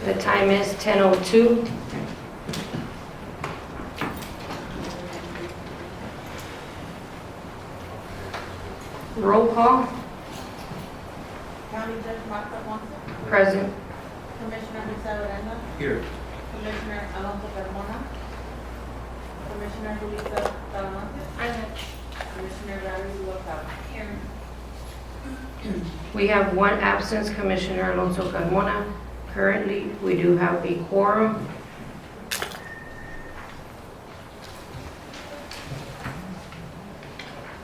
The time is 10:02. Roll call. County Judge Martha Ponce, Present. Commissioner Lisa Uranda, Here. Commissioner Alonso Carmona, Commissioner Luisa Talamontes, Commissioner Gary Uwakaba. Here. We have one absence, Commissioner Alonso Carmona. Currently, we do have a quorum.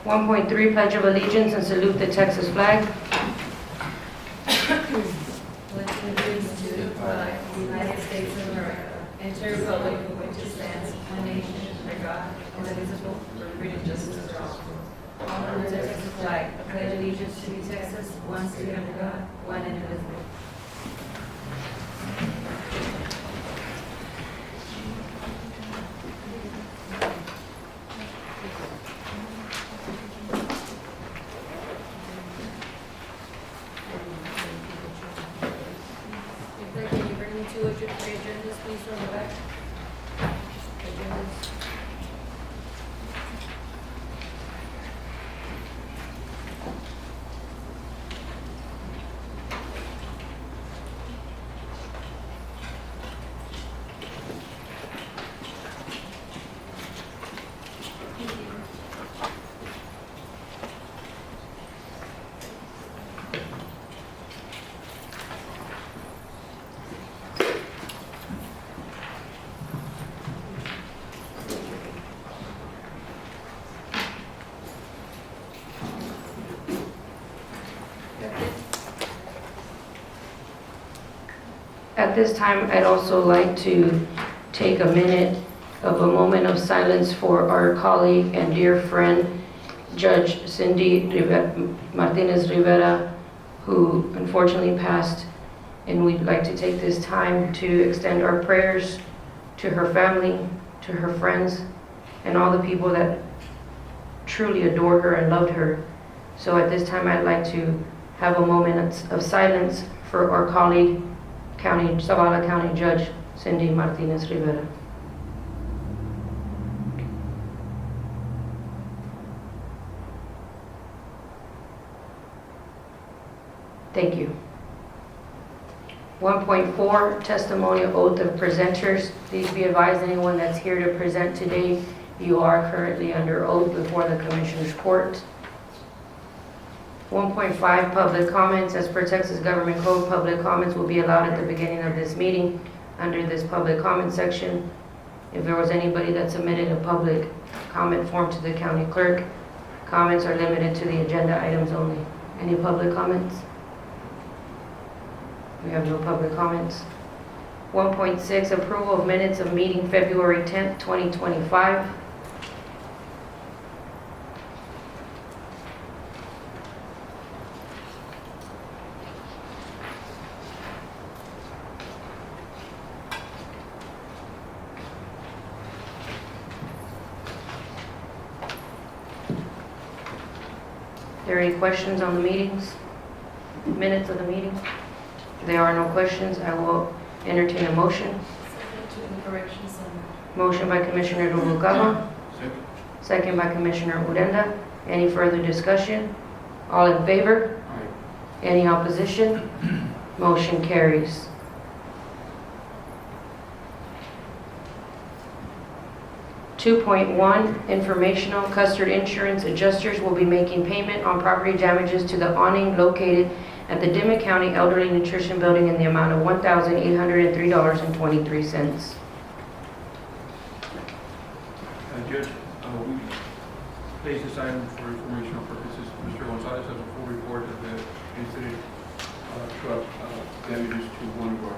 (1.3) Pledge of Allegiance and salute the Texas flag. Pledge allegiance to the flag of the United States of America and to the republic for which it stands, one nation, under God, indivisible, with freedom and justice for all. Honor the Texas flag. I pledge allegiance to the Texas, one state under God, one indivisible. Can you bring me two of your three agendas, please, from the back? Agendas. At this time, I'd also like to take a minute of a moment of silence for our colleague and dear friend, Judge Cindy Martinez Rivera, who unfortunately passed. And we'd like to take this time to extend our prayers to her family, to her friends, and all the people that truly adored her and loved her. So at this time, I'd like to have a moment of silence for our colleague, Zavala County Judge Cindy Martinez Rivera. Thank you. 1.4 Testimonial Oath of Presenters. Please be advised, anyone that's here to present today, you are currently under oath before the Commissioner's Court. 1.5 Public Comments. As per Texas Government Code, public comments will be allowed at the beginning of this meeting under this public comment section. If there was anybody that submitted a public comment form to the county clerk, comments are limited to the agenda items only. Any public comments? We have no public comments. 1.6 Approval of minutes of meeting February 10th, 2025. Are there any questions on the meetings? Minutes of the meeting? If there are no questions, I will entertain a motion. Subject to the corrections and Motion by Commissioner Noguera, Second. second by Commissioner Uranda. Any further discussion? All in favor? Aye. Any opposition? Motion carries. (2.1) Informational. Custard Insurance Adjusters will be making payment on property damages to the awning located at the Dimmit County Elderly Nutrition Building in the amount of $1,803.23. Judge, we place this item for informational purposes. Mr. Gonzalez has a full report of the incident truck damages to one of our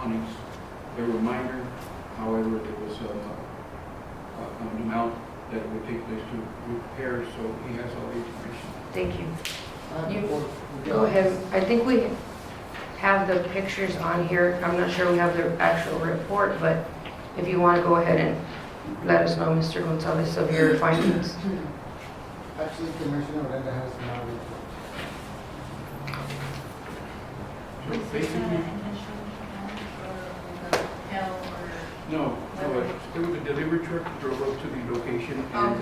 awnings. They were minor, however, there was an amount that would take place to repair, so he has all the information. Thank you. Go ahead. I think we have the pictures on here. I'm not sure we have the actual report, but if you want to go ahead and let us know, Mr. Gonzalez, of your findings. Actually, Commissioner Uranda has now So basically, No, it was a delivery truck that drove up to the location and,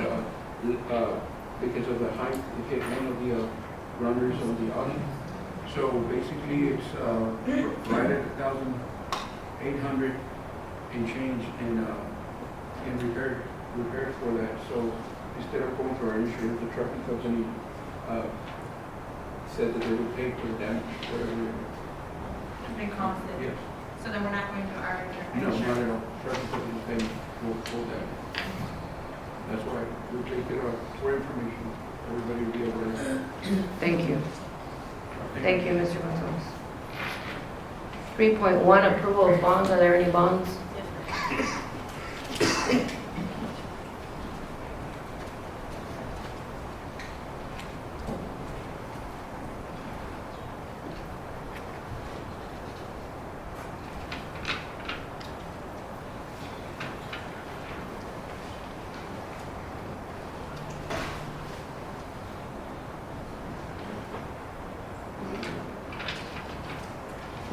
because of the height, it hit one of the runners on the Audi. So basically, it's right at 1,800 and change and repaired for that. So instead of going for our insurance, the trucking company said that they would pay for the damage, whatever. They costed. Yes. So then we're not going to our No, not at all. Trucking company is paying for that. That's why we take it up for information. Everybody will be aware. Thank you. Thank you, Mr. Gonzalez. 3.1, approval of bonds. Are there any bonds?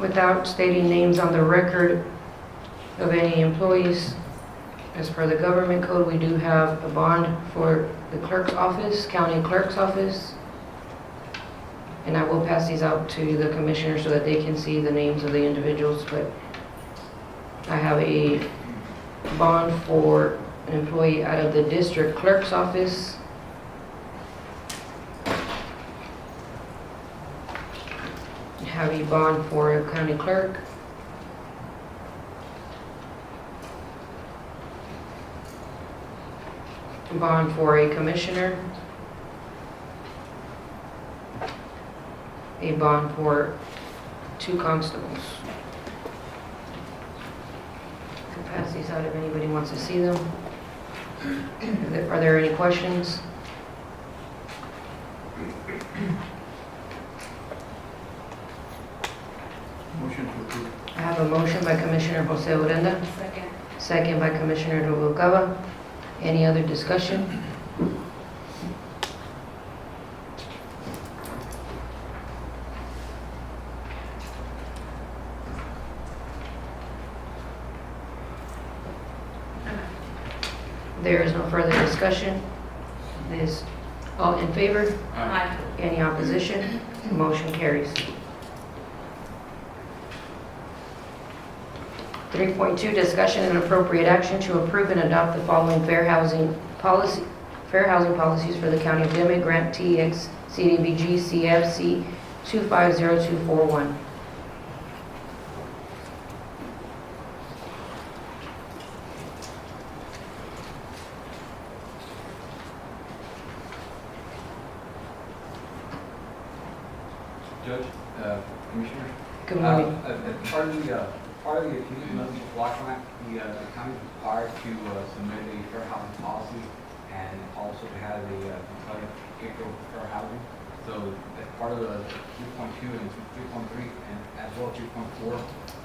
Without stating names on the record of any employees, as per the government code, we do have a bond for the clerk's office, county clerk's office. And I will pass these out to the commissioners so that they can see the names of the individuals, but I have a bond for an employee out of the district clerk's office. Have a bond for a county clerk. Bond for a commissioner. A bond for 2 constables. I can pass these out if anybody wants to see them. Are there any questions? Motion to approve. I have a motion by Commissioner Jose Urenda, Second. second by Commissioner Noguera. Any other discussion? There is no further discussion. Is all in favor? Aye. Any opposition? Motion carries. 3.2, discussion and appropriate action to approve and adopt the following fair housing policies for the County of Dimmit, Grant TX CDBG CFC 250241. Judge, Commissioners. Good morning. As part of the community development block grant, the county is required to submit a fair housing policy and also to have a compliant April fair housing. So as part of the 3.2 and 3.3 and as well as 3.4,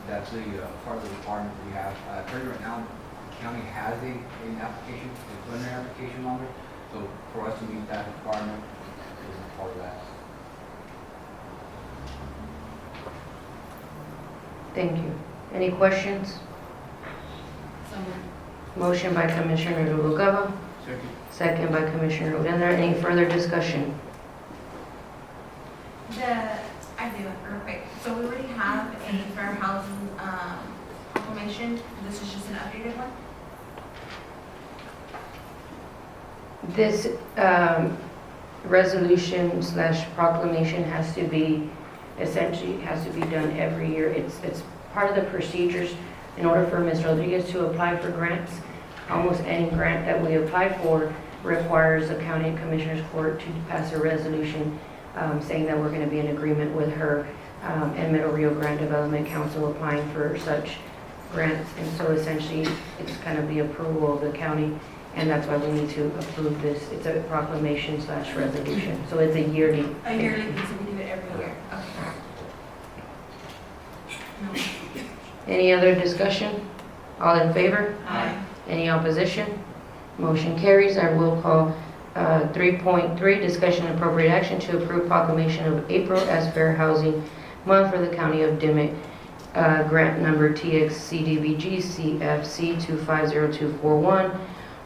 that's the part of the requirement that we have. Currently right now, the county has an application, a preliminary application on there. So for us to meet that requirement is part of that. Thank you. Any questions? Motion by Commissioner Noguera, Second. second by Commissioner Urenda. Any further discussion? I do, real quick. So we already have a fair housing proclamation. This is just an updated one? This resolution / proclamation has to be, essentially has to be done every year. It's part of the procedures in order for Ms. Rodriguez to apply for grants. Almost any grant that we apply for requires the County Commissioners Court to pass a resolution saying that we're going to be in agreement with her and Middle Rio Grande Development Council applying for such grants. And so essentially, it's kind of the approval of the county, and that's why we need to approve this. It's a proclamation / resolution. So it's a yearly. A yearly thing, so we do it every year. Okay. No. Any other discussion? All in favor? Aye. Any opposition? Motion carries. I will call 3.3, discussion and appropriate action to approve proclamation of April as Fair Housing Month for the County of Dimmit. grant number TXCDBG CFC 250241.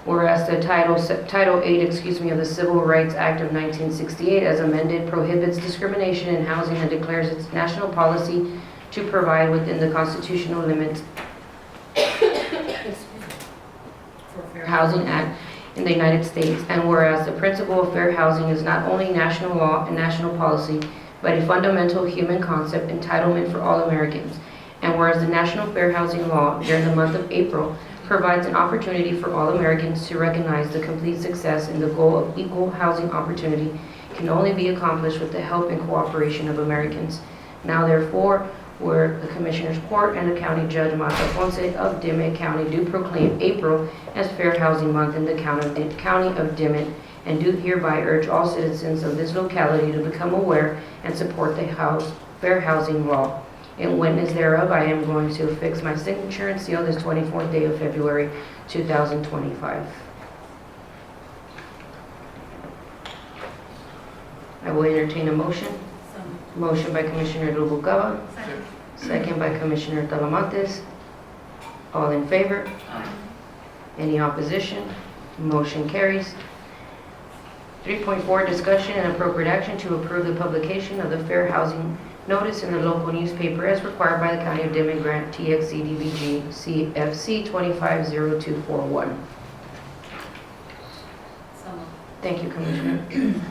Whereas the Title 8, of the Civil Rights Act of 1968 as amended prohibits discrimination in housing and declares its national policy to provide within the constitutional limits Housing Act in the United States. And whereas the principle of fair housing is not only national law and national policy, but a fundamental human concept, entitlement for all Americans. And whereas the National Fair Housing Law during the month of April provides an opportunity for all Americans to recognize the complete success in the goal of equal housing opportunity can only be accomplished with the help and cooperation of Americans. Now therefore, where the Commissioners Court and the County Judge Marta Ponce of Dimmit County do proclaim April as Fair Housing Month in the County of Dimmit, and do hereby urge all citizens of this locality to become aware and support the Fair Housing Law. In witness thereof, I am going to affix my signature and seal this 24th day of February 2025. I will entertain a motion. Motion by Commissioner Noguera, Second. second by Commissioner Talamantes. All in favor? Any opposition? Motion carries. 3.4, discussion and appropriate action to approve the publication of the fair housing notice in the local newspaper as required by the County of Dimmit Grant TXCDBG CFC 250241. Thank you, Commissioner.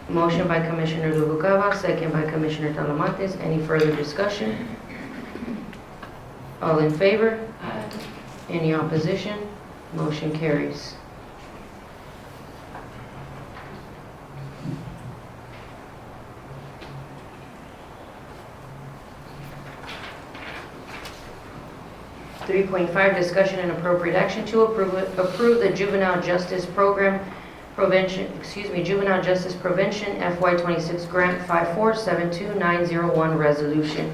Motion by Commissioner Noguera, second by Commissioner Talamantes. Any further discussion? All in favor? Any opposition? Motion carries. .5 discussion and appropriate action to approve the juvenile justice prevention FY26 grant 5472901 resolution.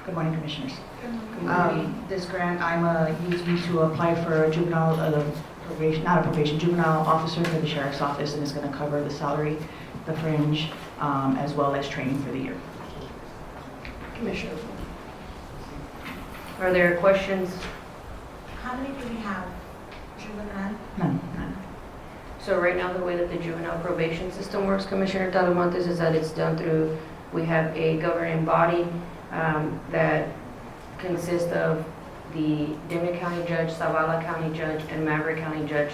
Good morning, Commissioners. Good morning. This grant, I'm using to apply for a juvenile probation, not a probation, juvenile officer for the Sheriff's Office, and it's going to cover the salary, the fringe, as well as training for the year. Commissioner. Are there questions? How many do we have? Juvenile? None. So right now, the way that the juvenile probation system works, Commissioner Talamantes, is that it's done through, we have a governing body that consists of the Dimmit County Judge, Zavala County Judge, and Maverick County Judge,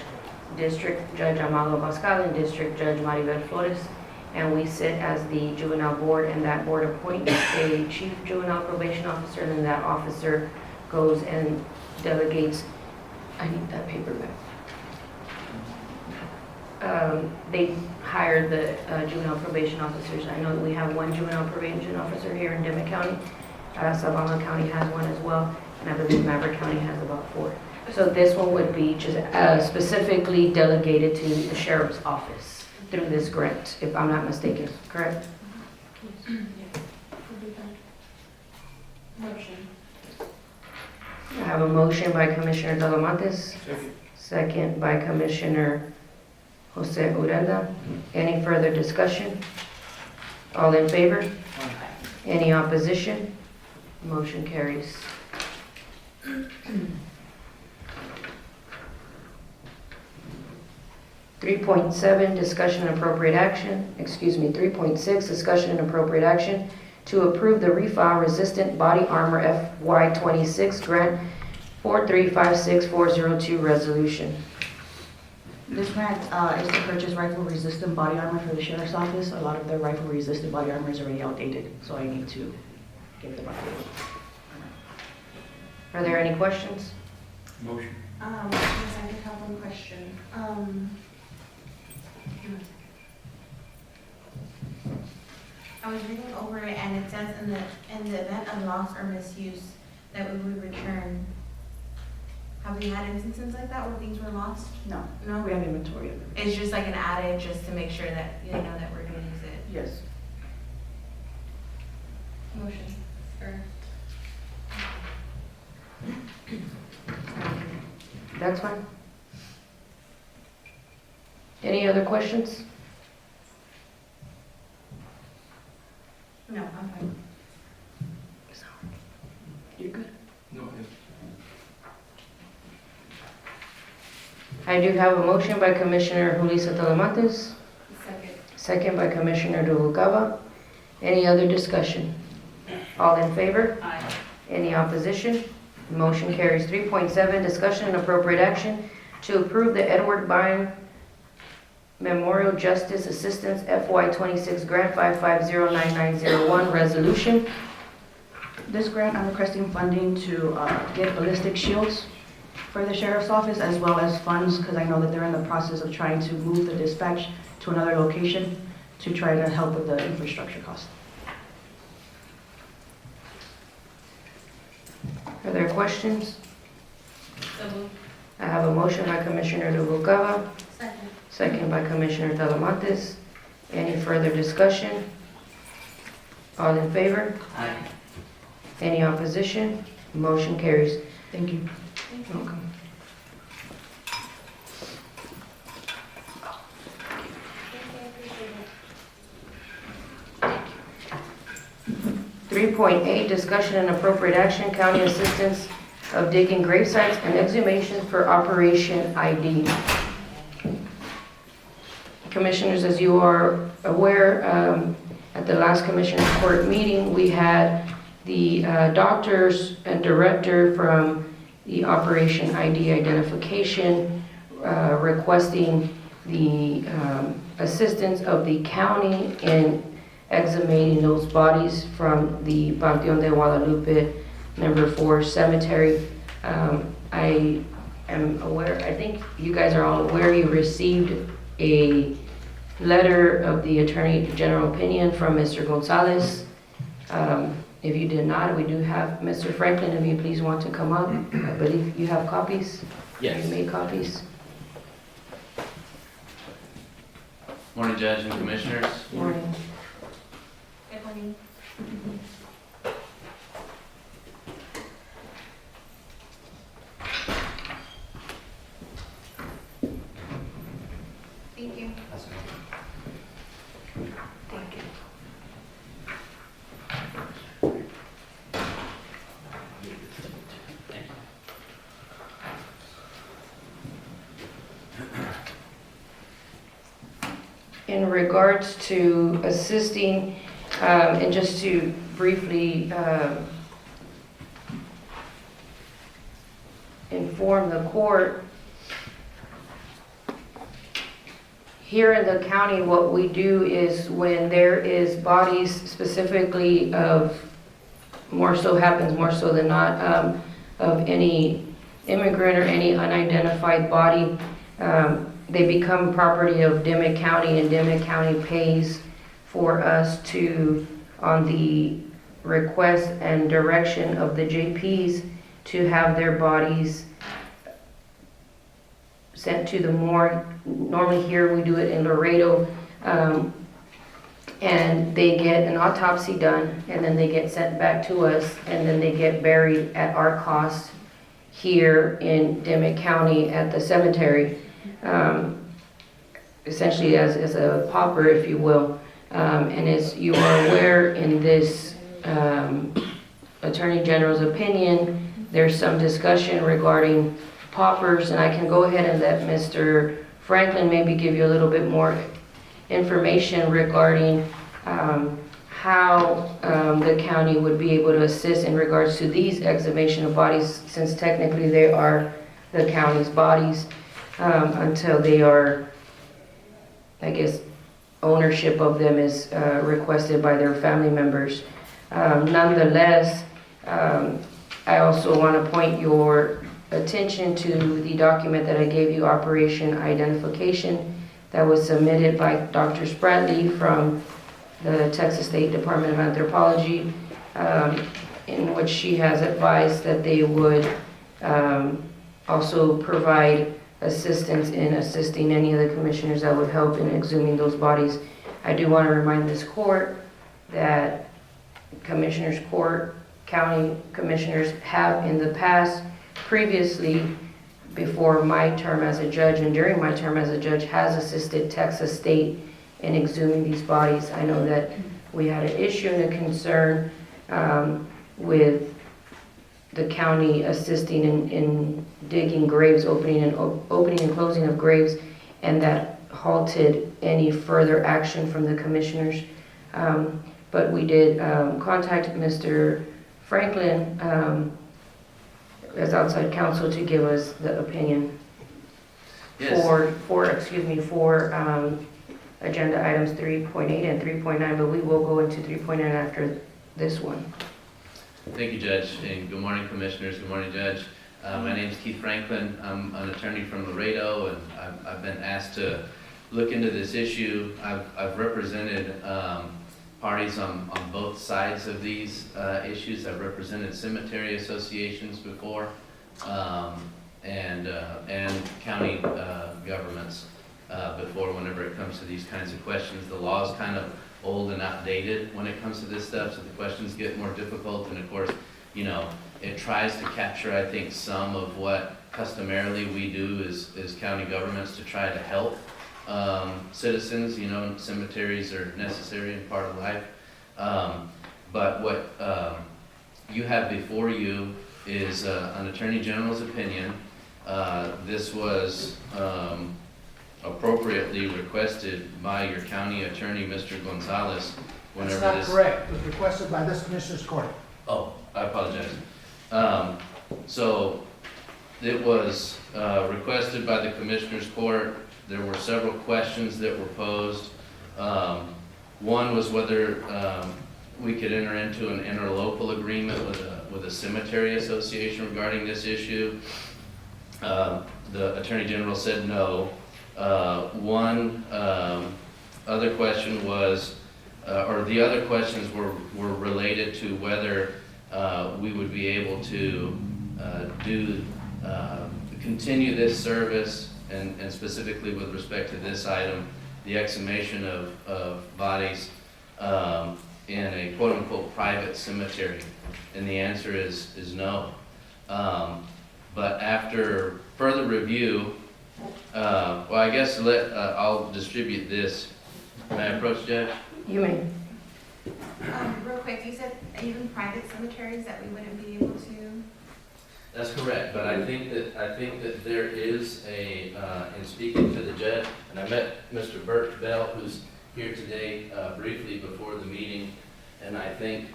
District Judge Amado Pascal, and District Judge Maribel Flores. And we sit as the juvenile board, and that board appoints a chief juvenile probation officer, and then that officer goes and delegates. I need that paper back. They hire the juvenile probation officers. I know that we have one juvenile probation officer here in Dimmit County. Zavala County has one as well, and I believe Maverick County has about 4. So this one would be just specifically delegated to the sheriff's office through this grant, if I'm not mistaken, correct? Motion. I have a motion by Commissioner Talamantes, Second. second by Commissioner Jose Urenda. Any further discussion? All in favor? Any opposition? Motion carries. 3.7, discussion and appropriate action, 3.6, discussion and appropriate action to approve the refile resistant body armor FY26 grant 4356402 resolution. This grant is to purchase rifle-resistant body armor for the Sheriff's Office. A lot of their rifle-resistant body armor is already outdated, so I need to get them updated. Are there any questions? Motion. Yes, I did have one question. I was reading over it and it says in the event of loss or misuse that we would return. Have we had instances like that where things were lost? No, No? we have inventory of them. It's just like an added just to make sure that you know that we're gonna use it. Yes. Motion. That's fine. Any other questions? No, I'm fine. I do have a motion by Commissioner Julissa Talamantes, Second. second by Commissioner Noguera. Any other discussion? All in favor? Aye. Any opposition? Motion carries. 3.7, discussion and appropriate action to approve the Edward Byrne Memorial Justice Assistance FY26 Grant 5509901 resolution. This grant, I'm requesting funding to get ballistic shields for the sheriff's office, as well as funds, because I know that they're in the process of trying to move the dispatch to another location to try to help with the infrastructure cost. Are there questions? So moved. I have a motion by Commissioner Noguera, Second. second by Commissioner Talamantes. Any further discussion? All in favor? Aye. Any opposition? Motion carries. Thank you. Welcome. 3.8, discussion and appropriate action, county assistance of digging grave sites and exhumations for Operation ID. Commissioners, as you are aware, at the last Commissioners Court meeting, we had the doctors and director from the Operation ID identification requesting the assistance of the county in exhumating those bodies from the Panteón de Guadalupe number 4 cemetery. I am aware, I think you guys are all aware, you received a letter of the Attorney General opinion from Mr. Gonzalez. If you did not, we do have Mr. Franklin, if you please want to come up. I believe you have copies? Yes. You made copies? Morning, Judge and Commissioners. Morning. Good morning. Thank you. Thank you. In regards to assisting, and just to briefly inform the court, here in the county, what we do is when there is bodies specifically of, more so happens more so than not, of any immigrant or any unidentified body, they become property of Dimmit County, and Dimmit County pays for us to, on the request and direction of the JPs, to have their bodies sent to the morgue. Normally here we do it in Laredo, and they get an autopsy done, and then they get sent back to us, and then they get buried at our cost here in Dimmit County at the cemetery, essentially as a pauper, if you will. And as you are aware, in this Attorney General's opinion, there's some discussion regarding paupers, and I can go ahead and let Mr. Franklin maybe give you a little bit more information regarding how the county would be able to assist in regards to these exhumation of bodies, since technically they are the county's bodies, until they are, I guess, ownership of them is requested by their family members. Nonetheless, I also want to point your attention to the document that I gave you, Operation Identification, that was submitted by Dr. Spratley from the Texas State Department of Anthropology, in which she has advised that they would also provide assistance in assisting any of the commissioners that would help in exhuming those bodies. I do want to remind this court that Commissioners Court, county commissioners have in the past, previously, before my term as a judge and during my term as a judge, has assisted Texas State in exhuming these bodies. I know that we had an issue and a concern with the county assisting in digging graves, opening and closing of graves, and that halted any further action from the commissioners. But we did contact Mr. Franklin as outside counsel to give us the opinion Yes. for agenda items 3.8 and 3.9, but we will go into 3.9 after this one. Thank you, Judge, and good morning, Commissioners. Good morning, Judge. My name is Keith Franklin. I'm an attorney from Laredo, and I've been asked to look into this issue. I've represented parties on both sides of these issues. I've represented cemetery associations before, and county governments before whenever it comes to these kinds of questions. The law is kind of old and outdated when it comes to this stuff, so the questions get more difficult, and of course, you know, it tries to capture, I think, some of what customarily we do as county governments to try to help citizens. You know, cemeteries are necessary and part of life. But what you have before you is an Attorney General's opinion. This was appropriately requested by your county attorney, Mr. Gonzalez, whenever That's not this... correct. It was requested by this Commissioner's Court. Oh, I apologize. So it was requested by the Commissioner's Court. There were several questions that were posed. One was whether we could enter into an interlocal agreement with a cemetery association regarding this issue. The Attorney General said no. One other question was, or the other questions were related to whether we would be able to continue this service, and specifically with respect to this item, the exhumation of bodies in a quote-unquote private cemetery. And the answer is no. But after further review, well, I guess I'll distribute this. May I approach, Judge? You may. Real quick, you said even private cemeteries that we wouldn't be able to? That's correct, but I think that there is in speaking to the judge, and I met Mr. Bert Bell, who's here today briefly before the meeting, and I think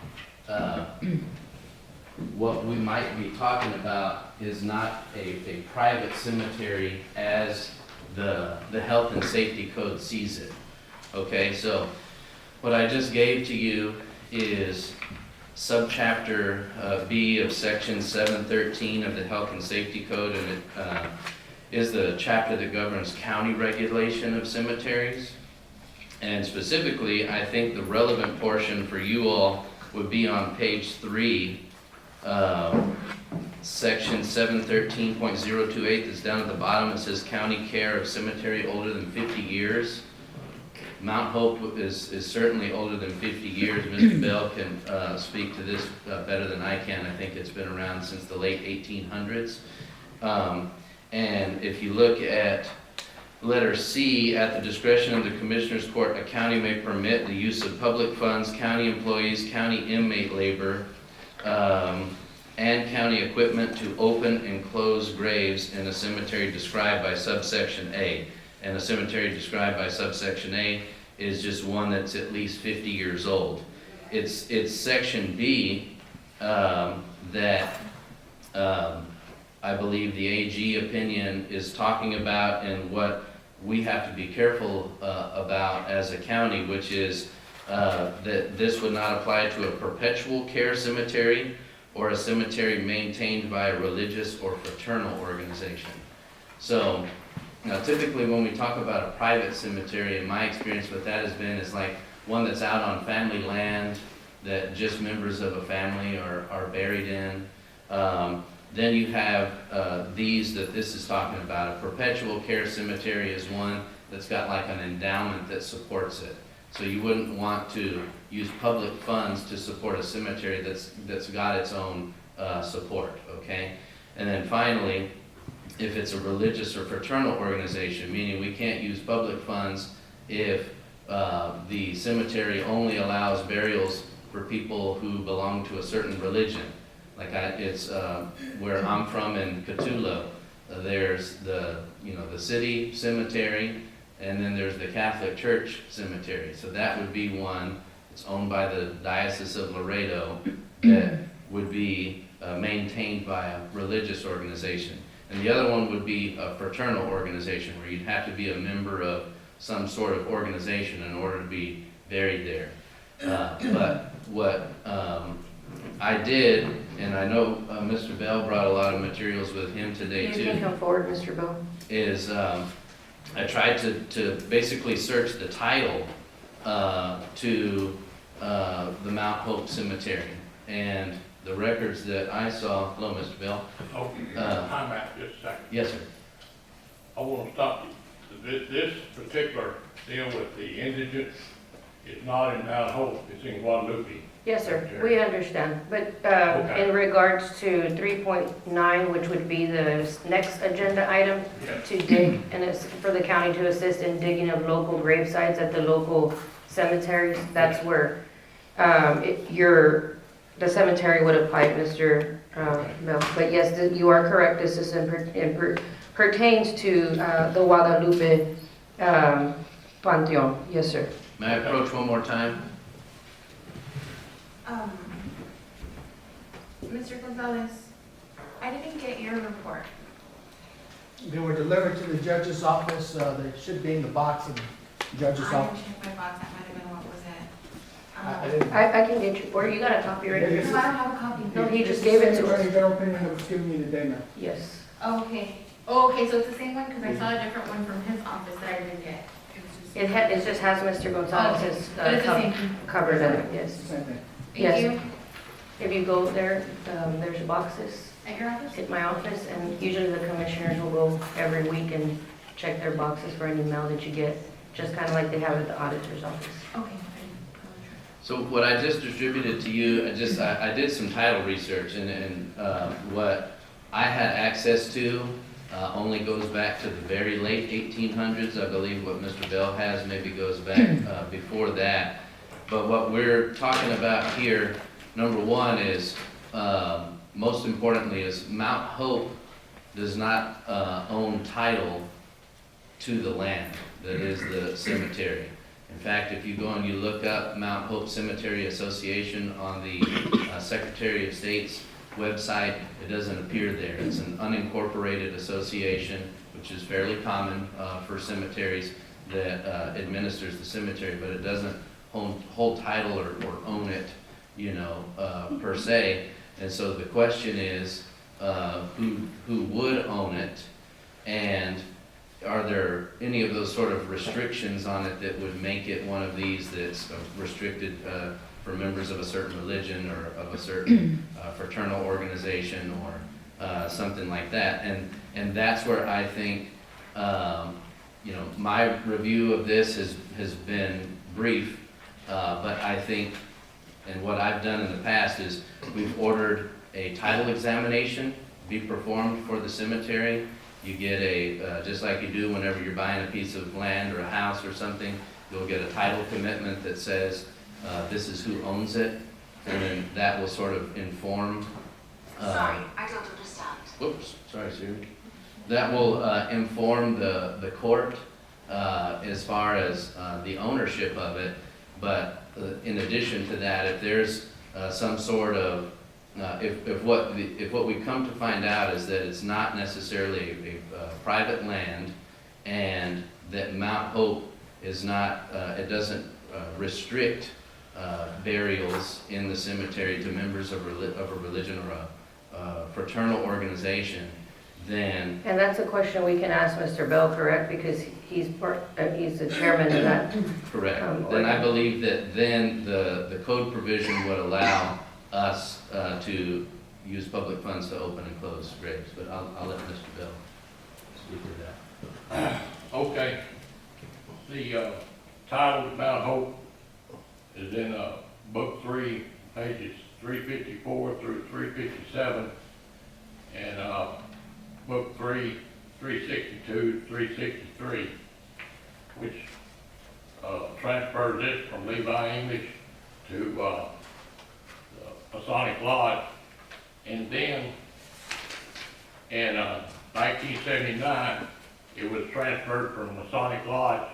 what we might be talking about is not a private cemetery as the health and safety code sees it. Okay, so what I just gave to you is subchapter B of section 713 of the Health and Safety Code, and it is the chapter that governs county regulation of cemeteries. And specifically, I think the relevant portion for you all would be on page 3, section 713.028, that's down at the bottom. It says county care of cemetery older than 50 years. Mount Hope is certainly older than 50 years. Mr. Bell can speak to this better than I can. I think it's been around since the late 1800s. And if you look at letter C, at the discretion of the Commissioner's Court, a county may permit the use of public funds, county employees, county inmate labor, and county equipment to open and close graves in a cemetery described by subsection A. And a cemetery described by subsection A is just one that's at least 50 years old. It's section B that I believe the AG opinion is talking about, and what we have to be careful about as a county, which is that this would not apply to a perpetual care cemetery or a cemetery maintained by a religious or fraternal organization. So, now typically when we talk about a private cemetery, and my experience with that has been, is like one that's out on family land that just members of a family are buried in. Then you have these that this is talking about. A perpetual care cemetery is one that's got like an endowment that supports it. So you wouldn't want to use public funds to support a cemetery that's got its own support, okay? And then finally, if it's a religious or fraternal organization, meaning we can't use public funds if the cemetery only allows burials for people who belong to a certain religion. Like it's where I'm from in Catula, there's the, the city cemetery, and then there's the Catholic Church cemetery. So that would be one. It's owned by the Diocese of Laredo that would be maintained by a religious organization. And the other one would be a fraternal organization where you'd have to be a member of some sort of organization in order to be buried there. But what I did, and I know Mr. Bell brought a lot of materials with him today You too, can come forward, Mr. Bell. is I tried to basically search the title to the Mount Hope Cemetery. And the records that I saw, hello, Mr. Bell. Oh, time out just a second. Yes, sir. I want to stop you. This particular deal with the indigent is not in Mount Hope, it's in Guadalupe. Yes, sir, we understand. But Okay. in regards to 3.9, which would be the next agenda item, Yes. to dig, and it's for the county to assist in digging of local grave sites at the local cemeteries, that's where the cemetery would apply, Mr. Bell. But yes, you are correct, this is pertains to the Guadalupe Pantheon. Yes, sir. May I approach one more time? Mr. Gonzalez, I didn't get your report. They were delivered to the judge's office. They should be in the box in the judge's I office. didn't check my box, that might have been what was I it. didn't. I can get you, or you got a copy right No, I here? don't have a copy. No, he just gave it to us. General opinion that was given you today, ma'am. Yes. Oh, okay. Oh, okay, so it's the same one, because I saw a different one from his office that I didn't get. It just has Mr. Gonzalez's But it's the same. covered in it, yes. Same thing. Yes. Thank you. If you go there, there's boxes At your office? at my office, and usually the commissioners will go every week and check their boxes for any mail that you get, just kind of like they have at the auditor's office. Okay. So what I just distributed to you, I did some title research, and what I had access to only goes back to the very late 1800s. I believe what Mr. Bell has maybe goes back before that. But what we're talking about here, number one is, most importantly, is Mount Hope does not own title to the land that is the cemetery. In fact, if you go and you look up Mount Hope Cemetery Association on the Secretary of State's website, it doesn't appear there. It's an unincorporated association, which is fairly common for cemeteries that administers the cemetery, but it doesn't hold title or own it, per se. And so the question is, who would own it, and are there any of those sort of restrictions on it that would make it one of these that's restricted for members of a certain religion or of a certain fraternal organization or something like that? And that's where I think, my review of this has been brief, but I think, and what I've done in the past is we've ordered a title examination be performed for the cemetery. You get just like you do whenever you're buying a piece of land or a house or something, you'll get a title commitment that says this is who owns it, and then that will sort of inform. Sorry, I don't understand. Whoops, sorry, Siri. That will inform the court as far as the ownership of it. But in addition to that, if there's some sort of if what we come to find out is that it's not necessarily a private land, and that Mount Hope is not, it doesn't restrict burials in the cemetery to members of a religion or a fraternal organization, then And that's a question we can ask Mr. Bell, correct? Because he's the chairman of that. correct. Then I believe that then the code provision would allow us to use public funds to open and close graves, but I'll let Mr. Bell speak to that. Okay. The title of Mount Hope is in Book 3, pages 354 through 357, and Book 3, 362 to 363, which transfers this from Levi English to Masonic Lodge, And then, in 1979, it was transferred from Masonic Lodge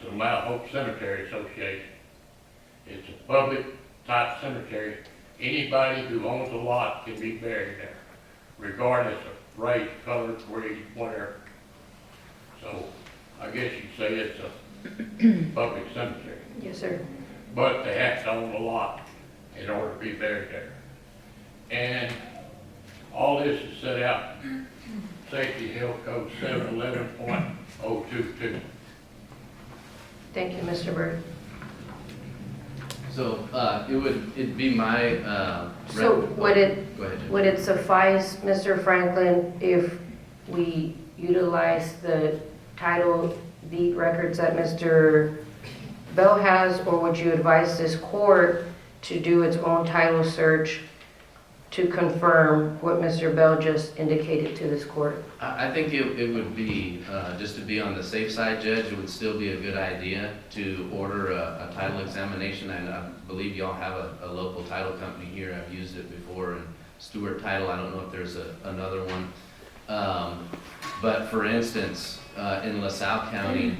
to the Mount Hope Cemetery Association. It's a public type cemetery. Anybody who owns a lot can be buried there, regardless of race, color, creed, whatever. So I guess you'd say it's a public cemetery. Yes, sir. But they have to own a lot in order to be buried there. And all this is set out, Safety Health Code 711.022. Thank you, Mr. Byrd. So, it'd be my, So would it, Go ahead, Jim. would it suffice, Mr. Franklin, if we utilize the title deed records that Mr. Bell has, or would you advise this court to do its own title search to confirm what Mr. Bell just indicated to this court? I think it would be, just to be on the safe side, Judge, it would still be a good idea to order a title examination. And I believe y'all have a local title company here. I've used it before, and Stewart Title, I don't know if there's another one. But for instance, in LaSalle County,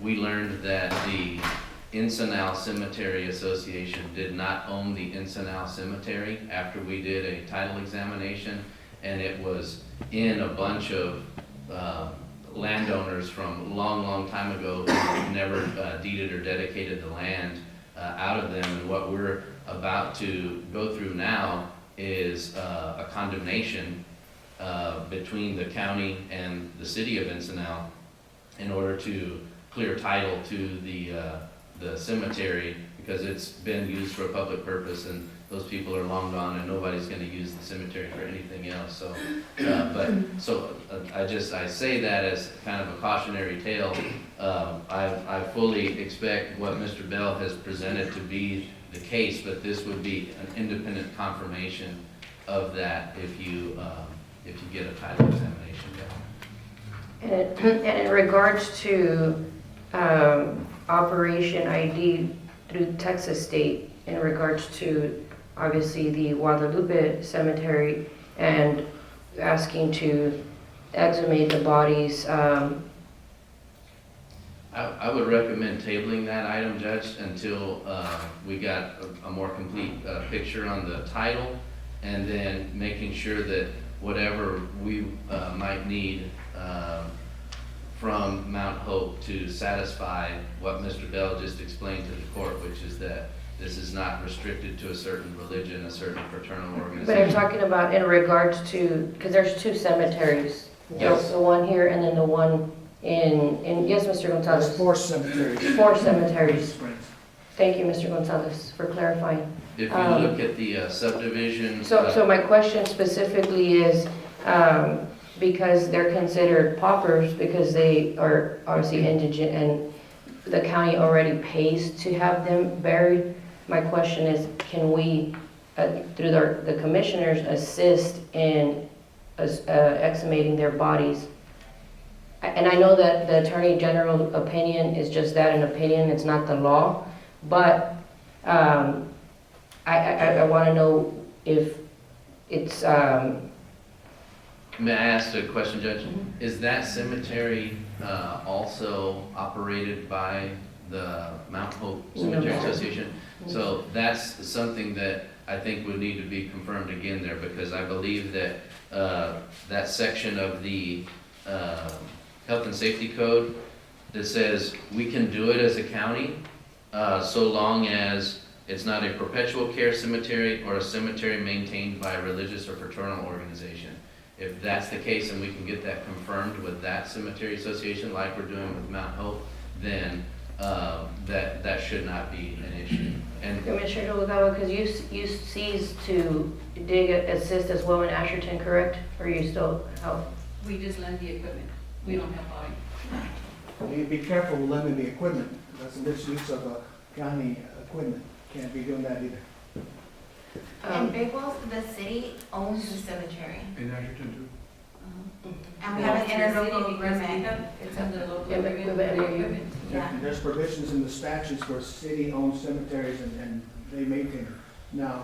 we learned that the Ensenal Cemetery Association did not own the Ensenal Cemetery after we did a title examination, and it was in a bunch of landowners from a long time ago who never deeded or dedicated the land out of them. And what we're about to go through now is a condemnation between the county and the city of Ensenal in order to clear title to the cemetery, because it's been used for a public purpose and those people are long gone and nobody's going to use the cemetery for anything else. So, I say that as kind of a cautionary tale. I fully expect what Mr. Bell has presented to be the case, but this would be an independent confirmation of that if you get a title examination done. And in regards to Operation ID through Texas State, in regards to obviously the Guadalupe Cemetery and asking to exhumate the bodies, I would recommend tabling that item, Judge, until we got a more complete picture on the title, and then making sure that whatever we might need from Mount Hope to satisfy what Mr. Bell just explained to the court, which is that this is not restricted to a certain religion, a certain fraternal but I'm organization. talking about in regards to, because there's two cemeteries. Yes. The one here and then the one in yes, Mr. There's Gonzalez. 4 cemeteries. 4 cemeteries. Springs. Thank you, Mr. Gonzalez, for clarifying. If you look at the subdivision. So my question specifically is, because they're considered paupers, because they are obviously indigent and the county already pays to have them buried. My question is, can we, through the commissioners, assist in exhumating their bodies? And I know that the Attorney General opinion is just that, an opinion, it's not the law. But I want to know if it's... May I ask a question, Judge? Is that cemetery also operated by the Mount Hope Cemetery No. Association? So that's something that I think would need to be confirmed again there, because I believe that that section of the Health and Safety Code that says we can do it as a county so long as it's not a perpetual care cemetery or a cemetery maintained by a religious or fraternal organization. If that's the case and we can get that confirmed with that cemetery association like we're doing with Mount Hope, then that should not be an issue. And Commissioner Noguera, because you ceased to dig assist as well in Asherton, correct? Or you still help? We just lend the equipment. We don't have body. You be careful with lending the equipment. That's a misuse of county equipment. Can't be doing that either. In Big Wells, the city owns the cemetery, In Asherton too. and we have an interlocal agreement. It's under the local Yeah, but- agreement. but- equipment. Yeah. And there's provisions in the statutes for city-owned cemeteries and they maintain them. Now,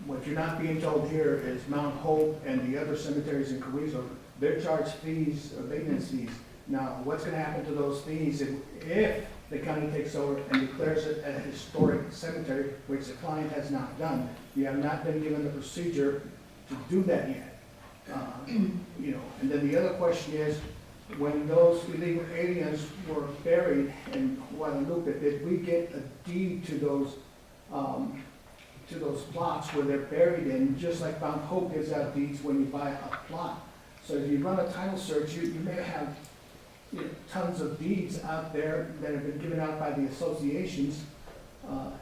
What you're not being told here is Mount Hope and the other cemeteries in Carrizo, they're charged fees, maintenance fees. Now, what's gonna happen to those fees if the county takes over and declares it a historic cemetery, which the client has not done? You have not been given the procedure to do that yet. You know, and then the other question is, when those illegal aliens were buried in Guadalupe, did we get a deed to those plots where they're buried in, just like Mount Hope gives out deeds when you buy a plot? So if you run a title search, you may have, you know, tons of deeds out there that have been given out by the associations,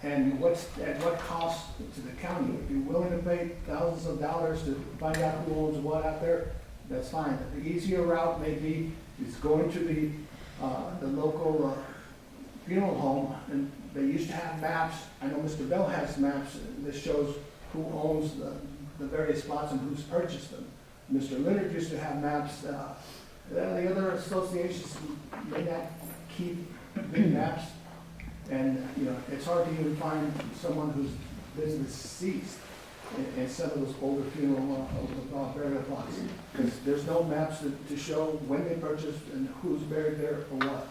and at what cost to the county? If you're willing to pay thousands of dollars to find out who owns what out there, that's fine. The easier route may be is going to the local funeral home, and they used to have maps. I know Mr. Bell has maps that shows who owns the various plots and who's purchased them. Mr. Leonard used to have maps. The other associations may not keep big maps, and you know, it's hard to even find someone whose business ceased in some of those older funeral burial plots, because there's no maps to show when they purchased and who's buried there or what.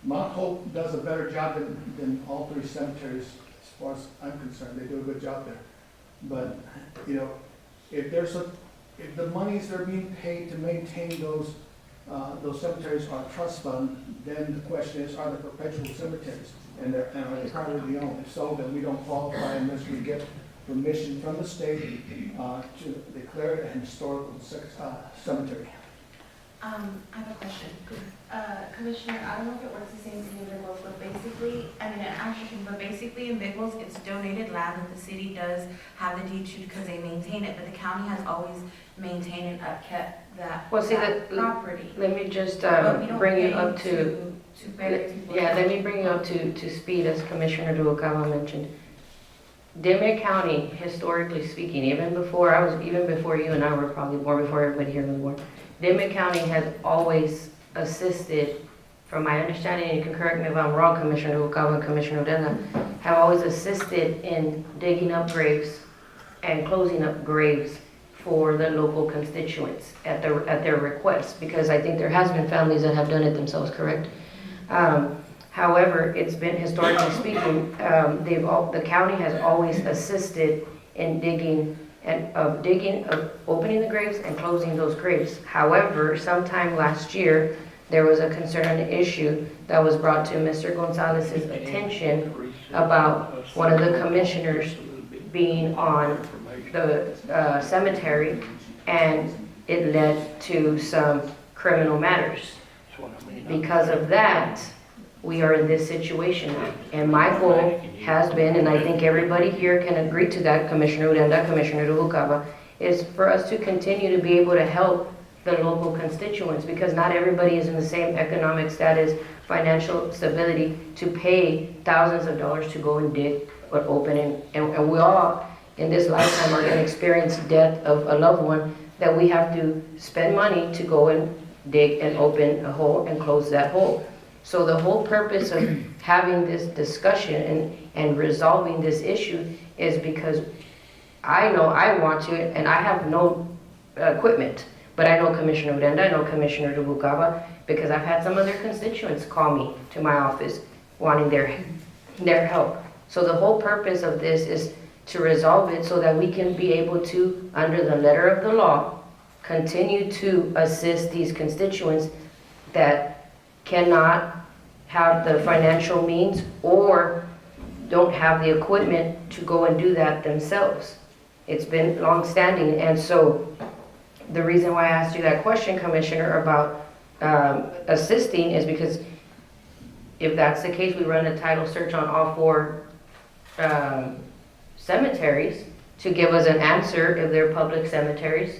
Mount Hope does a better job than all three cemeteries, as far as I'm concerned. They do a good job there. But you know, if the monies that are being paid to maintain those cemeteries are trust fund, then the question is, are they perpetual cemeteries, and are they privately owned? If so, then we don't qualify unless we get permission from the state to declare it an historical cemetery. I have a question. Commissioner, I don't know if it works the same thing in Big Wells, but basically, I mean, but basically in Big Wells, it's donated land that the city does have the deed to because they maintain it, but the county has always maintained and upkept that, Well, see, that property. let me just But we don't bring you pay up to, bury people. yeah, let me bring you up to speed, as Commissioner Duokawa mentioned. Dimmit County, historically speaking, even before you and I were probably born, before everybody here was born, Dimmit County has always assisted, from my understanding, and you can correct me if I'm wrong, Commissioner Duokawa and Commissioner Odena, have always assisted in digging up graves and closing up graves for the local constituents at their request, because I think there has been families that have done it themselves, correct? However, it's been, historically speaking, the county has always assisted in opening the graves and closing those graves. However, sometime last year, there was a concern and issue that was brought to Mr. Gonzalez's attention about one of the commissioners being on the cemetery, and it led to some criminal matters. Because of that, we are in this situation now. And my goal has been, and I think everybody here can agree to that, Commissioner Urenda, Commissioner Rubalcaba, is for us to continue to be able to help the local constituents, because not everybody is in the same economic status, financial stability to pay thousands of dollars to go and dig or open. And we all in this lifetime are going to experience death of a loved one, that we have to spend money to go and dig and open a hole and close that hole. So the whole purpose of having this discussion and resolving this issue is because I know I want to, and I have no equipment, but I know Commissioner Urenda, I know Commissioner Rubalcaba, because I've had some of their constituents call me to my office wanting their help. So the whole purpose of this is to resolve it so that we can be able to, under the letter of the law, continue to assist these constituents that cannot have the financial means or don't have the equipment to go and do that themselves. It's been long-standing, and so the reason why I asked you that question, Commissioner, about assisting is because if that's the case, we run a title search on all 4 cemeteries to give us an answer if they're public cemeteries,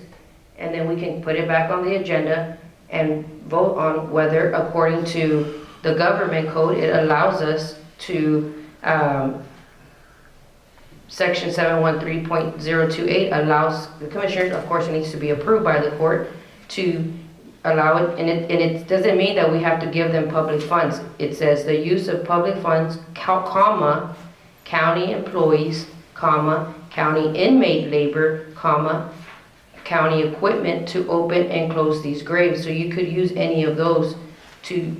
and then we can put it back on the agenda and vote on whether, according to the government code, it allows us to, section 713.028 allows the commissioners, of course it needs to be approved by the court, to allow it, and it doesn't mean that we have to give them public funds. It says the use of public funds, comma, county employees, comma, county inmate labor, comma, county equipment to open and close these graves. So you could use any of those to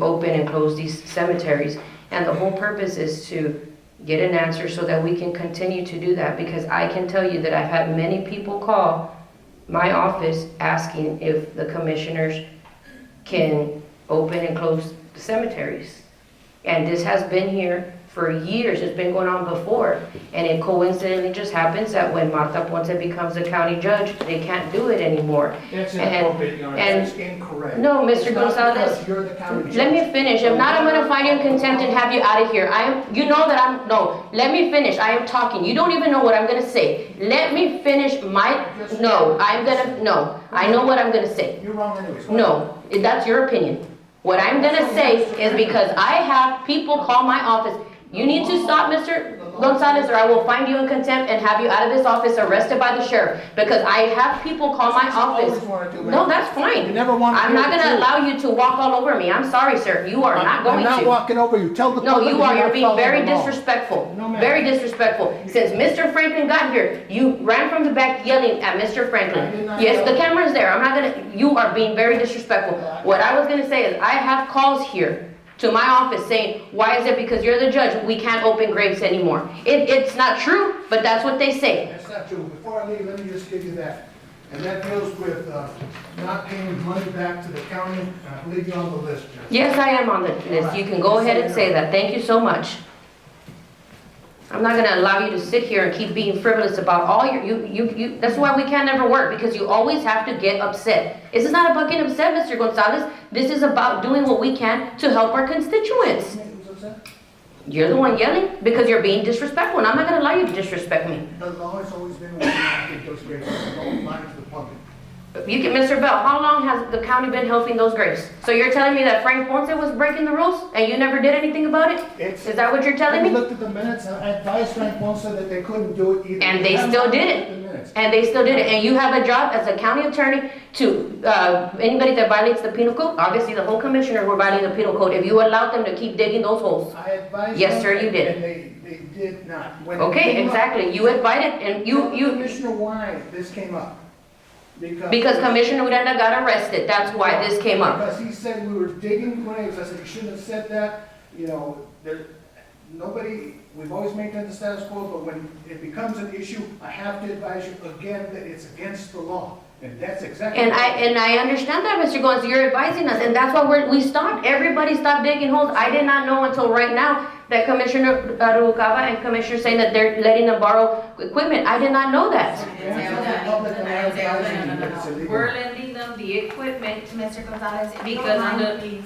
open and close these cemeteries. And the whole purpose is to get an answer so that we can continue to do that, because I can tell you that I've had many people call my office asking if the commissioners can open and close the cemeteries. And this has been here for years. It's been going on before. And it coincidentally just happens that when Marta Ponce becomes a county judge, they can't do it anymore. That's And- inappropriate, Your Honor. and- That's incorrect. No, Mr. It's not Gonzalez, because you're the county let me judge. finish. If not, I'm gonna find you in contempt and have you out of here. You know that no, let me finish. I am talking. You don't even know what I'm gonna say. Let me finish no, I know what I'm gonna say. You're wrong anyways. No, that's your opinion. What I'm gonna say is because I have people call my office. You need to stop, Mr. Gonzalez, or I will find you in contempt and have you out of this office arrested by the sheriff. Because I have people call my That's what you office. always wanted to, No, man. that's fine. You never wanted to I'm hear not the gonna truth. allow you to walk all over me. I'm sorry, sir. You are not going I'm not to. walking over you. Tell the No, public you are. you're You're not being following very the law. disrespectful. No, ma'am. Very disrespectful. Since Mr. Franklin got here, you ran from the back yelling at Mr. I did Franklin. not Yes, yell. the camera's there. I'm not gonna, you are being very disrespectful. What I was gonna say is I have calls here to my office saying, why is it because you're the judge, we can't open graves anymore? It's not true, but that's what they say. That's not true. Before I leave, let me just give you that. And that deals with not paying money back to the county. And I believe you're on the list, Judge. Yes, I am on the list. You can go ahead and say that. Thank you so much. I'm not gonna allow you to sit here and keep being frivolous about all that's why we can't never work, because you always have to get upset. This is not about getting upset, Mr. Gonzalez. This is about doing what we can to help our constituents. Who's upset? You're the one yelling because you're being disrespectful, and I'm not gonna allow you to disrespect me. The law has always been one to take those graves. Don't lie to the public. You can, Mr. Bell, how long has the county been helping those graves? So you're telling me that Frank Ponce was breaking the rules and you never did anything about it? Is that what you're telling I me? looked at the minutes, and I advised Frank Ponce that they couldn't do it either. And they haven't still looked did at it. the minutes. And they still did it. And you have a job as a county attorney to, anybody that violates the penal code, obviously the whole commissioner were violating the penal code, if you allowed them to keep digging those holes. I advised Yes, them, sir, you did. And they did not. When it Okay, came up- exactly. You invited, and Tell you, Commissioner why this came up. because Commissioner Uranda got arrested, that's why this came up. Because he said we were digging graves. I said, you shouldn't have said that. You know, we've always maintained the status quo, but when it becomes an issue, I have to advise you again that it's against the law. And that's exactly. And I understand that, Mr. Goins, you're advising us, and that's why we stopped. Everybody stopped digging holes. I did not know until right now that Commissioner Rubalcaba and Commissioner saying that they're letting them borrow equipment. I did not know that. We're lending them the equipment Mr. Gonzalez, if you don't Because mind, under- please,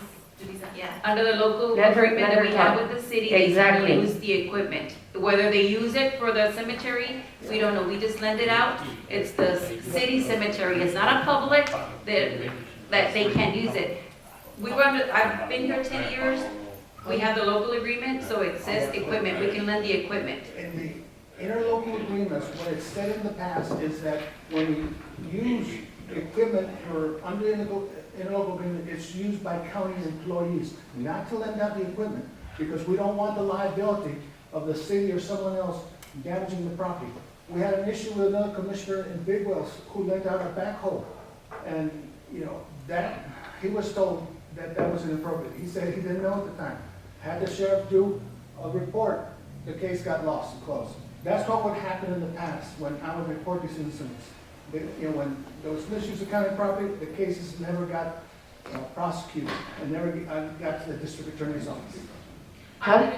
yeah. under the local Let her- agreement let that her we have talk. with the city. They Exactly. can use the equipment. Whether they use it for the cemetery, we don't know. We just lend it out. It's the city cemetery. It's not a public that they can't use it. I've been here 10 years. We have the local agreement, so it says equipment. We can lend the equipment. In the interlocal agreements, what it's said in the past is that when we use equipment for under interlocal agreement, it's used by county employees, not to lend out the equipment, because we don't want the liability of the city or someone else damaging the property. We had an issue with another commissioner in Big Wells who lent out a backhoe. And, you know, that, he was told that that was inappropriate. He said he didn't know at the time. Had the sheriff do a report, the case got lost and closed. That's what would happen in the past when I would report these incidents. You know, when there was misuse of county property, the cases never got prosecuted and never got to the district attorney's office. Huh?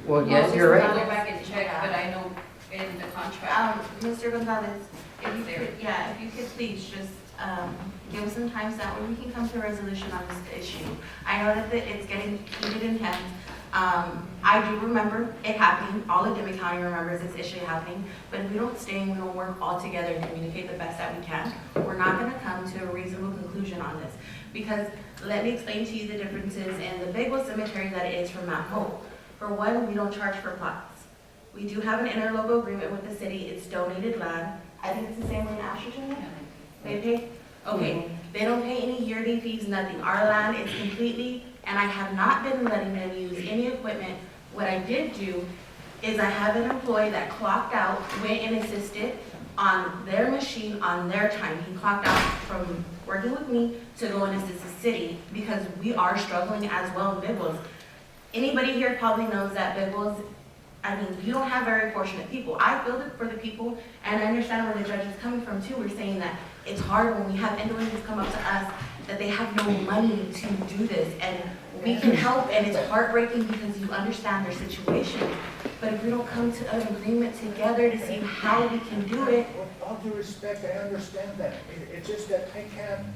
Well, yes, you're I'll right. go back and check, but I know in the contract. Mr. Gonzalez, if you could, if you could please just, give us some time so that way we can come to a resolution on this issue. I know that it's getting heated and tense. I do remember it happening, all of Dimmit County remembers this issue happening, but if we don't stay and we don't work all together and communicate the best that we can, we're not gonna come to a reasonable conclusion on this. Because let me explain to you the differences in the Big Woods Cemetery that it is from Mount Hope. For one, we don't charge for plots. We do have an interlocal agreement with the city, it's donated land. I think it's the same way in Asherton. They pay? Okay, they don't pay any yearly fees, nothing. Our land is completely, and I have not been letting them use any equipment. What I did do is I have an employee that clocked out, went and assisted on their machine, on their time. He clocked out from working with me to go and assist the city because we are struggling as well in Biblos. Anybody here probably knows that Biblos, I mean, you don't have very fortunate people. I feel it for the people, and I understand where the judge is coming from too. We're saying that it's hard when we have individuals come up to us that they have no money to do this, and we can help, and it's heartbreaking because you understand their situation. But if we don't come to an agreement together to see how we can do it. With all due respect, I understand that. It's just that I can't,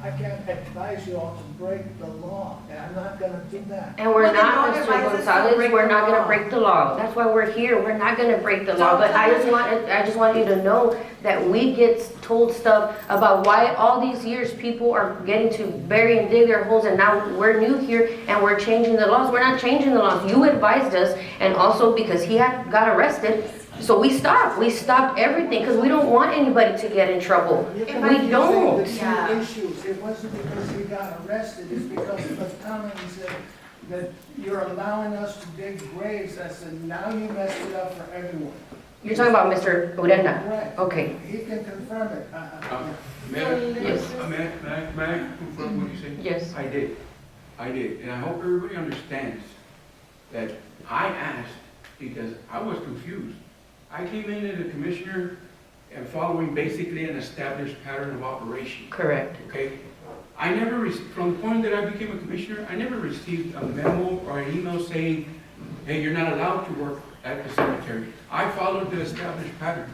I can't advise you all to break the law, and I'm not gonna do that. And we're Well, then not, don't Mr. advise us to Gonzalez, break we're the not gonna law. break the law. That's why we're here. We're not gonna break the law. Don't But I tell just want you to know that we get told stuff about why all these years people are getting to bury and dig their holes, and now we're new here and we're changing the laws. We're not changing the laws. You advised us, and also because he got arrested, so we stopped everything because we don't want anybody to get in trouble. You're If confusing don't. the two Yeah. issues. It wasn't because he got arrested, it's because of the comments that you're allowing us to dig graves. I said, now you messed it up for everyone. You're talking about Mr. Urenda? Right. Okay. He can confirm it. Yes. May I confirm what you said? Yes. I did, and I hope everybody understands that I asked because I was confused. I came in as a commissioner and following basically an established pattern of operation, Correct. okay? I never, from the point that I became a commissioner, I never received a memo or an email saying, hey, you're not allowed to work at the cemetery. I followed the established pattern.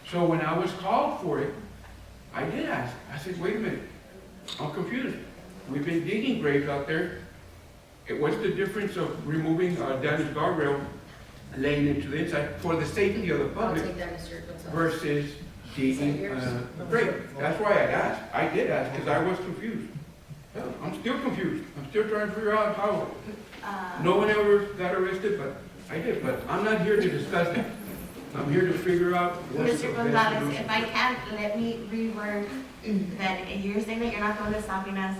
So when I was called for it, I did ask. I said, wait a minute, I'm confused. We've been digging graves out there. What's the difference of removing a damaged guardrail, laying into the inside for the safety of the public versus digging a grave? That's why I asked. I did ask because I was confused. I'm still confused. I'm still trying to figure out how. No one ever got arrested, but I did. But I'm not here to discuss that. I'm here to figure out what's the Mr. best Gonzalez, solution. if I can, let me reword that you're saying that you're not going to stopping us.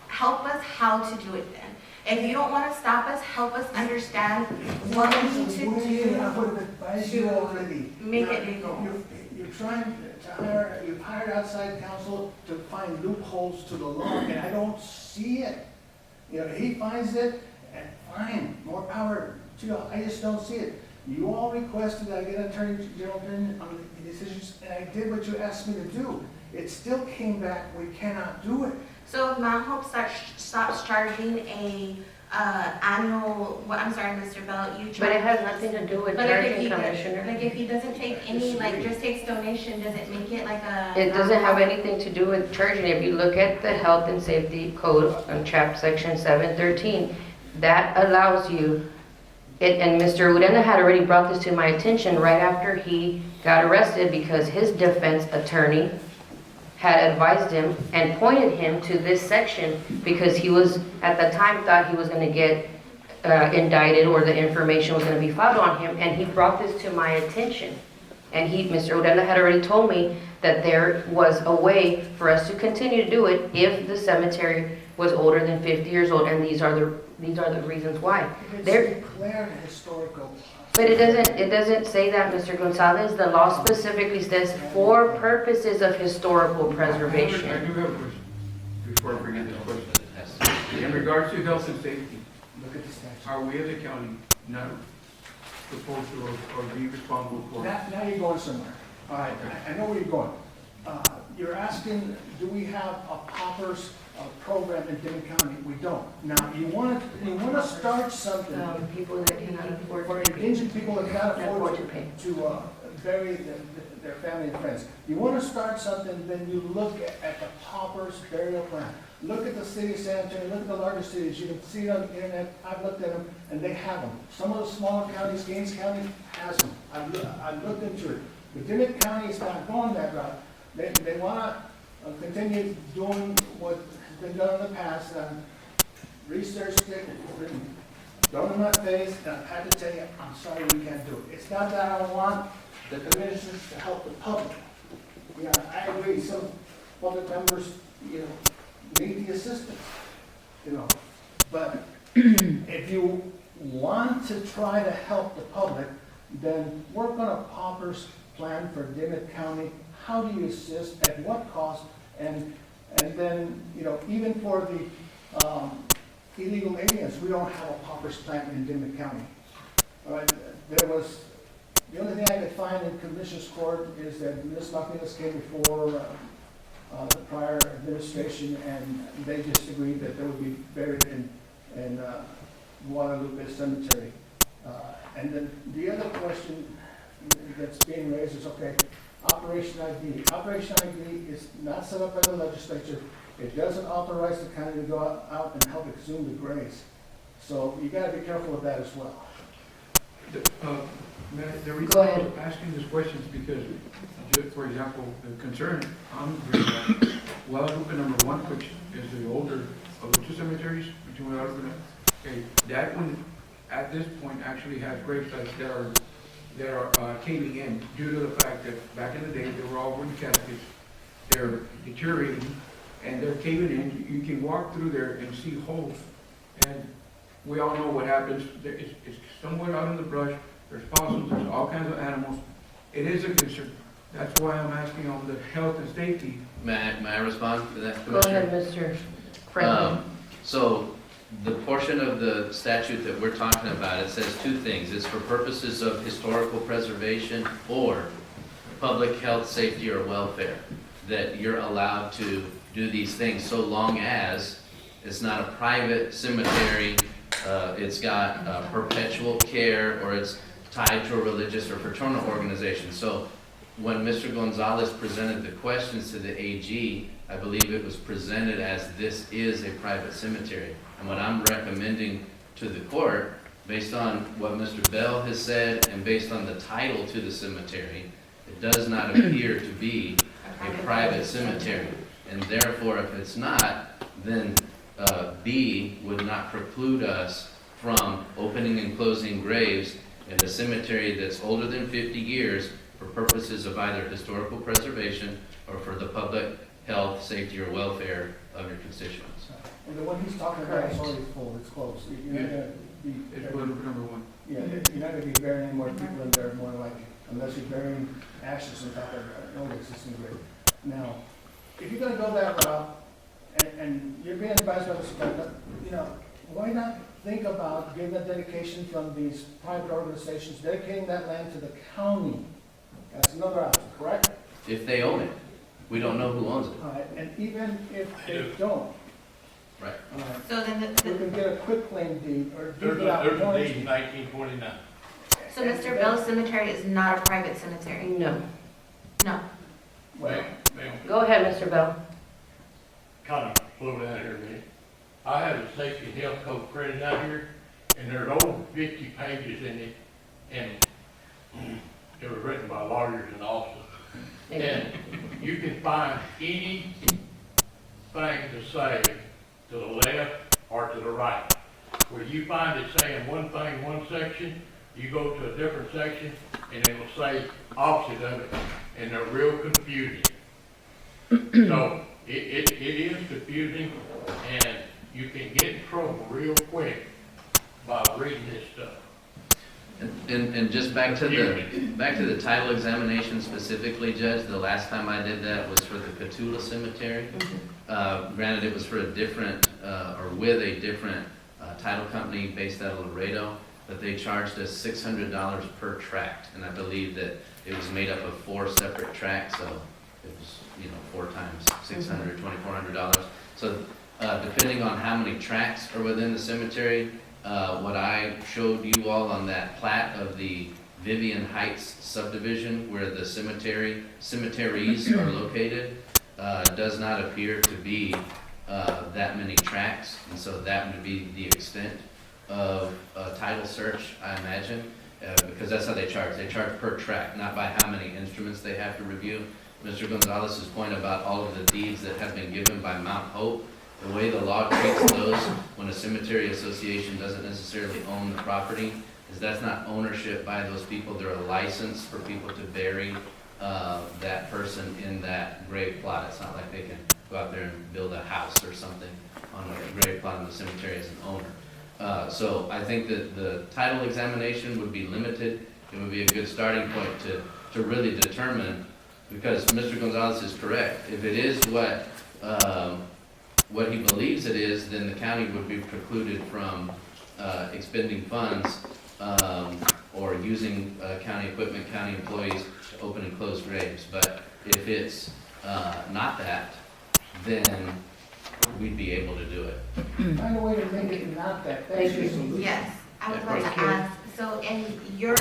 Help us how to do it then. If you don't want to stop us, help us understand what we need to I would do have advised you already. to make it legal. You're trying to hire, you've hired outside counsel to find loopholes to the law, and I don't see it. You know, he finds it, and fine, more power to you. I just don't see it. You all requested that I get an attorney general opinion on the decisions, and I did what you asked me to do. It still came back, we cannot do it. So if Mount Hope stops charging a annual, I'm sorry, Mr. Bell, you charge. But it has nothing to do with But if charging, he, Commissioner. like if he doesn't take any, like just takes donation, does it make it like a? It doesn't have anything to do with charging. If you look at the Health and Safety Code on section 713, that allows you, and Mr. Urenda had already brought this to my attention right after he got arrested because his defense attorney had advised him and pointed him to this section because he was, at the time, thought he was going to get indicted or the information was going to be filed on him, and he brought this to my attention. And Mr. Urenda had already told me that there was a way for us to continue to do it if the cemetery was older than 50 years old, and these are the reasons why. It's There, declared historical. but it doesn't say that, Mr. Gonzalez. The law specifically says for purposes of historical I preservation. do have a question before I bring this question. In regards to health and safety, Look at the statute. are we as a county not supposed to or be responsible for? Now you're going somewhere. All right, I know where you're going. You're asking, do we have a paupers program in Dimmit County? We don't. Now, you want to start something People that cannot afford for to pay. indigent people that cannot Afford afford to pay. to bury their family and friends. You want to start something, then you look at the paupers burial plan. Look at the city cemetery, look at the larger cities. You can see it on the internet. I've looked at them, and they have them. Some of the smaller counties, Gaines County has them. I've looked into it. But Dimmit County is not going that route. They want to continue doing what has been done in the past. Researched it, thrown in my face, and I've had to tell you, I'm sorry, we can't do it. It's not that I want the commissioners to help the public. Yeah, I agree, some public members, need the assistance, But if you want to try to help the public, then work on a pauper's plan for Dimmit County. How do you assist, at what cost, and then, you know, even for the illegal aliens, we don't have a pauper's plan in Dimmit County. All right, there was, the only thing I could find in Commissioner's Court is that Ms. Martinez came before the prior administration, and they just agreed that they would be buried in Guadalupe Cemetery. And then the other question that's being raised is, okay, Operation ID. Operation ID is not set up by the legislature. It doesn't authorize the county to go out and help exhume the graves. So you gotta be careful with that as well. The reason Go I'm ahead. asking these questions because, for example, the concern I'm bringing up, Guadalupe number 1, which is the older of the two cemeteries between Guadalupe and, okay, that one at this point actually has gravesites that are caving in due to the fact that back in the day they were all wooden caskets. They're deteriorating and they're caving in. You can walk through there and see holes, and we all know what happens. It's somewhere out in the brush. There's possums, there's all kinds of animals. It is a concern. That's why I'm asking on the health and safety. May I respond to that, Go Commissioner? ahead, Mr. Franklin. So the portion of the statute that we're talking about, it says two things. It's for purposes of historical preservation or public health, safety, or welfare, that you're allowed to do these things so long as it's not a private cemetery, it's got perpetual care, or it's tied to a religious or fraternal organization. So when Mr. Gonzalez presented the questions to the AG, I believe it was presented as this is a private cemetery. And what I'm recommending to the court, based on what Mr. Bell has said and based on the title to the cemetery, it does not appear to be a private cemetery. And therefore, if it's not, then B would not preclude us from opening and closing graves in a cemetery that's older than 50 years for purposes of either historical preservation or for the public health, safety, or welfare of your constituents. And the one he's talking about is already full, it's closed. You're not gonna be, It's Guadalupe number 1. yeah, you're not gonna be burying any more people in there, more than likely, unless you're burying ashes on top of an old existing grave. Now, if you're gonna go that route, and you're being advised by the superintendent, you know, why not think about giving a dedication from these private organizations, dedicating that land to the county? That's another option, correct? If they own it, we don't know who owns it. All right, and even if they don't, Right. all right, So then you can get a quick claim deed or deed There's it out. a deed in 1929. So Mr. Bell's cemetery is not a private cemetery? No. No. Well, Ma'am, Go ahead, Mr. Bell. kind of slow down here a minute. I have a safety and health code printed out here, and there's over 50 pages in it, and it was written by lawyers and officers. And you can find anything to say to the left or to the right. Where you find it saying one thing, one section, you go to a different section, and it will say opposite of it, and they're real confusing. So it is confusing, and you can get in trouble real quick by reading this stuff. And just back to the title examination specifically, Judge, the last time I did that was for the Catula Cemetery. Granted, it was for a different, or with a different title company based out of Laredo, but they charged us $600 per tract, and I believe that it was made up of 4 separate tracts, so it was, 4 times $600, $2,400. So depending on how many tracts are within the cemetery, what I showed you all on that plat of the Vivian Heights subdivision where the cemeteries are located, does not appear to be that many tracts, and so that would be the extent of a title search, I imagine, because that's how they charge. They charge per tract, not by how many instruments they have to review. Mr. Gonzalez's point about all of the deeds that have been given by Mount Hope, the way the law treats those when a cemetery association doesn't necessarily own the property is that's not ownership by those people. They're a license for people to bury that person in that grave plot. It's not like they can go out there and build a house or something on a grave plot in the cemetery as an owner. So I think that the title examination would be limited. It would be a good starting point to really determine, because Mr. Gonzalez is correct. If it is what he believes it is, then the county would be precluded from expending funds or using county equipment, county employees to open and close graves. But if it's not that, then we'd be able to do it. Find a way to make it not that, that's Thank your you. solution. Yes, I would Yeah, like thank to you. ask, so, and your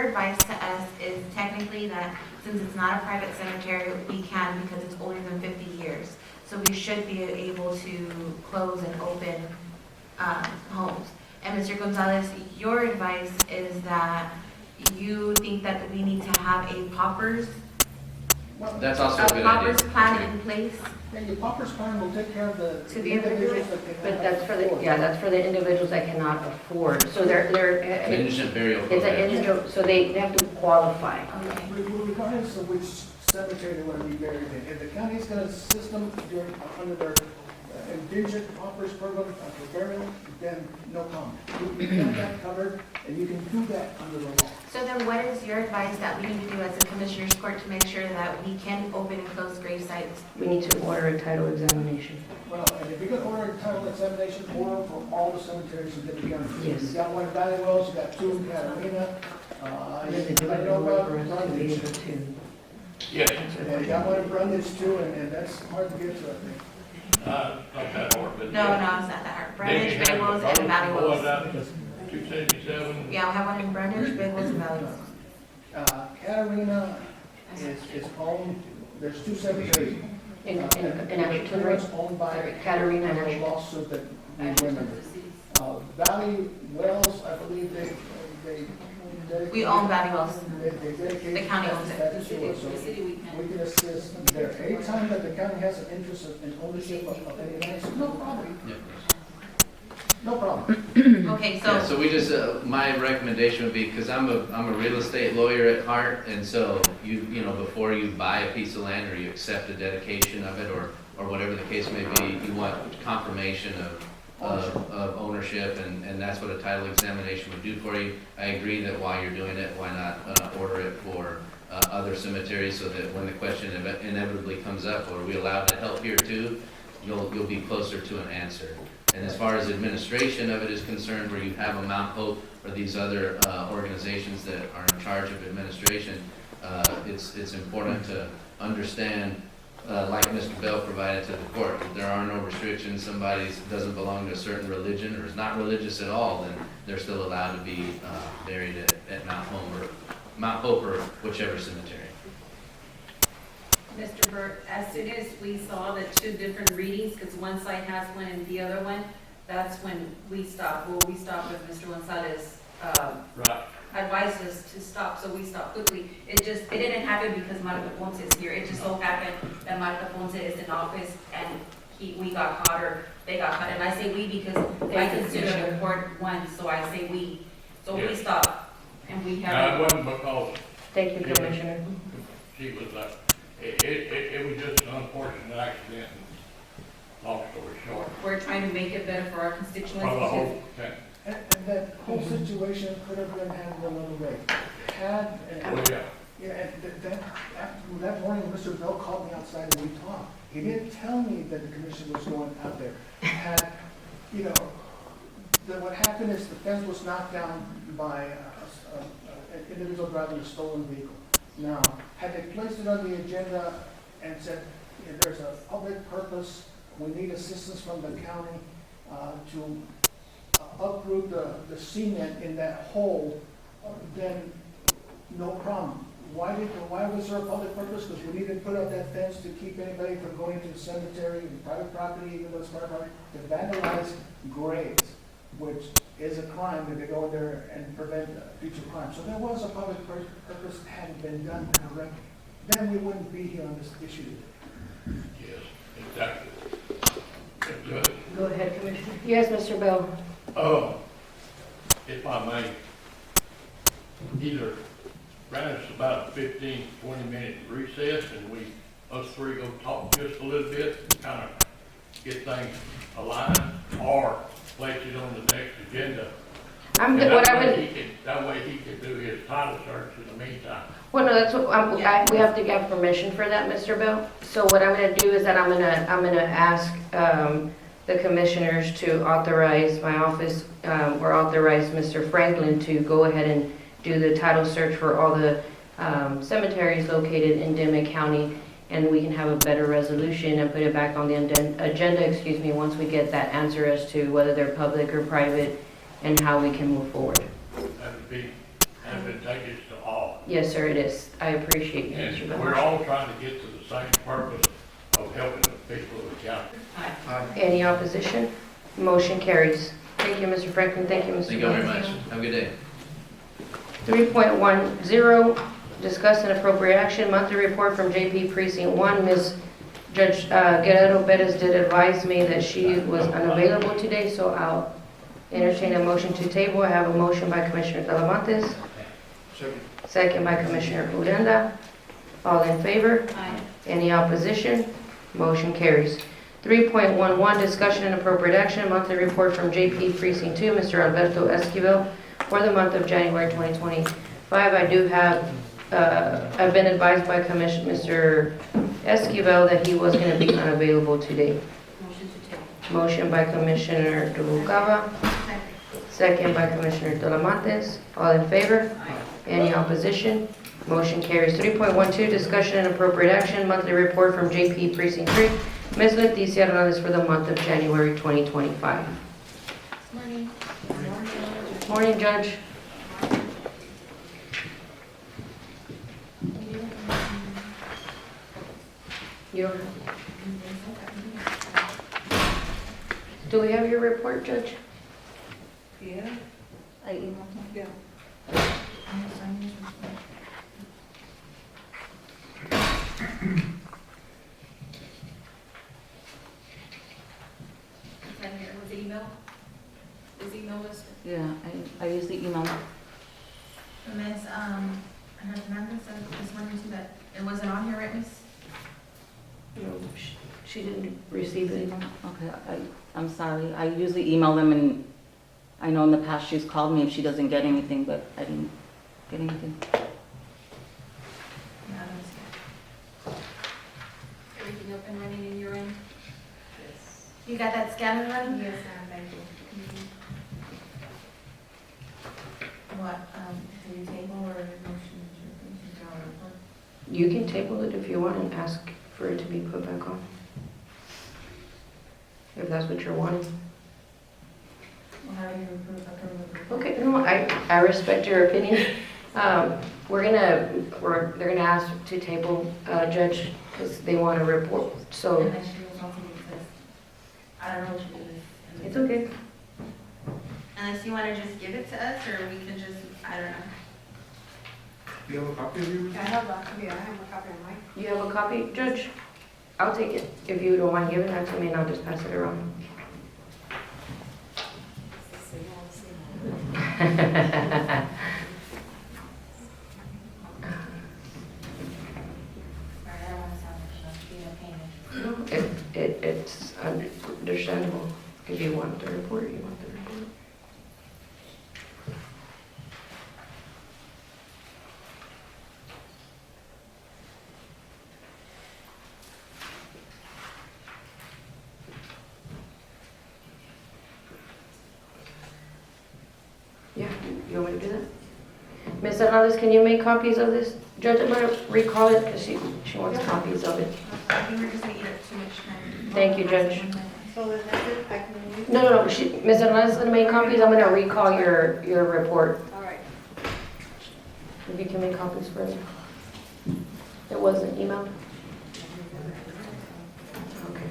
advice to us is technically that since it's not a private cemetery, we can because it's older than 50 years. So we should be able to close and open homes. And Mr. Gonzalez, your advice is that you think that we need to have a paupers That's also a good idea. plan in place? And your pauper's plan will take care of the To the individuals that cannot But that's for the, afford. yeah, that's for the individuals that cannot afford. So they're, Indigent burial it's an program. indigent, so they have to qualify. Okay. Regardless of which cemetery they want to be buried in, if the county's got a system during, under their indigent paupers program for burial, then no problem. You have that covered, and you can do that under the law. So then what is your advice that we need to do as a commissioner's court to make sure that we can open and close grave sites? We need to order a title examination. Well, and if you're gonna order a title examination, order for all the cemeteries in Dimmit County. Yes. You got one in Valley Wells, you got two in Catalina, And then the I know about for us to be Brundage. able to. Yes, And you got one in Brundage too, and that's hard to get to, I think. not that hard, but. No, it's not that hard. Brundage, Big Wells, and Valley Boys Wells. out to 277. Yeah, we have one in Brundage, Big Wells, and Valley Wells. Catalina is owned, there's two cemeteries. In Ashton, Pretty right? much owned by Katarina and a Ashton. lawsuit that we remember. Valley Wells, I believe they We own Valley Wells. They dedicate. The county owns it. that to us, so we can assist there. Anytime that the county has an interest in ownership of any land, no problem, Yeah. no problem. Okay, Yeah, so, so we just, my recommendation would be, because I'm a real estate lawyer at heart, and so you know, before you buy a piece of land or you accept a dedication of it, or whatever the case may be, you want confirmation of ownership, and that's what a title examination would do for you. I agree that while you're doing it, why not order it for other cemeteries, so that when the question inevitably comes up, are we allowed to help here too, you'll be closer to an answer. And as far as administration of it is concerned, where you have a Mount Hope or these other organizations that are in charge of administration, it's important to understand, like Mr. Bell provided to the court, if there are no restrictions, somebody doesn't belong to a certain religion or is not religious at all, then they're still allowed to be buried at Mount Hope or whichever cemetery. Mr. Burt, as soon as we saw the two different readings, because one side has one and the other one, that's when we stopped. Well, we stopped with Mr. Gonzalez, Right. advised us to stop, so we stopped quickly. It didn't happen because Marta Ponce is here. It just so happened that Marta Ponce is in office and we got caught, or they got caught. And I say we because I consider the court one, so I say we. So we Yeah. stopped and we No, it have, wasn't because Thank you, Commissioner. she was, it was just an unfortunate accident, and long story short. we're trying to make it better for our Well, the constituents. whole, okay. And that whole situation could have been handled another way. Had, Well, yeah. yeah, and that morning, Mr. Bell called me outside and we talked. He didn't tell me that the commission was going out there. Had, you know, what happened is the fence was knocked down by an individual driving a stolen vehicle. Now, had they placed it on the agenda and said, there's a public purpose, we need assistance from the county to uproot the cement in that hole, then no problem. Why was there a public purpose? Because we need to put up that fence to keep anybody from going to the cemetery and private property, even though it's private property, to vandalize graves, which is a crime if they go there and prevent future crime. So there was a public purpose that hadn't been done correctly. Then we wouldn't be here on this issue. Yes, exactly. But, Go ahead, Commissioner. Yes, Mr. Bell. if I may, either grant us about a 15, 20-minute recess and us three go talk just a little bit, kind of get things aligned or place it on the next agenda. I'm, And what that I way would, he can, that way he can do his title search in the meantime. well, no, that's what, we have to get permission for that, Mr. Bell. So what I'm gonna do is that I'm gonna ask, the commissioners to authorize my office, or authorize Mr. Franklin to go ahead and do the title search for all the, cemeteries located in Dimmit County, and we can have a better resolution and put it back on the agenda, once we get that answer as to whether they're public or private, and how we can move forward. That would be advantageous to all. Yes, sir, it is. I appreciate you, Mr. And Bell. we're all trying to get to the same purpose of helping the people of the county. Any opposition? Motion carries. Thank you, Mr. Franklin. Thank you, Mr. Thank you very Bell. much. Have a good day. 3.10, discuss and appropriate action, monthly report from JP Precinct 1. Ms. Judge Guerrero Perez did advise me that she was unavailable today, so I'll entertain a motion to table. I have a motion by Commissioner Talamantes, second by Commissioner Uranda. All in favor? Aye. Any opposition? Motion carries. 3.11, discussion and appropriate action, monthly report from JP Precinct 2, Mr. Alberto Esquivel, for the month of January 2025. I do have, I've been advised by Mr. Esquivel that he was going to be unavailable today. Motion to table. Motion by Commissioner Durucava, second by Commissioner Talamantes. All in favor? Any opposition? Motion carries. 3.12, discussion and appropriate action, monthly report from JP Precinct 3, Ms. Leticia Hernandez for the month of January 2025. Morning. Morning, Judge. You don't have- Do we have your report, Judge? Yeah. I emailed him. Yeah. Was the email? Is the email listed? Yeah, I usually email them. Ms. Hernandez said this morning too that it wasn't on here, right, Miss? No, she didn't receive it. Okay, I'm sorry. I usually email them, and I know in the past she's called me if she doesn't get anything, but I didn't get anything. No, I don't see it. Everything up and running in your end? Yes. You got that scanner running? Yes, ma'am, thank you. What, do you table or motion to draw a report? You can table it if you want and ask for it to be put back on. If that's what you're wanting. Well, how do you approve? Okay, no, I respect your opinion. They're gonna ask to table, Judge, because they want a report, so And then she was also exist. I don't know what you do. it's okay. Unless you want to just give it to us, or we can just, I don't know. Do you have a copy of yours? I have a copy of mine. You have a copy, Judge? I'll take it. If you don't mind giving that to me, and I'll just pass it around. Sorry, I don't want to sound like being a pain. It's understandable. If you want the report, you want the report. Yeah, you want me to do that? Ms. Hernandez, can you make copies of this? Judge, I'm gonna recall it because she wants copies of it. I think we're just going to eat up too much time. Thank you, Judge. So then that's it, I can leave? No, Ms. Hernandez is gonna make copies. I'm gonna recall your report. All right. If you can make copies for me. It wasn't emailed? Okay.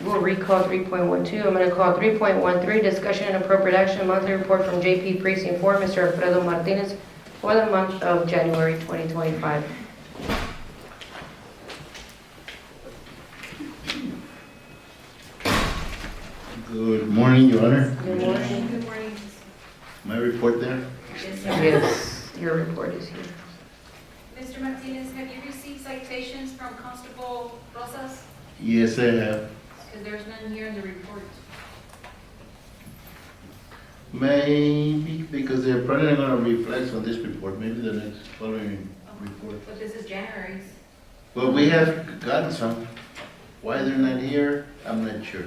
We'll recall 3.12. I'm going to call 3.13, discussion and appropriate action, monthly report from JP Precinct 4, Mr. Alfredo Martinez, for the month of January 2025. Good morning, Your Honor. Good morning. Good morning. My report there? Yes, your report is here. Mr. Martinez, have you received citations from Constable Rosas? Yes, I have. Because there's none here in the report. Maybe, because they're probably not gonna reflect on this report, maybe the next following report. But this is January's. But we have gotten some. Why they're not here, I'm not sure.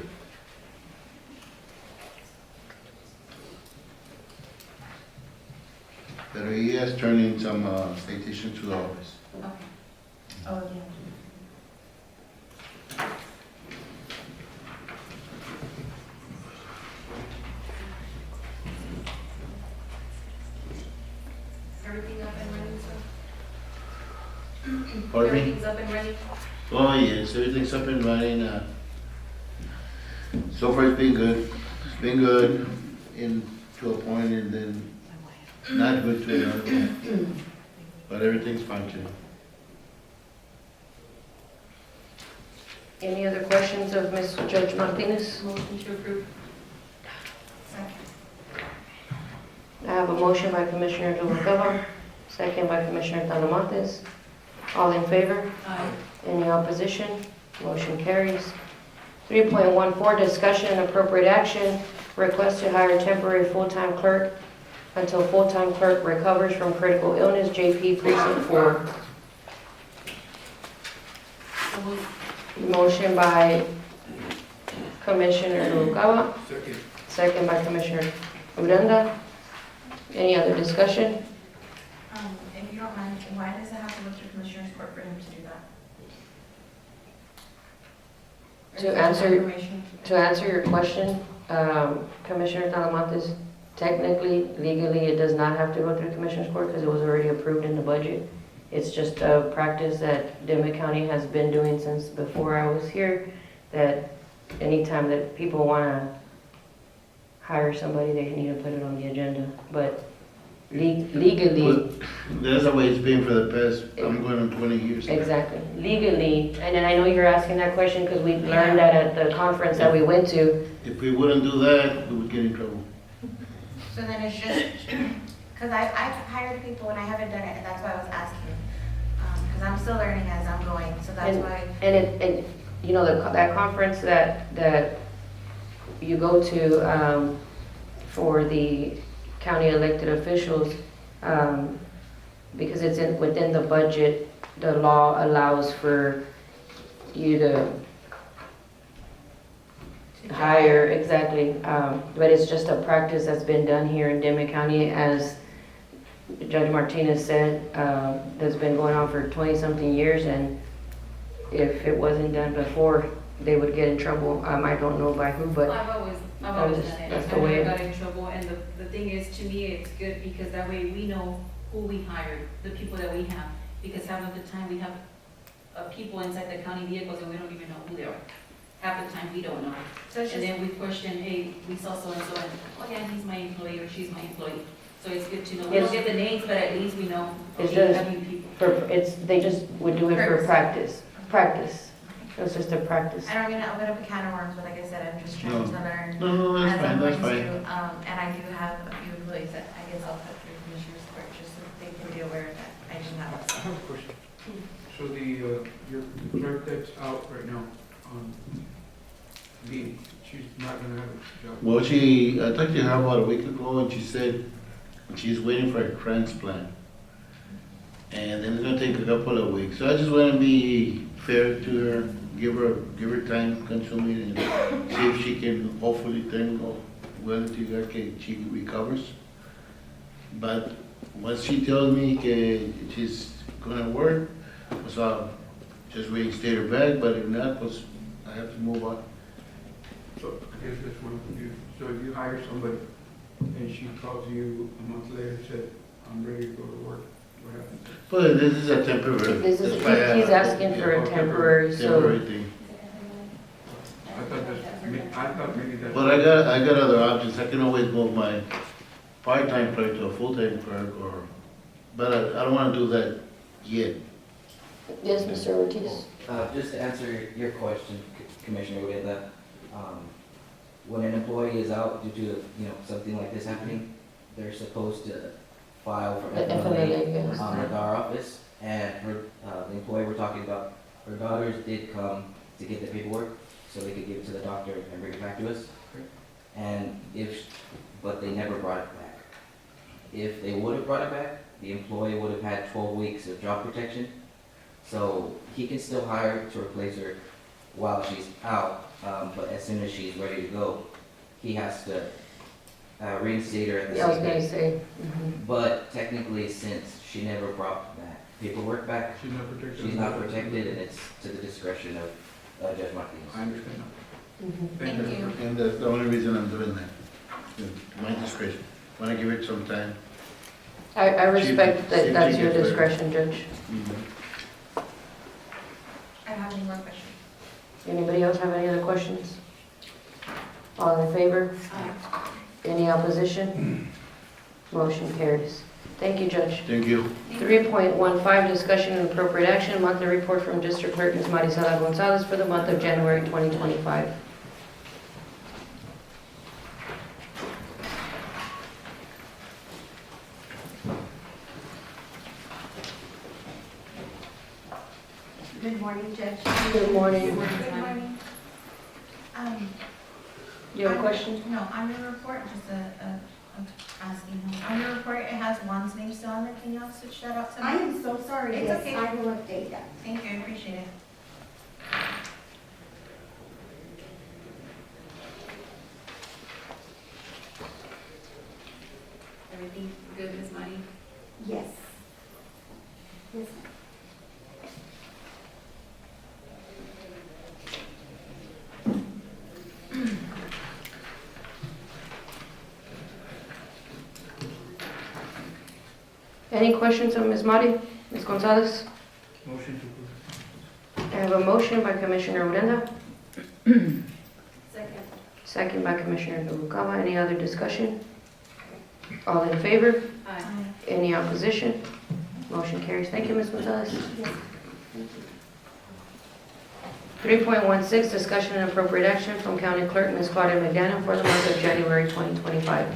But he has turned in some citation to the office. Okay. Oh, yeah. Everything up and running, sir? Pardon me? Everything's up and running? Oh, yes, everything's up and running. So far it's been good. It's been good to a point and then not good to another point. But everything's functioning. Any other questions of Ms. Judge Martinez? Motion to approve. Second. I have a motion by Commissioner Noguera, second by Commissioner Talamontes. All in favor? Aye. Any opposition? Motion carries. 3.14, discussion and appropriate action, request to hire temporary full-time clerk until full-time clerk recovers from critical illness, JP Precinct 4. So moved. Motion by Commissioner Noguera, Second. second by Commissioner Uranda. Any other discussion? If you don't mind, why does it have to go through Commissioner's Court for him to do that? To Or is that answer- information? To answer your question, Commissioner Talamontes, technically, legally, it does not have to go through Commissioner's Court because it was already approved in the budget. It's just a practice that Dimmit County has been doing since before I was here, that anytime that people want to hire somebody, they need to put it on the agenda. But legally, That's the way it's been for the past, I'm going on 20 years. exactly, legally, and then I know you're asking that question because we learned that at the conference that we went to. If we wouldn't do that, we would get in trouble. So then it's just, because I've hired people and I haven't done it, and that's why I was asking. Because I'm still learning as I'm going, so that's why. And you know, that conference that you go to for the county elected officials, because it's within the budget, the law allows for you to hire, exactly. But it's just a practice that's been done here in Dimmit County, as Judge Martinez said, that's been going on for 20-something years, and if it wasn't done before, they would get in trouble. I don't know by who, but I've always that done was- it. that's the I way never it- got in trouble, and the thing is, to me, it's good because that way we know who we hired, the people that we have. Because half of the time we have people inside the county vehicles and we don't even know who they are. Half the time we don't know. So it's And just, then we question, hey, we saw so-and-so, and, oh yeah, he's my employee or she's my employee. So it's good to know. We It's- don't get the names, but at least we know, It's okay, just- having people. they just would do it for Purpose. practice. It was just a practice. I don't mean to open up a can of worms, but like I said, I'm just trying to learn. No, that's as fine, I'm that's going fine. through, and I do have a few employees that I guess I'll put through Commissioner's Court, just so they can be aware that I do have. I have a question. So your clerk that's out right now, she's not gonna have a job? Well, I talked to her about a week ago, and she said she's waiting for a transplant. And then it's gonna take a couple of weeks. So I just wanna be fair to her, give her time consuming, and see if she can hopefully go well until she recovers. But once she tells me that she's gonna work, so I'll just wait and stay her back, but if not, I have to move on. So I guess that's what I'm confused. So if you hire somebody and she calls you a month later and said, I'm ready to go to work, what happens? But this is a temporary. This is, that's why I- he's asking for a temporary, Temporary so, thing. I thought maybe that's. But I got other options. I can always move my part-time clerk to a full-time clerk, but I don't wanna do that yet. yes, Mr. Ortiz. Just to answer your question, Commissioner Ureta, when an employee is out due to, something like this happening, they're supposed to file for The FMLA FMLA, yeah. at our office, and her, the employee we're talking about, her daughters did come to get the paperwork, so they could give it to the doctor and bring it back to us. And but they never brought it back. If they would have brought it back, the employee would have had 12 weeks of job protection. So he can still hire to replace her while she's out, but as soon as she's ready to go, he has to reinstate her at the Yeah, I was same gonna date. say. But technically, since she never brought that paperwork back, She's not protected. she's not protected, and it's to the discretion of Judge Martinez. I understand. Mhm. Thank you. And that's the only reason I'm doing that. My discretion. Want to give it some time. I respect that Chief that's your gets better. discretion, Judge. I don't have any more questions. Anybody else have any other questions? All in favor? Any opposition? Motion carries. Thank you, Judge. Thank you. 3.15, discussion and appropriate action, monthly report from District Clerk Ms. Marisela Gonzalez for the month of January 2025. Good morning, Judge. Good morning. Good morning. You have a question? No, on your report, just asking, on your report, it has Juan's name still on there, can you all switch that out to me? I am so sorry. It's Yes, okay. I will update that. Thank you, I appreciate it. Everything good, Ms. Marty? Yes. Yes, ma'am. Any questions of Ms. Mari? Ms. Gonzalez? Motion to approve. I have a motion by Commissioner Urenda, Second. second by Commissioner Noguera. Any other discussion? All in favor? Aye. Any opposition? Motion carries. Thank you, Ms. Gonzalez. Yes. 3.16, discussion and appropriate action from County Clerk Ms. Claudia McDaniel for the month of January 2025.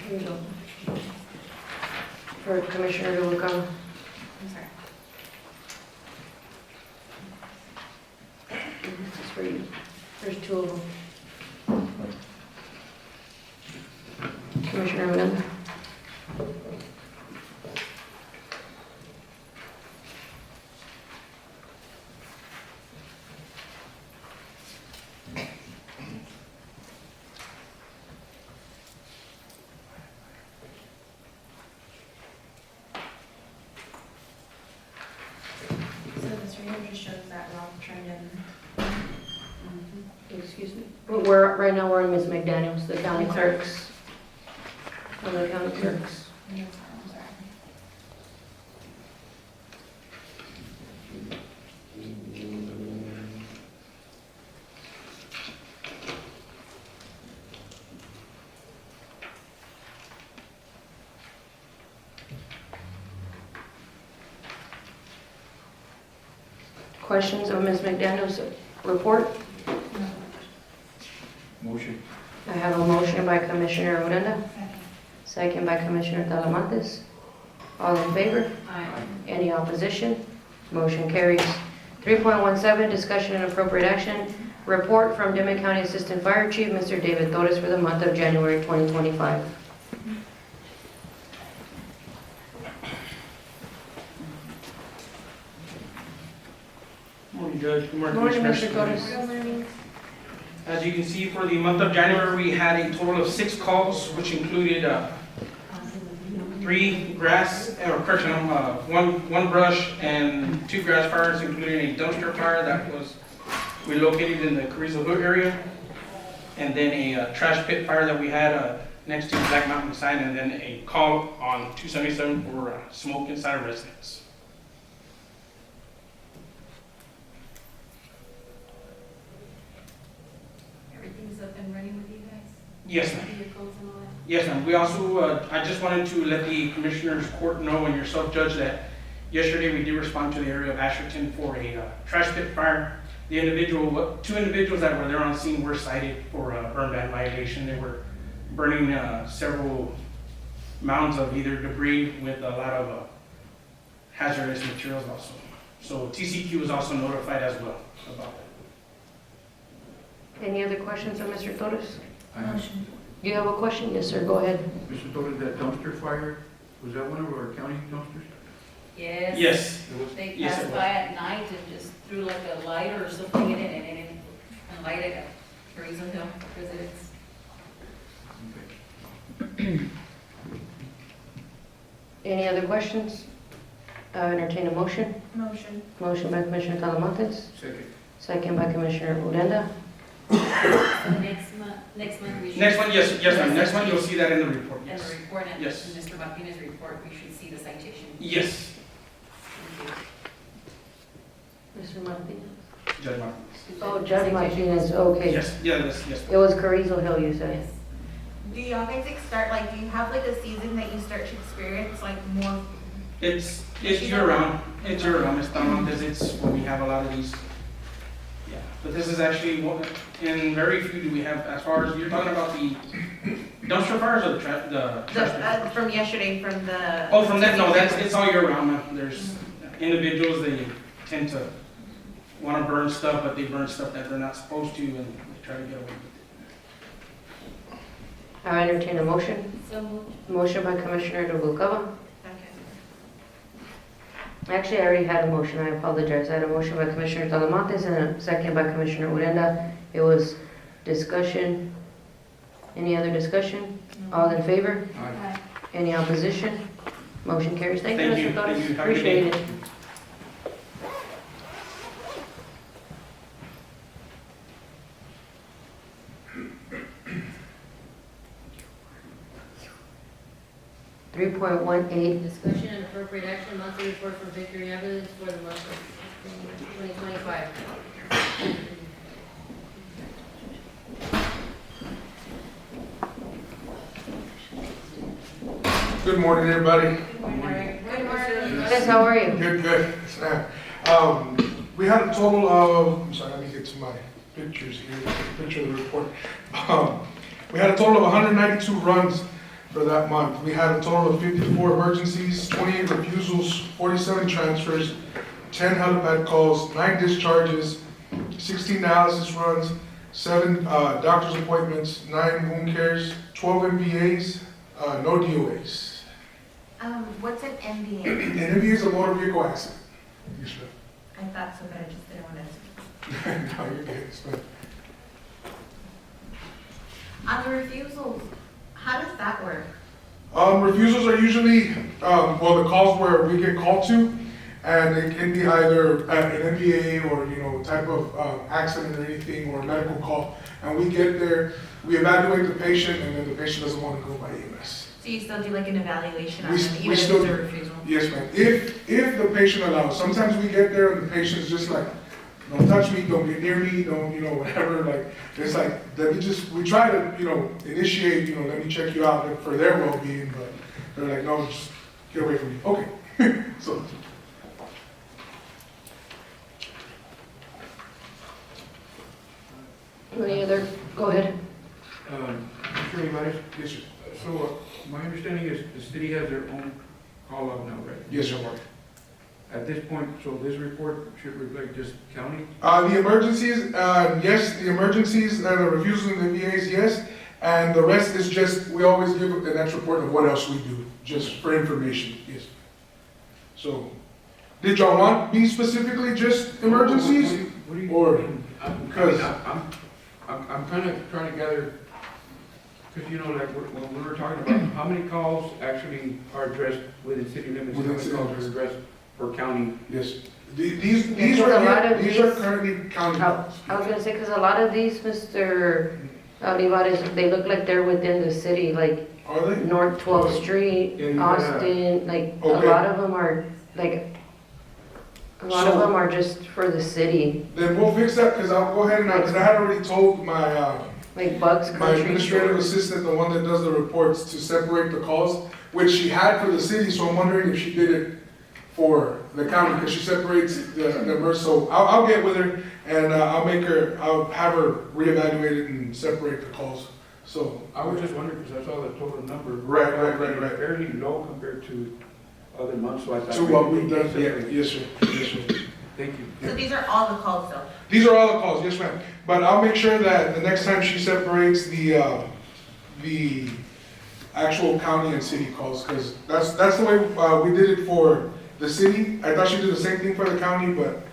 Here you go. For Commissioner Noguera. I'm sorry. This is for you. There's two of them. Commissioner Urenda. So this reader just shows that wrong trend in. Excuse me. Right now, we're on Ms. McDaniel's, the county clerks. On the county clerks. I'm sorry. Questions of Ms. McDaniel's report? Motion. I have a motion by Commissioner Urenda, Second. second by Commissioner Talamantes. All in favor? Aye. Any opposition? Motion carries. 3.17, discussion and appropriate action, report from Dimmit County Assistant Fire Chief, Mr. David Torres for the month of January 2025. Morning, Judge. Good Good morning, Commissioners. Mr. Torres. Good morning. As you can see, for the month of January, we had a total of 6 calls, which included 3 grass, or correction, one brush and 2 grass fires, including a dumpster fire that was relocated in the Carrizo Hood area, and then a trash pit fire that we had next to Black Mountain sign, and then a call on 277 for smoke inside a residence. Everything's up and running with you guys? Yes, ma'am. Vehicles and all that? Yes, ma'am. We also, I just wanted to let the Commissioners Court know and yourself, Judge, that Yesterday, we did respond to the area of Asherton for a trash pit fire. The individual, two individuals that were there on scene were cited for a burn ban violation. They were burning several mounds of either debris with a lot of hazardous materials also. So TCQ was also notified as well about that. Any other questions of Mr. Torres? I have- You have a question? Yes, sir, go ahead. Mr. Torres, that dumpster fire, was that one of our county dumpsters? Yes. Yes. It was? They Yes, it passed was. by at night and just threw like a lighter or something in it and lighted up Teresa Hill residents. Okay. Any other questions? Entertain a motion. Motion. Motion by Commissioner Talamontes, Second. second by Commissioner Urenda. Next month we should. Next one, yes, ma'am. Next one, you'll see that in the report, In yes. the report and in Yes. Mr. Martinez's report, we should see the citation. Yes, Thank Mr. Martinez. Judge Martin. you. Oh, Judge Martinez, okay. Yes, yes. It was Carrizo Hill, you said? Yes. Do y'all guys start, like, do you have like a season that you start to experience like more? It's year round. It's year round. It's Talamontes. It's when we have a lot of these. Yeah, but this is actually one, in very few do we have, as far as, you're talking about the dumpster fires or the trash pit? From yesterday, from the. Oh, from that, no, it's all year round, ma'am. There's individuals, they tend to wanna burn stuff, but they burn stuff that they're not supposed to, and they try to get away with it. I entertain a motion. So moved. Motion by Commissioner Noguera. Okay. Actually, I already had a motion, I apologize. I had a motion by Commissioner Talamontes and a second by Commissioner Urenda. It was discussion. Any other discussion? All in favor? Aye. Any opposition? Motion carries. Thank you, Thank you. Mr. Torres. Thank you. Have a good Appreciate day. it. Three point one eight, Discussion and appropriate action, monthly report from Victory Ambulance for the month of 2025. Good morning, everybody. Good morning. Chris, how are you? Good, good. Yes, ma'am. We had a total of, I'm sorry, let me get to my pictures here, picture of the report. We had a total of 192 runs for that month. We had a total of 54 emergencies, 28 refusals, 47 transfers, 10 helipad calls, 9 discharges, 16 dialysis runs, 7 doctor's appointments, 9 wound cares, 12 MVAs, no DOAs. What's an MBA? An MVA is a motor vehicle accident. Yes, ma'am. I thought so, but I just didn't want to. No, you're good. It's fine. On the refusals, how does that work? Refusals are usually, well, the calls where we get called to, and it can be either an MBA or, type of accident or anything, or a medical call. And we get there, we evaluate the patient, and then the patient doesn't want to go by EMS. So you still do like an evaluation on We- them, we even if still it's a do. refusal? Yes, ma'am. If the patient allows, sometimes we get there and the patient's just like, don't touch me, don't get near me, don't, whatever, like, it's like, we try to, initiate, let me check you out for their well-being, but they're like, no, just get away from me. Okay, so. Any other, go ahead. Mr. Olivares? Yes, sir. So, my understanding is the city has their own call log now, right? Yes, sir. At this point, so this report should reflect just county? The emergencies, yes, the emergencies and the refusals and the VAs, yes. And the rest is just, we always give the next report of what else we do, just for information, yes. So, did y'all want me specifically just emergencies? What do you? Or- Because I'm kind of trying to gather, because like when we were talking about how many calls actually are addressed within city limits, how Within many city calls limits. are addressed for county? Yes. These Because a lot of these are these- currently county. I was gonna say, because a lot of these, Mr. Olivares, they look like they're within the city, like Are they? North 12th Street, Yeah. Austin, like, a Okay. lot of them are, like, a lot of So- them are just for the city, Then we'll fix that, because I'll go ahead and, because I had already told my, like Bucks my Country. administrative assistant, the one that does the reports, to separate the calls, which she had for the city, so I'm wondering if she did it for the county, because she separates the MERS. So I'll get with her and I'll have her reevaluate it and separate the calls. So I was just wondering, because I saw the total number. Right. Fairly low compared to other months, so I thought. So what we've done, maybe yes, sir. Thank you. So these are all the calls though? These are all the calls, yes, ma'am. But I'll make sure that the next time she separates the actual county and city calls, because that's the way we did it for the city. I thought she did the same thing for the county, but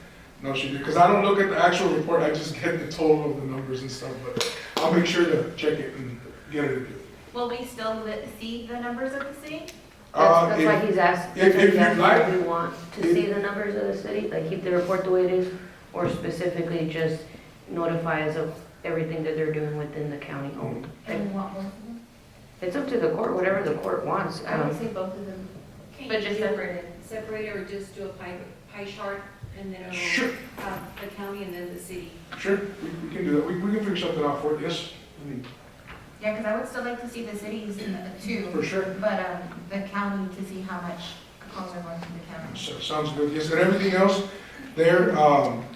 no, she did. Because I don't look at the actual report, I just get the total of the numbers and stuff. But I'll make sure to check it and get it. Will we still see the numbers of the city? That's why he's asked, if that's you'd why he's like- asking if we want to see the numbers of the city, like keep the report the way it is, or specifically just notify us of everything that they're doing within the county owned. And we want both of them? It's up to the court, whatever the court wants. I would say both of them, But just separated. separate or just do a pie chart and then Sure. it'll have the county and then the city. Sure, we can do that. We can figure something out for it, yes. I mean, Yeah, because I would still like to see the cities too, for sure. but the county to see how much calls are going to the county. So, sounds good. Yes, and everything else there,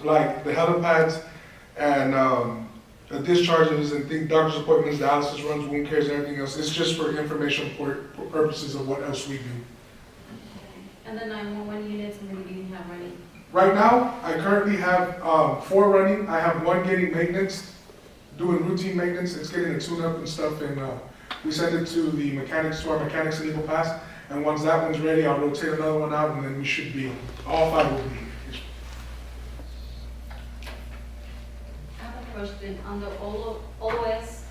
like the helipads and the discharges and doctor's appointments, dialysis runs, wound cares, and everything else. It's just for information purposes of what else we do. And the 911 units, how many do you have running? Right now, I currently have 4 running. I have 1 getting maintenance, doing routine maintenance. It's getting a tune-up and stuff, and we send it to the mechanics, to our mechanics in Eagle Pass. And once that one's ready, I'll rotate another one out, and then we should be, all 5 will be. I have a question. On the OOS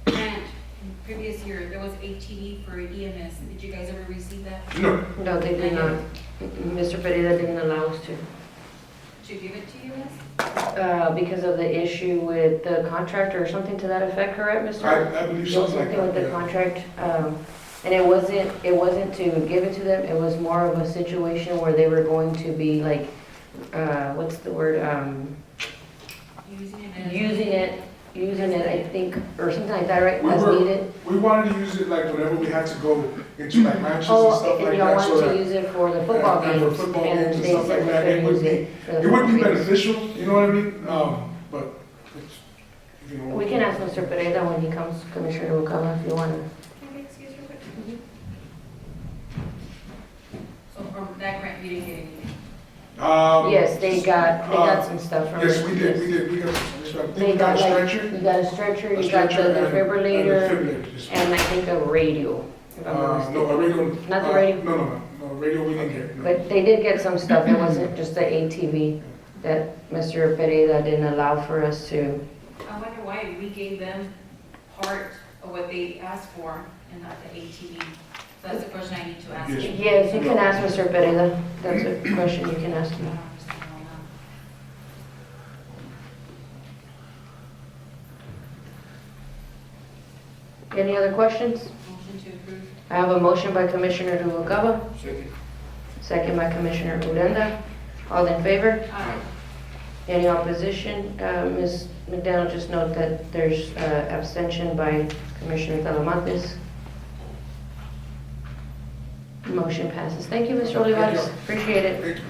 grant in previous year, there was ATV for EMS. Did you guys ever receive that? No, No, they did not. Mr. Pereira didn't allow us to. Should give it to you guys? Because of the issue with the contractor or something to that effect, correct, Mr.? I believe There was something like something with that, the yeah. contract, and it wasn't to give it to them, it was more of a situation where they were going to be like, what's the word, using it, I think, or something like that, right, as needed? We wanted to use it like whenever we had to go into like matches and Oh, stuff like and y'all that. so wanted that- to use it for the football and for games, football and games and they stuff said like we that. couldn't It would use be, it for the it would football be games. beneficial, you know what I mean? But it's, you know. We can ask Mr. Pereira when he comes, Commissioner Ocala, if you want to. Can I excuse real quick? So from that grant, you didn't get anything? Yes, they got some stuff from it. Yes, we did, we got some stuff. They We got a got like, stretcher. you got a stretcher, A you got the stretcher and defibrillator, defibrillator, yes. and I think a radio. if I'm not No, a radio. Not the radio? No, radio we didn't get. no. But they did get some stuff, it wasn't just the ATV that Mr. Pereira didn't allow for us to. I wonder why we gave them part of what they asked for and not the ATV. So that's the question I need to ask. Yes. you. Yes, you can ask Mr. Pereira, that's a question you can ask I him. don't understand all that. Any other questions? Motion to approve. I have a motion by Commissioner Noguera, Second. second by Commissioner Uranda. All in favor? Aye. Any opposition? Ms. McDaniel, just note that there's abstention by Commissioner Talamantes. Motion passes. Thank you, Mr. Olivares. Appreciate it. Thank you.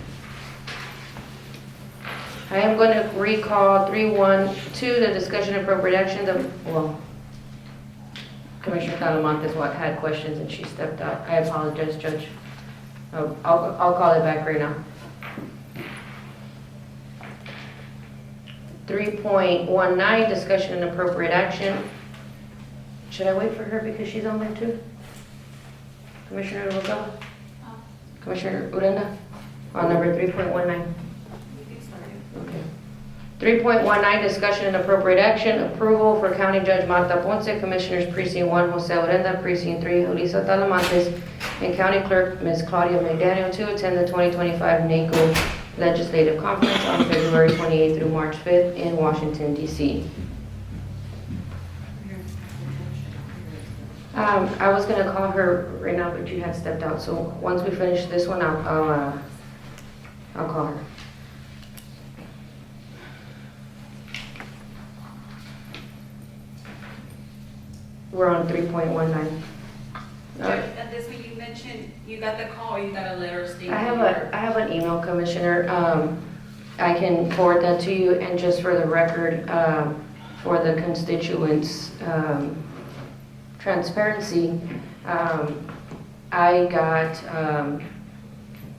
I am going to recall 312, the discussion and appropriate action of, well, Commissioner Talamantes had questions and she stepped out. I apologize, Judge. I'll call it back right now. 3.19, discussion and appropriate action. Should I wait for her because she's on there too? Commissioner Noguera? Commissioner Uranda? On number 3.19. We can start it. Okay. 3.19, discussion and appropriate action, approval for County Judge Marta Ponce, Commissioners Precinct 1, Jose Urenda, Precinct 3, Julissa Talamantes, and County Clerk, Ms. Claudia McDaniel, to attend the 2025 NACO Legislative Conference on February 28th through March 5th in Washington, D.C. I was going to call her right now, but you had stepped out, so once we finish this one, I'll call her. We're on 3.19. Judge, and this way you mentioned, you got the call, or you got a letter stating. I have an email, Commissioner. I can forward that to you, and just for the record, for the constituents' transparency, I got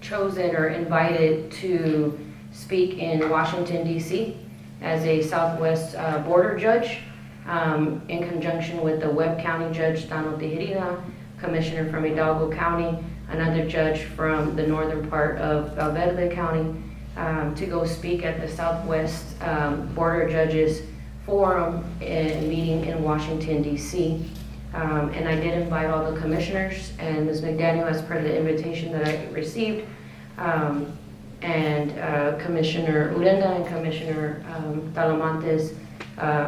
chosen or invited to speak in Washington DC as a Southwest border judge, in conjunction with the Webb County Judge Tano Tijerina, Commissioner from Hidalgo County, another judge from the northern part of Valverde County, to go speak at the Southwest Border Judges Forum and meeting in Washington DC. And I did invite all the commissioners and Ms. McDaniel as part of the invitation that I received. And Commissioner Urenda and Commissioner Talamantes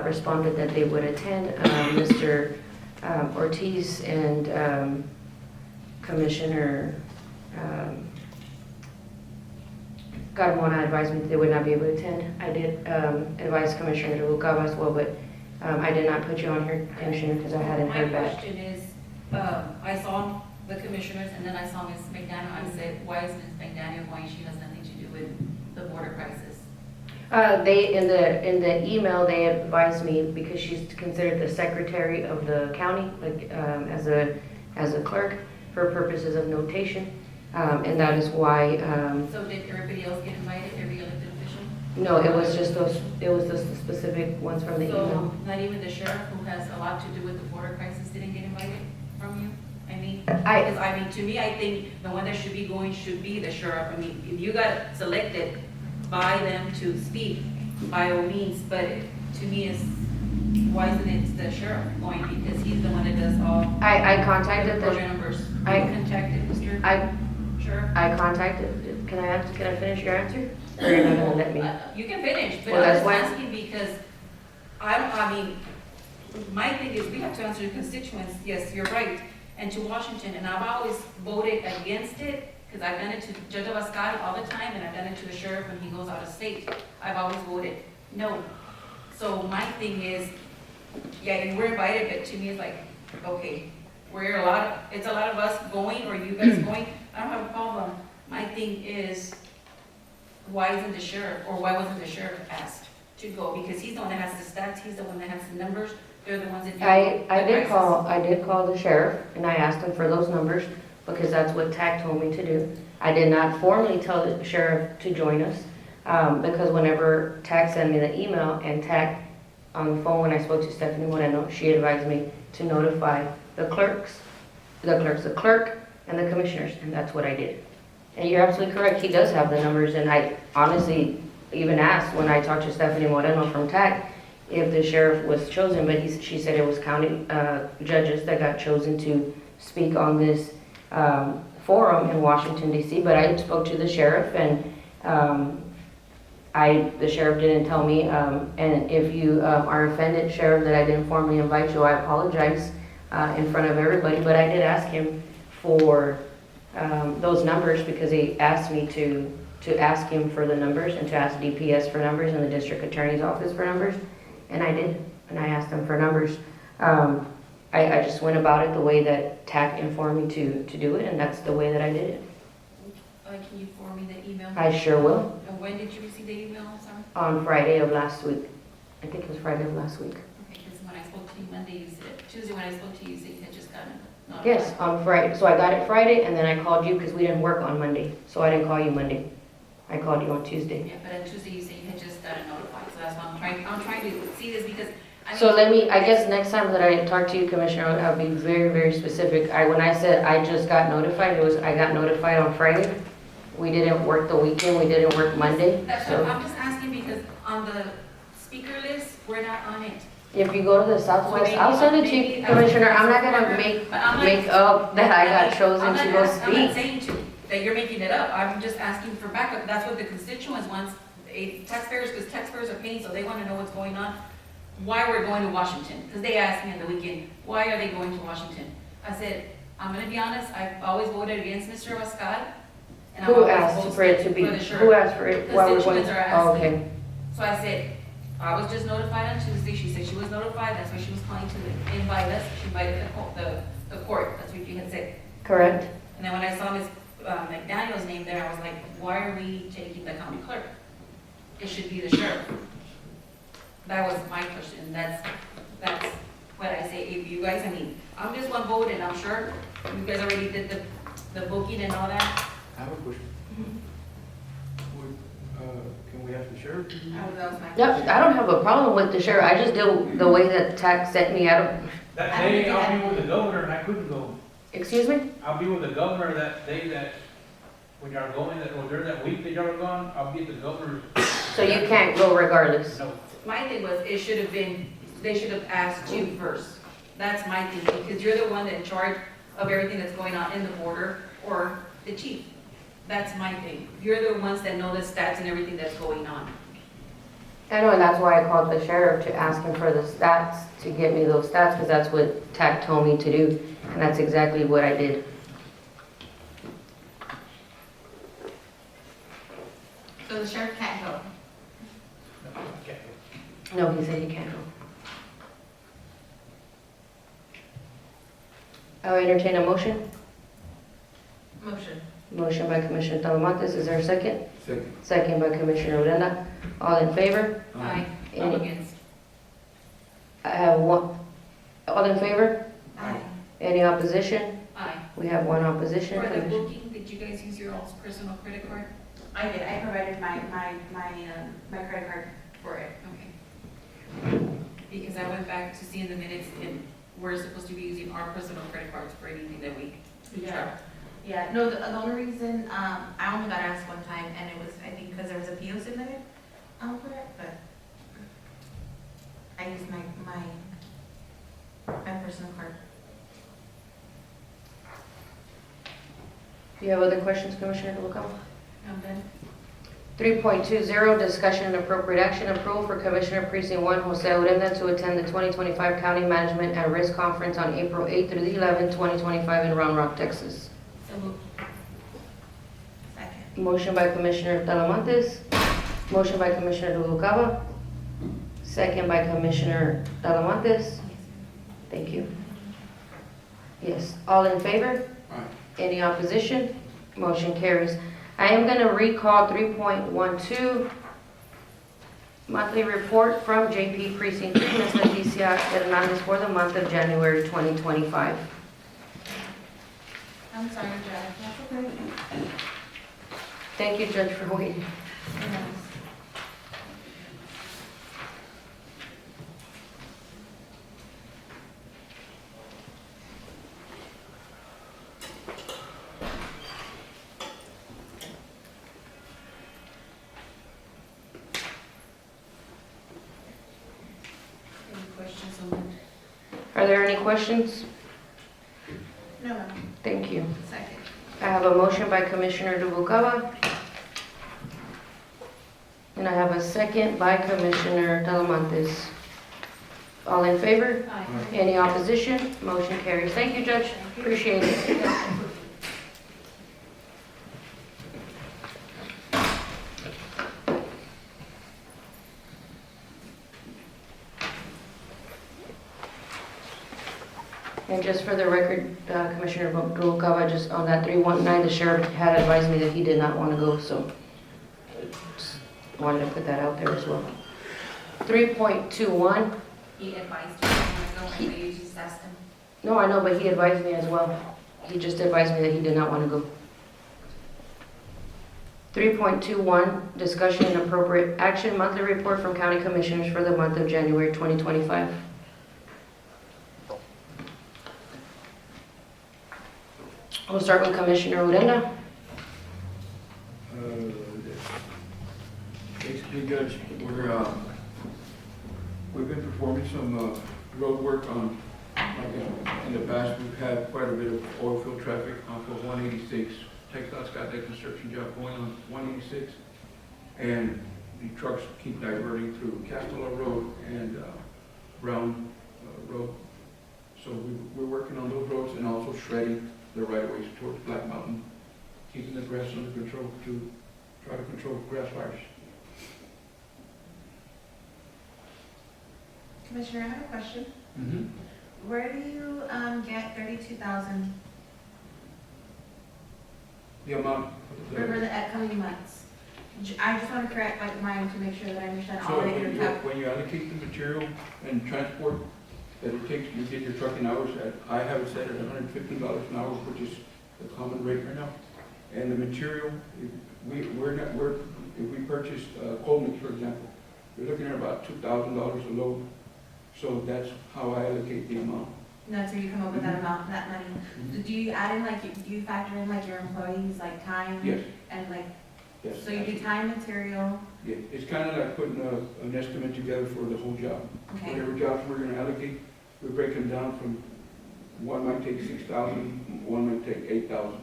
responded that they would attend. Mr. Ortiz and Commissioner Carmona advised me that they would not be able to attend. I did advise Commissioner Rubalcaba as well, but I did not put you on here, Commissioner, because I hadn't heard My back. question is, I saw the commissioners, and then I saw Ms. McDaniel. I said, why is Ms. McDaniel going? She has nothing to do with the border crisis. They in the email they advised me, because she's considered the secretary of the county, like as a clerk for purposes of notation, and that is why. So did everybody else get invited, every elected official? No, it was just those. It was the specific ones from the email. So not even the sheriff, who has a lot to do with the border crisis, didn't get invited from you? Because to me, I think the one that should be going should be the sheriff. I mean, if you got selected by them to speak, by all means, but to me, why isn't it the sheriff going? Because he's the one that does all. I contacted the program numbers. I contacted Mr. Sheriff. I contacted. Can I finish your answer? Or you're not gonna let me? You can finish, but Well, I'm that's just why- asking because my thing is we have to answer the constituents. Yes, you're right. And to Washington, and I've always voted against it, because I've done it to Judge Abascal all the time, and I've done it to the sheriff when he goes out of state. I've always voted no. So my thing is, yeah, you were invited, but to me it's like, okay, it's a lot of us going, or you guys going, I don't have a problem. My thing is, why isn't the sheriff, or why wasn't the sheriff asked to go? Because he's the one that has the stats, he's the one that has the numbers, they're the ones that do I did call the sheriff, and I asked him for those numbers, because that's what TAC told me to do. I did not formally tell the sheriff to join us, because whenever TAC sent me the email, and TAC on the phone when I spoke to Stephanie Moreno, she advised me to notify the clerk, and the commissioners, and that's what I did. And you're absolutely correct, he does have the numbers, and I honestly even asked when I talked to Stephanie Moreno from TAC if the sheriff was chosen, but she said it was county judges that got chosen to speak on this forum in Washington DC. But I spoke to the sheriff, and the sheriff didn't tell me, and if you are offended, Sheriff, that I didn't formally invite you, I apologize in front of everybody, but I did ask him for those numbers, because he asked me to ask him for the numbers, and to ask DPS for numbers and the district attorney's office for numbers, and I did, and I asked them for numbers. I just went about it the way that TAC informed me to do it, and that's the way that I did it. Can you forward me the email? I sure will. And when did you receive the email, sorry? On Friday of last week. I think it was Friday of last week. Okay, because when I spoke to you Monday, you said, Tuesday when I spoke to you, you said you had just gotten notified. Yes, on Friday. So I got it Friday, and then I called you because we didn't work on Monday. So I didn't call you Monday. I called you on Tuesday. Yeah, but on Tuesday you said you had just gotten notified, so that's why I'm trying to see this, because So I guess next time that I talk to you, Commissioner, I'll be very, very specific. When I said I just got notified, I got notified on Friday. We didn't work the weekend, we didn't work Monday. That's So what I'm just asking, because on the speaker list, we're not on it. if you go to the Southwest, I'll send it to you, Commissioner. I'm not gonna make up that I got chosen to go I'm not speak. saying that you're making it up. I'm just asking for backup. That's what the constituents want. Taxpayers, because taxpayers are paying, so they want to know what's going on. Why we're going to Washington? Because they asked me on the weekend, why are they going to Washington? I said, I'm going to be honest, I've always voted against Mr. Wascad. Who asked for it to be, who asked for it? Why we're going? Constituents are asking. Oh, okay. So I said, I was just notified on Tuesday. She said she was notified. That's why she was calling to invite us. She invited the the court, that's what you had said. Correct? And then when I saw Ms. McDaniel's name there, I was like, why are we taking the county clerk? It should be the sheriff. That was my question, that's what I say, if you guys, I mean, I'm just one vote, and I'm sure you guys already did the booking and all that. I have a question. Would, can we ask the sheriff? That was my Yep, question. I don't have a problem with the sheriff, I just do the way that TAC sent me out of, That day, I'll be with the governor and I couldn't go. excuse me? I'll be with the governor that day that, when y'all going, or during that week that y'all are gone, I'll be at the governor's. So you can't go regardless? No. My thing was, it should have been, they should have asked you first. That's my thing, because you're the one that in charge of everything that's going on in the border, or the chief. That's my thing. You're the ones that know the stats and everything that's going on. I know, and that's why I called the sheriff to ask him for the stats, to get me those stats, because that's what TAC told me to do, and that's exactly what I did. So the sheriff can't go. No, he said he can't go. I'll entertain a motion. Motion. Motion by Commissioner Talamontes, is there a second? Second. Second by Commissioner Odena. All in favor? Aye. I'm Any, against. I have one, all in favor? Aye. Any opposition? Aye. We have one opposition. For the booking, did you guys use your own personal credit card? I did, I provided my credit card for it. Okay. Because I went back to see in the minutes, and we're supposed to be using our personal credit cards for anything that we Yeah. Yeah, no, the only reason, I only got asked one time, and it was, I think, because there was a PO submitted, for it, but I used my personal card. Do you have other questions, Commissioner Noguera? I'm done. 3.20, discussion and appropriate action, approval for Commissioner Precinct 1, Jose Urenda, to attend the 2025 County Management and Risk Conference on April 8th through the 11th, 2025 in Round Rock, Texas. So moved. Second. Motion by Commissioner Talamontes, motion by Commissioner Noguera, second by Commissioner Talamontes. Thank you. Yes, all in favor? Aye. Any opposition? Motion carries. I am going to recall 3.12, monthly report from JP Precinct 3, Ms. Leticia Hernandez, for the month of January 2025. I'm sorry, Judge. That's okay. Thank you, Judge, for waiting. Yes. Any questions on that? Are there any questions? No, no. Thank you. Second. I have a motion by Commissioner Noguera, and I have a second by Commissioner Talamontes. All in favor? Aye. Any opposition? Motion carries. Thank you, Judge. Appreciate it. And just for the record, Commissioner Noguera, just on that 319, the sheriff had advised me that he did not want to go, so just wanted to put that out there as well. 3.21, He advised you to go, and you just asked him. no, I know, but he advised me as well. He just advised me that he did not want to go. 3.21, discussion and appropriate action, monthly report from county commissioners for the month of January 2025. We'll start with Commissioner Urenda. Basically, Judge, we've been performing some road work on, like in the past, we've had quite a bit of oil field traffic off of 186. TxDOT's got that construction job going on 186, and the trucks keep diverting through Castello Road and Brown Road. So we're working on those roads and also shredding the right-of-ways towards Black Mountain, keeping the grass under control to try to control grass fires. Commissioner, I have a question. Where do you, get 32,000 The amount. for the upcoming months? I just want to correct like mine to make sure that I understand all So the when different you, types. when you allocate the material and transport that it takes, you get your trucking hours at, I have it set at $115 an hour, which is the common rate right now. And the material, if we purchase coal mix, for example, we're looking at about $2,000 a load. So that's how I allocate the amount. That's where you come up with that amount, that money. Do you add in like, do you factor in like your employees, like time? Yes. And like, Yes. so you do time, material, Yeah, it's kind of like putting an estimate together for the whole job. okay? Whatever jobs we're gonna allocate, we break them down from, one might take 6,000, one might take 8,000,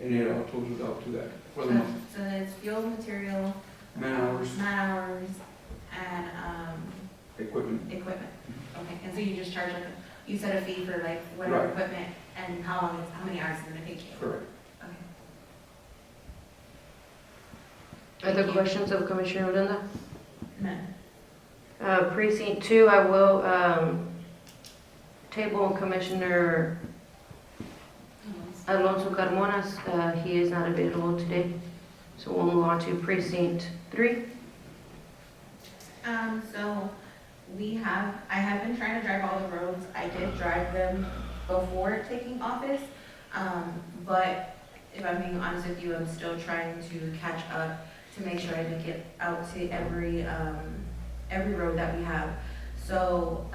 and it all totals out to that for the month. So it's fuel, material, Man hours, and, equipment. equipment. Okay, and so you just charge like, you set a fee for like whatever Right. equipment and how many hours it's gonna take you? Correct. Okay. Other questions of Commissioner Odena? None. Precinct 2, I will table Commissioner Alonso Carmona's. He is not available today. So we'll move on to Precinct 3. So I have been trying to drive all the roads. I did drive them before taking office. But if I'm being honest with you, I'm still trying to catch up to make sure I make it out to every road that we have. So,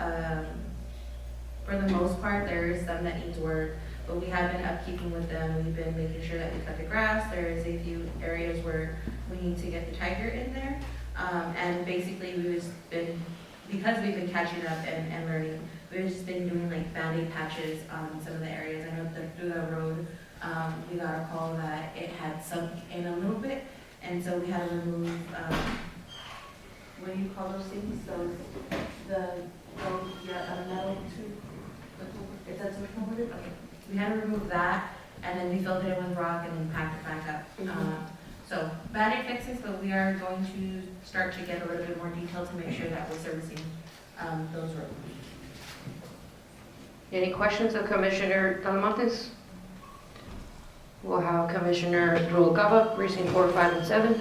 for the most part, there is some that needs work, but we have been upkeeping with them. We've been making sure that we cut the grass. There is a few areas where we need to get the tiger in there. And basically, because we've been catching up and learning, we've just been doing like Band-Aid patches on some of the areas. I know that through the road, we got a call that it had sunk in a little bit, and so we had to remove, what do you call those things? Those, metal tube? Is that what you call it? Okay. We had to remove that, and then we filled it in with rock and then packed it back up. So Band-Aid fixes, but we are going to start to get a little bit more detail to make sure that we're servicing those roads. Any questions of Commissioner Talamantes? We'll have Commissioner Rubalcaba, Precinct 4, 5, and 7.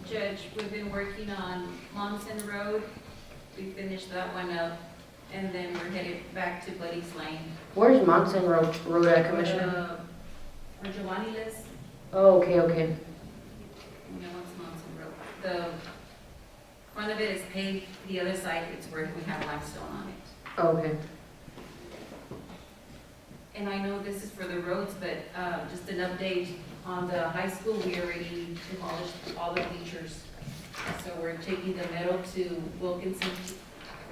Judge, we've been working on Monson Road. We finished that one up, and then we're headed back to Buddy's Lane. Where's Monson Road at, Commissioner? Where Giovanni lives, Oh, okay. no one's Monson Road. The front of it is paved, the other side, it's where we have limestone on it. Okay. And I know this is for the roads, but just an update on the high school, we already demolished all the bleachers. So we're taking the metal to Wilkinson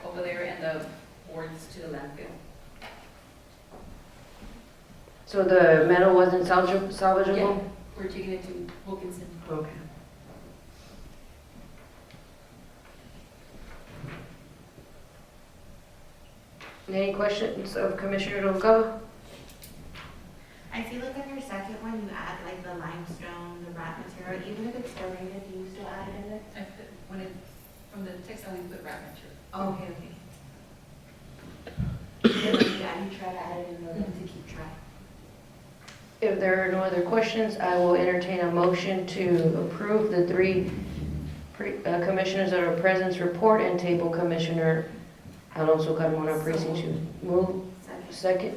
over there and the boards to the landfill. So the metal wasn't salvageable? Yeah, we're taking it to Wilkinson. Okay. Any questions of Commissioner Rubalcaba? I see like on your second one, you add like the limestone, the wrap material, even if it's donated, do you still add it in there? From the textile, we put wrap material. Oh, okay. And like, yeah, you try to add it in there to keep track. If there are no other questions, I will entertain a motion to approve the 3 commissioners that are present report and table Commissioner Alonso Carmona, Precinct 2. Move, second,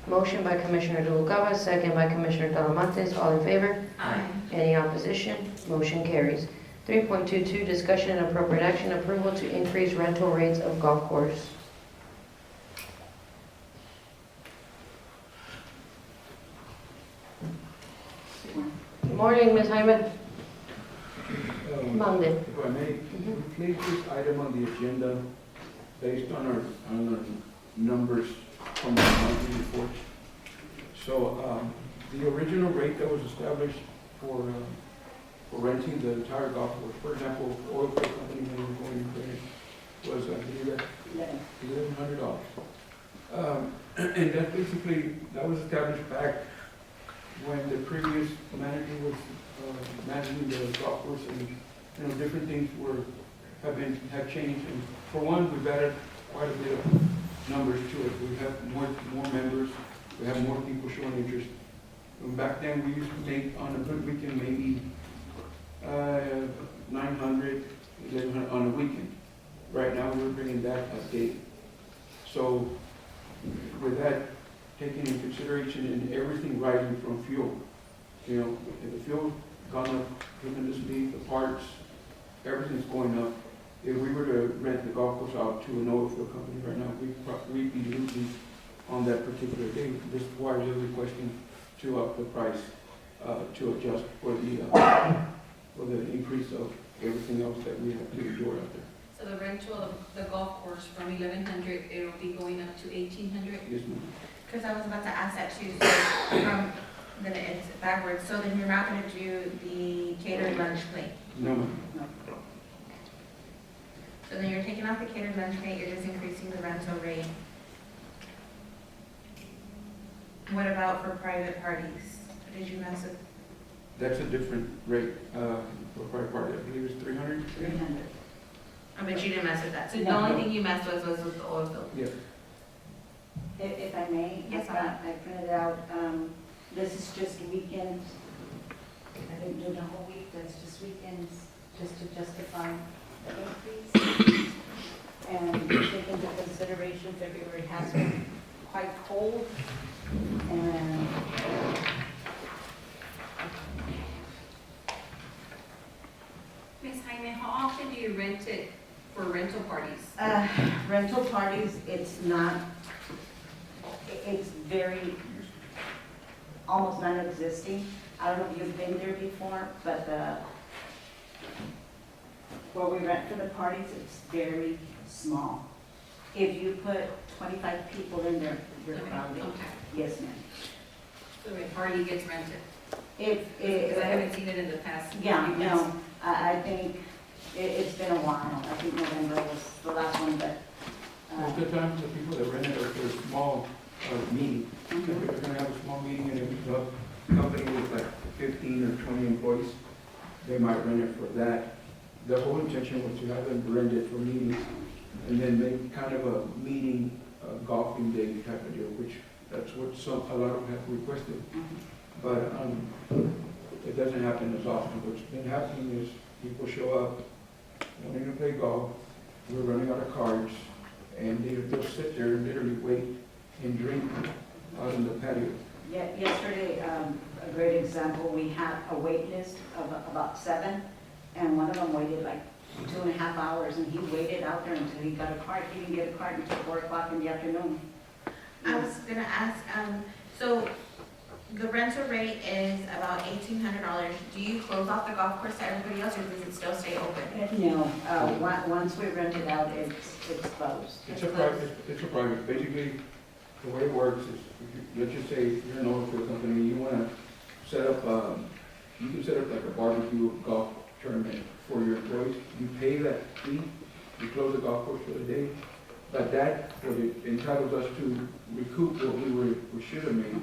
Motion by Commissioner Rubalcaba, second by Commissioner Talamantes. All in favor? Aye. Any opposition? Motion carries. 3.22, discussion and appropriate action, approval to increase rental rates of golf course. Good morning, Ms. Hyman. Monday. If I may, we place this item on the agenda based on our numbers from the monthly reports. So, the original rate that was established for renting the entire golf course, for example, oil field company that we're going to credit, was, I believe, $1,100. And that basically, that was established back when the previous manager was managing the golf course, and different things have changed. And for one, we've added quite a bit of numbers to it. We have more members, we have more people showing interest. And back then, we used to make, on a good weekend, maybe 900, 1,100 on a weekend. Right now, we're bringing that up daily. So with that taken into consideration and everything rising from fuel, you know, if the fuel gone up tremendously, the parts, everything's going up. If we were to rent the golf course out to an oil field company right now, we'd be losing on that particular day. This is why we're requesting to up the price, to adjust for the increase of everything else that we have to endure out there. So the rental of the golf course from 1,100, it'll be going up to 1,800? Yes, ma'am. Because I was about to ask that too, so then it's backwards. So then you're not gonna do the catered lunch plate? No, ma'am. So then you're taking off the catered lunch plate, you're just increasing the rental rate. What about for private parties? Did you mess with? That's a different rate, for private party. I believe it's 300. 300. I bet you didn't mess with that. So the No. only thing you messed with was the oil field? Yes. If I may, Yes, I ma'am. printed out, this is just weekends. I didn't do the whole week, that's just weekends, just to justify the increase. And take into consideration, February has been quite cold, and Ms. Jaime, how often do you rent it for rental parties? rental parties, it's not, it's very, almost non-existing. I don't know if you've been there before, but where we rent for the parties, it's very small. If you put 25 people in there, you're crowded. Okay. Yes, ma'am. So it hardly gets rented? If, Because I haven't seen it in the past. yeah, few months. no, I think it's been a while. I think November was the last one, but. Most of the time, the people that rent it are for a small meeting. If they're gonna have a small meeting and it was a company with like 15 or 20 employees, they might rent it for that. The whole intention was to have them rent it for meetings and then make kind of a meeting, golfing day type of deal, which that's what a lot of them have requested. But it doesn't happen as often. What's been happening is people show up wanting to play golf, we're running out of cards, and they'll sit there and literally wait and drink out in the patio. Yeah, yesterday, a great example, we had a wait list of about 7, and one of them waited like 2.5 hours, and he waited out there until he got a card. He didn't get a card until 4 o'clock in the afternoon. I was gonna ask, so the rental rate is about $1,800. Do you close off the golf course to everybody else, or does it still stay open? No, once we rent it out, it's closed. It's a private, basically, the way it works is, let's just say you're an oil field company, you wanna set up, you can set up like a barbecue golf tournament for your employees. You pay that fee, you close the golf course for the day, but that entitles us to recoup what we should have made.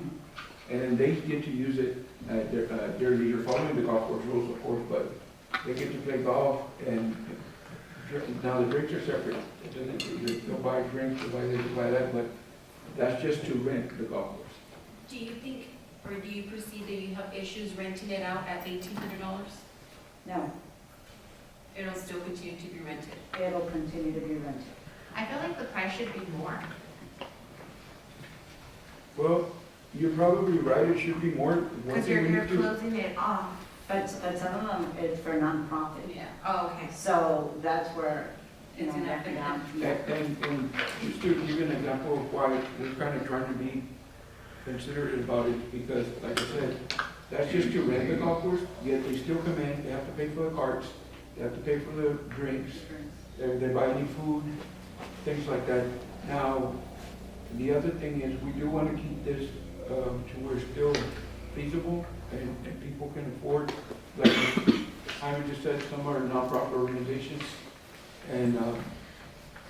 And then they get to use it at their leisure, following the golf course rules, of course, but they get to play golf, and now the drinks are separate. It doesn't, they'll buy drinks, they'll buy this, they'll buy that, but that's just to rent the golf course. Do you think, or do you perceive that you have issues renting it out at $1,800? No, It'll still continue to be rented? it'll continue to be rented. I feel like the price should be more. Well, you're probably right, it should be more. Because you're closing it off. But some of them is for nonprofit. Yeah. Oh, okay. So that's where, It's an effort. And just to give you an example of why we're kind of trying to be considerate about it, because like I said, that's just to rent the golf course, yet they still come in, they have to pay for the carts, they have to pay for the drinks, they buy any food, things like that. Now, the other thing is, we do want to keep this to where it's still feasible and people can afford, like Jaime just said, some are nonprofit organizations, and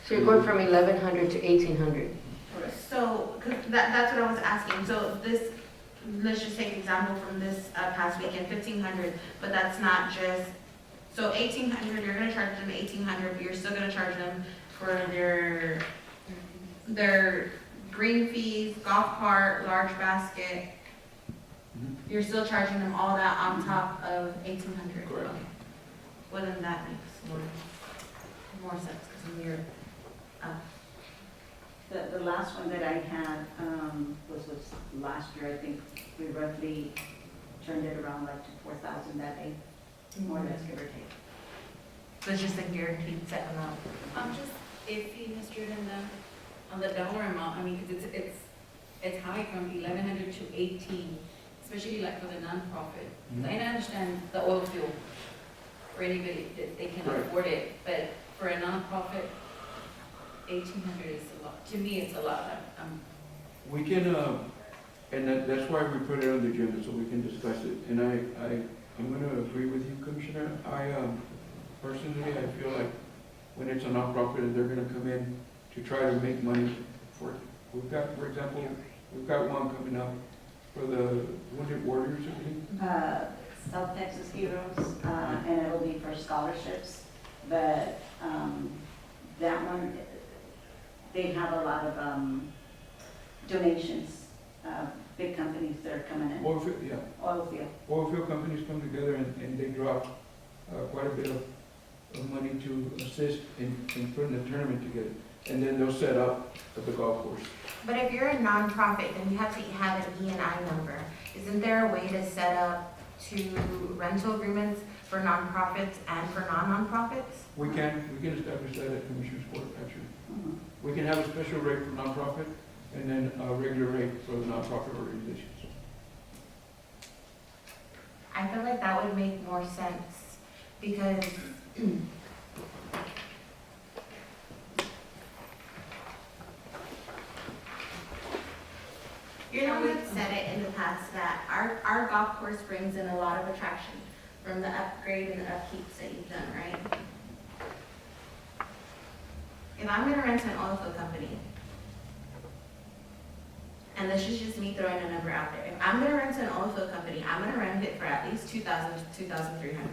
So you're going from 1,100 to 1,800? So, cause that's what I was asking. So this, let's just take example from this past weekend, 1,500, but that's not just, so 1,800, you're gonna charge them 1,800, but you're still gonna charge them for their their green fees, golf cart, large basket, you're still charging them all that on top of 1,800? Correct. Okay. Well, then that makes more sense, because you're, The last one that I had, was last year, I think we roughly turned it around like to 4,000 that day, more or less, give or take. so it's just a guaranteed set amount. I'm just iffy, Mr. Linda, on the dollar amount, I mean, because it's high from 1,100 to 18, especially like for the nonprofit. And I understand the oil field, for anybody that they can Right. afford it, but for a nonprofit, 1,800 is a lot, to me, it's a lot. We can, and that's why we put it on the agenda, so we can discuss it. And I'm gonna agree with you, Commissioner. Personally, I feel like when it's a nonprofit, they're gonna come in to try to make money for it. We've got, for example, we've got one coming up for the Wounded Warriors, I believe. South Texas Heroes, and it'll be for scholarships, but, that one, they have a lot of, donations, big companies that are coming in. Oil field, yeah. Oil field. Oil field companies come together and they drop quite a bit of money to assist in putting the tournament together. And then they'll set up at the golf course. But if you're a nonprofit, then you have to have an E&I number. Isn't there a way to set up rental agreements for nonprofits and for non-nonprofits? We can establish that at Commissioner's Court, actually. We can have a special rate for nonprofit and then a regular rate for the nonprofit organizations. I feel like that would make more sense, because you're the one that said it in the past, that our golf course brings in a lot of attraction from the upgrade and the upkeeps that you've done, right? If I'm gonna rent an oil field company, and this is just me throwing a number out there, if I'm gonna rent an oil field company, I'm gonna rent it for at least 2,000 to 2,300.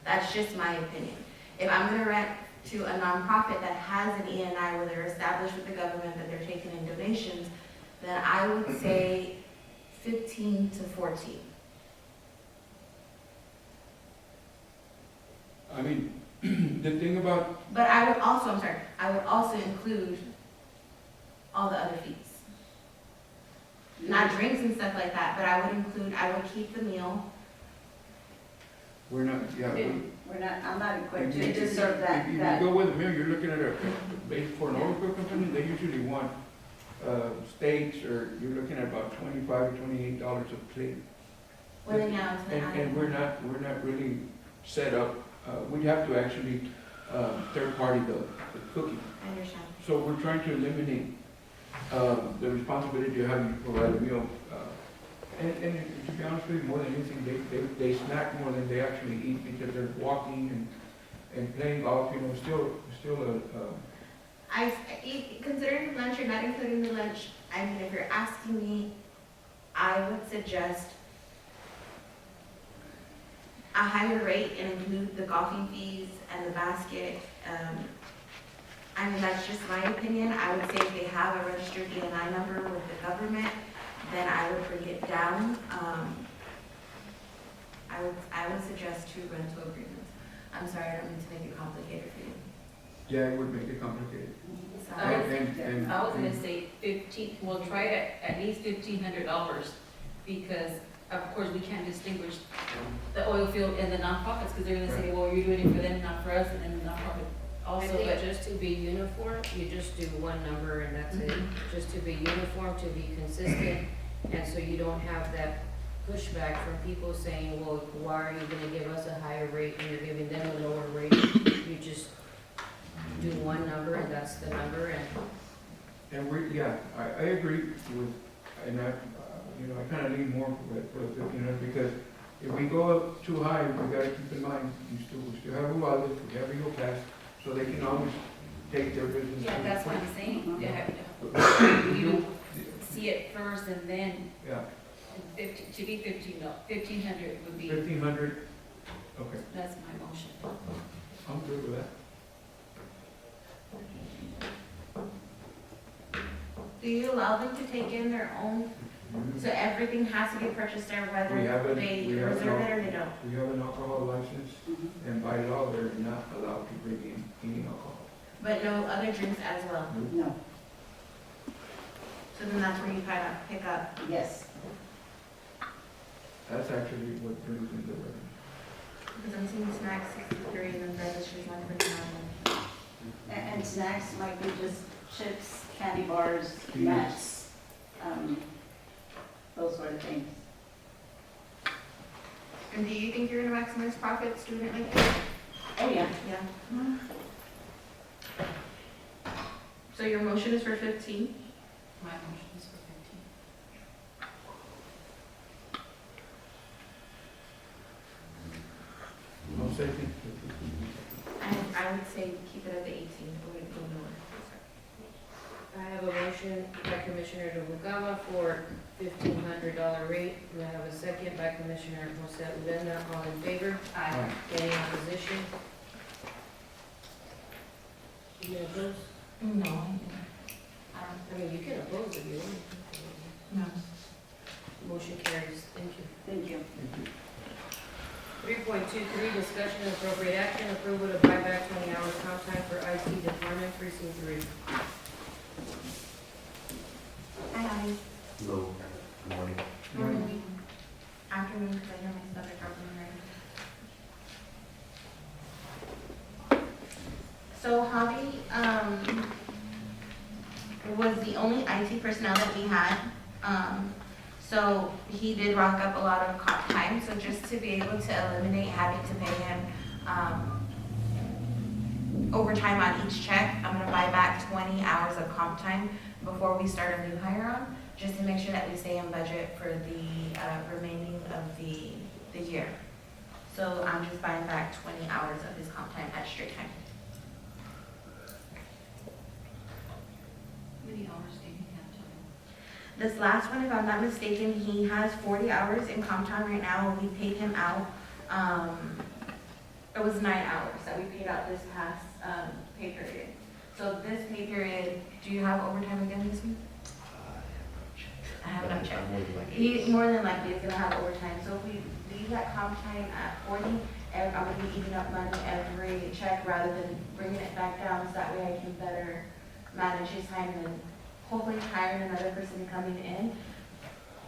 That's just my opinion. If I'm gonna rent to a nonprofit that has an E&I where they're established with the government, that they're taking in donations, then I would say 15 to 14. I mean, the thing about, But I would also, I would also include all the other fees. Not drinks and stuff like that, but I would keep the meal. we're not, yeah. I'm not equipped If to serve If you that. go with a meal, you're looking at for an oil field company, they usually want steaks, or you're looking at about $25 to $28 a plate. Well, then, yeah, it's And we're not really set up, we'd have to actually, third party the cooking. I understand. So we're trying to eliminate, the responsibility of having to provide a meal. And to be honest with you, more than anything, they snack more than they actually eat, because they're walking and playing golf, you know, still Considering lunch or not including the lunch, I mean, if you're asking me, I would suggest a higher rate and include the golfing fees and the basket. I mean, that's just my opinion. I would say if they have a registered E&I number with the government, then I would bring it down. I would suggest 2 rental agreements. I'm sorry, I don't mean to make it complicated for you. yeah, it would make it complicated. I And- was gonna say 15, we'll try it at least $1,500, because of course we can't distinguish the oil field and the nonprofits, because they're gonna say, well, you're doing it for them, not for us, and then the nonprofit I also, think but just to be uniform, you just do one number and that's it. Just to be uniform, to be consistent, and so you don't have that pushback from people saying, well, why are you gonna give us a higher rate and you're giving them a lower rate? You just do one number and that's the number, And I agree with, and I, you know, I kind of lean more for the 1,500, because if we go up too high, we gotta keep in mind, we still have Uvalde, we have Eagle Pass, so they can always take their business. yeah, that's what I'm saying. You see it first and then, Yeah, 1,500 would be, 1,500, okay, that's my motion. I'm good with that. Do you allow them to take in their own, so everything has to be purchased there, We whether haven't- they we have reserve not- it or they don't? We have an alcohol license, and by law, they're not allowed to bring in any alcohol. But no other drinks as well? No, So then that's where you kind of pick up. yes. That's actually what brings in the revenue. Because I'm seeing snacks 63 and then breakfast is 149. And snacks might be just chips, candy bars, Peanuts. nuts, those sort of things. And do you think you're gonna maximize profits doing it like this? Oh, yeah. Yeah. So your motion is for 15? My motion is for 15. No safety. I would say keep it at the 18, or we go lower. I have a motion by Commissioner Noguera for $1,500 rate. Do I have a second by Commissioner Jose Urenda? All in favor? Aye. Any opposition? You oppose? No. I mean, you can oppose if you want. No. Motion carries. Thank you. Thank you. 3.23, discussion and appropriate action, approval to buy back 20 hours comp time for IT department precinct 3. Hi, Hello, good morning. morning. Afternoon, because I hear my stomach rumbling. So Javi, was the only IT personnel that we had. So he did rock up a lot of comp time, so just to be able to eliminate having to pay him, overtime on each check, I'm gonna buy back 20 hours of comp time before we start a new hire on, just to make sure that we stay in budget for the remaining of the year. So I'm just buying back 20 hours of his comp time at straight time. How many hours do you have to? This last one, if I'm not mistaken, he has 40 hours in comp time right now, and we paid him out, it was 9 hours that we paid out this past pay period. So this pay period, do you have overtime again this week? I have not checked. He more than likely is gonna have overtime, so if we leave that comp time at 40, and I'm gonna be eating up money every check rather than bringing it back down, so that way I can better manage his time and hopefully hiring another person coming in.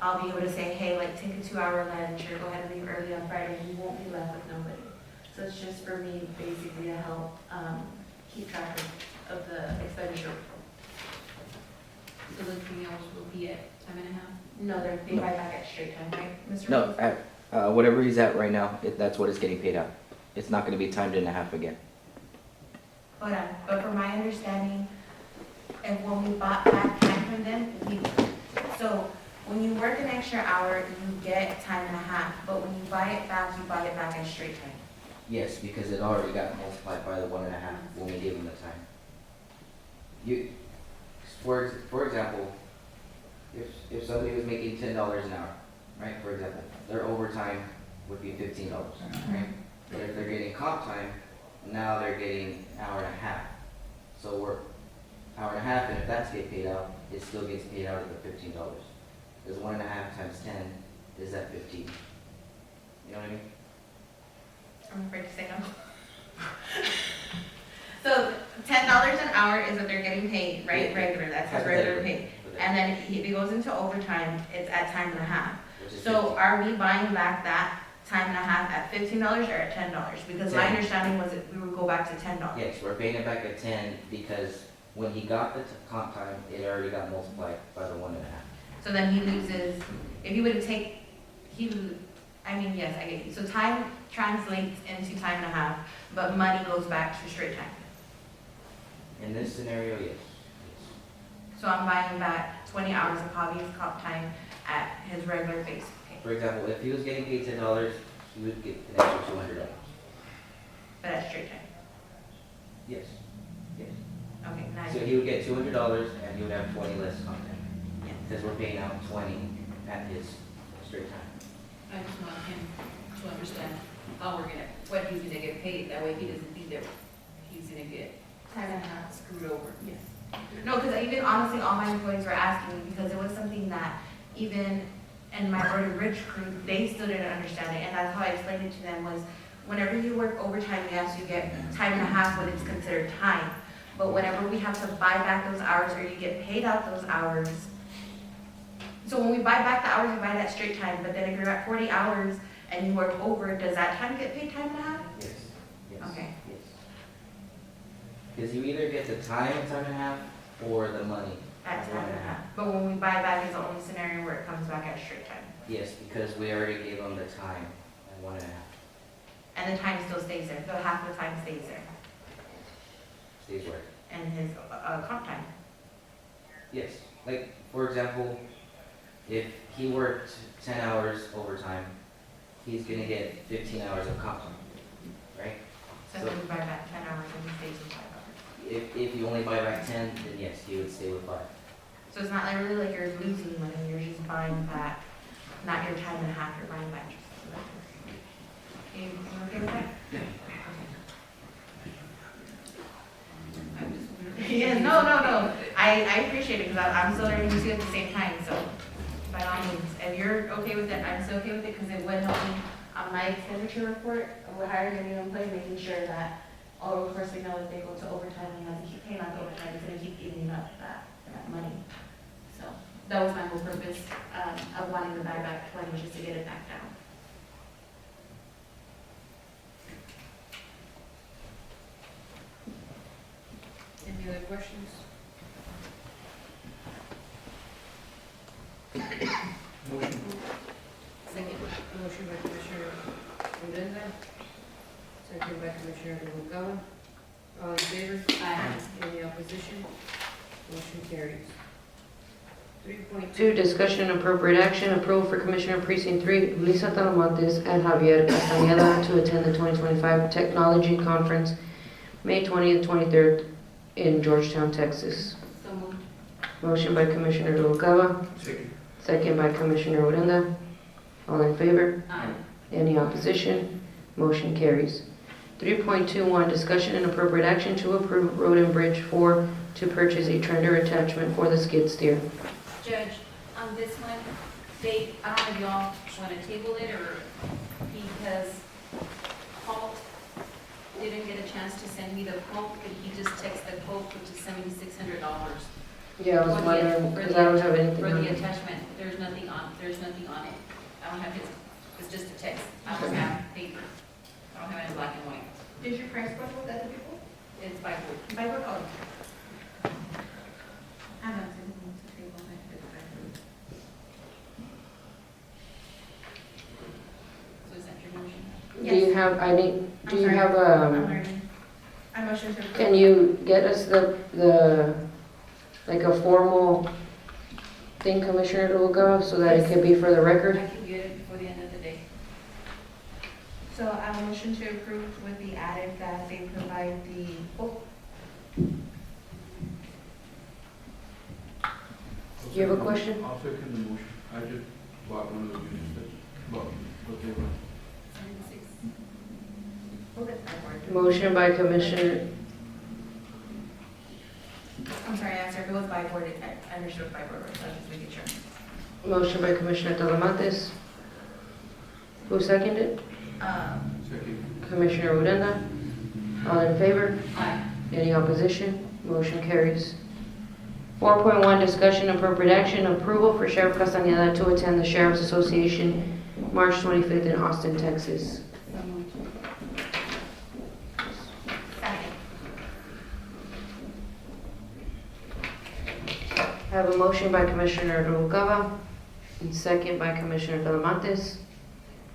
I'll be able to say, hey, like, take a 2-hour lunch, or go ahead and leave early on Friday, and you won't be left with nobody. So it's just for me, basically, to help keep track of the expenditure. So the 3 hours will be at time and a half? No, they buy back at straight time, right, Mr. No, Reyes? whatever he's at right now, that's what is getting paid out. It's not gonna be timed and a half again. But from my understanding, and when we bought back time from them, so when you work an extra hour, you get time and a half, but when you buy it back at straight time. Yes, because it already got multiplied by the 1.5 when we gave him the time. For example, if somebody was making $10 an hour, right, for example, their overtime would be $15, right? But if they're getting comp time, now they're getting an hour and a half. So we're hour and a half, and if that's get paid out, it still gets paid out at the $15. Because 1.5 times 10 is at 15. You know what I mean? I'm afraid to say no. So $10 an hour is what they're getting paid, right? Regular, that's his regular pay. And then if he goes into overtime, it's at time and a half. So are we buying back that time and a half at $15 or at $10? Because my understanding was that we would go back to $10. Yes, we're paying it back at 10 because when he got the comp time, it already got multiplied by the 1.5. So then he loses, if he would take, yes, I get you. So time translates into time and a half, but money goes back to straight time. In this scenario, yes. So I'm buying back 20 hours of Javi's comp time at his regular base pay, For example, if he was getting paid $10, he would get an extra $200. but at straight time. Yes, yes. Okay, nice. So he would get $200 and he would have 20 less comp time. Yes. Because we're paying out 20 at his straight time. I just want him to understand how what he's gonna get paid, that way he doesn't think that he's gonna get Time and a half. screwed over. Yes. No, because even honestly, all my employees were asking me because it was something that even in my Road and Bridge crew, they still didn't understand it. And that's how I explained it to them was whenever you work overtime, yes, you get time and a half when it's considered time. But whenever we have to buy back those hours or you get paid out those hours, so when we buy back the hours, we buy that straight time. But then if you're at 40 hours and you work over, does that time get paid time and a half? Yes, yes. Okay. Yes. Because you either get the time at time and a half or the money At at time one and and a a half. half. But when we buy back is the only scenario where it comes back at straight time. Yes, because we already gave them the time at 1.5. And the time still stays there. So half the time stays there. Stays where? And his comp time. Yes, like, for example, if he worked 10 hours overtime, he's gonna get 15 hours of comp time, right? So if we buy back 10 hours and he stays with 5 hours. If you only buy back 10, then yes, he would stay with 5. So it's not like really like you're losing money, you're just buying back, not your time and a half, you're buying back just. You okay with that? Yes, no. I appreciate it because I'm still learning too at the same time, so by all means, if you're okay with it, I'm still okay with it because it would help me on my expenditure report. We're hiring a new employee, making sure that, oh, of course, we know if they go to overtime and have to keep paying on overtime, it's gonna keep eating up that money. So that was my whole purpose of wanting to buy back 20, just to get it back down. Any other questions? Motion. Second. Motion by Commissioner Odena, second by Commissioner Noguera. All in favor? Aye. Any opposition? Motion carries. 3.2. 2, discussion and appropriate action, approval for Commissioner Precinct 3, Lisa Talamontes and Javier Castañeda to attend the 2025 Technology Conference, May 20th, 23rd, in Georgetown, Texas. So moved. Motion by Commissioner Noguera, Second. second by Commissioner Odena. All in favor? Aye. Any opposition? Motion carries. 3.21, discussion and appropriate action to approve Road and Bridge 4 to purchase a trender attachment for the skid steer. Judge, on this one, they, I don't know if y'all want to table it or because Paul didn't get a chance to send me the quote, but he just texted the quote, which is $7,600. Yeah, I was wondering, because I don't have anything For on the it. attachment, there's nothing on it. I don't have his, it's just a text. I don't have paper. I don't have it in black and white. Did your price go with other people? It's by board. By what color? I don't think it's a table, it's by board. So is that your motion? Do you have, I'm do you sorry. have, I'm learning. I motion to approve. can you get us like a formal thing, Commissioner Noguera, so that it can be for the I record? can get it before the end of the day. So I motion to approve with the added that they provide the, oh, Do you have a question? I'll second the motion. I just bought one of those units that's about what they were. 76. oh, that's by board. Motion by Commissioner, I'm sorry, answer, if it was by board, I understood by board, so I was just making sure. motion by Commissioner Talamontes. Who seconded? Second. Commissioner Odena. All in favor? Aye. Any opposition? Motion carries. 4.1, discussion and appropriate action, approval for Sheriff Castañeda to attend the Sheriff's Association, March 25th in Austin, Texas. So moved. Second. I have a motion by Commissioner Noguera and second by Commissioner Talamontes.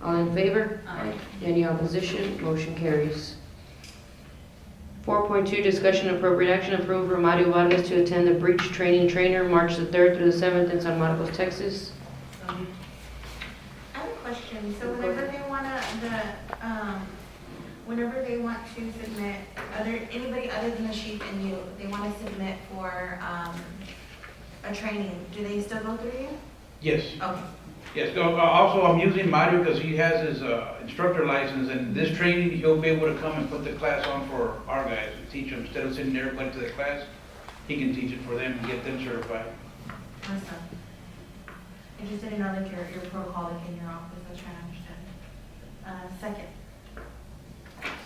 All in favor? Aye. Any opposition? Motion carries. 4.2, discussion and appropriate action, approve for Mario Vargas to attend the breach training trainer, March the 3rd through the 7th in San Marcos, Texas. I have a question, so whenever they wanna, whenever they want to submit, anybody other than the chief and you, they wanna submit for, a training, do they still go through you? Yes. Okay. Yes, also I'm using Mario because he has his instructor license, and this training, he'll be able to come and put the class on for our guys, to teach them, instead of sending everybody to the class. he can teach it for them and get them certified. Awesome. Interested in knowing your protocol like in your office, I was trying to understand. Second.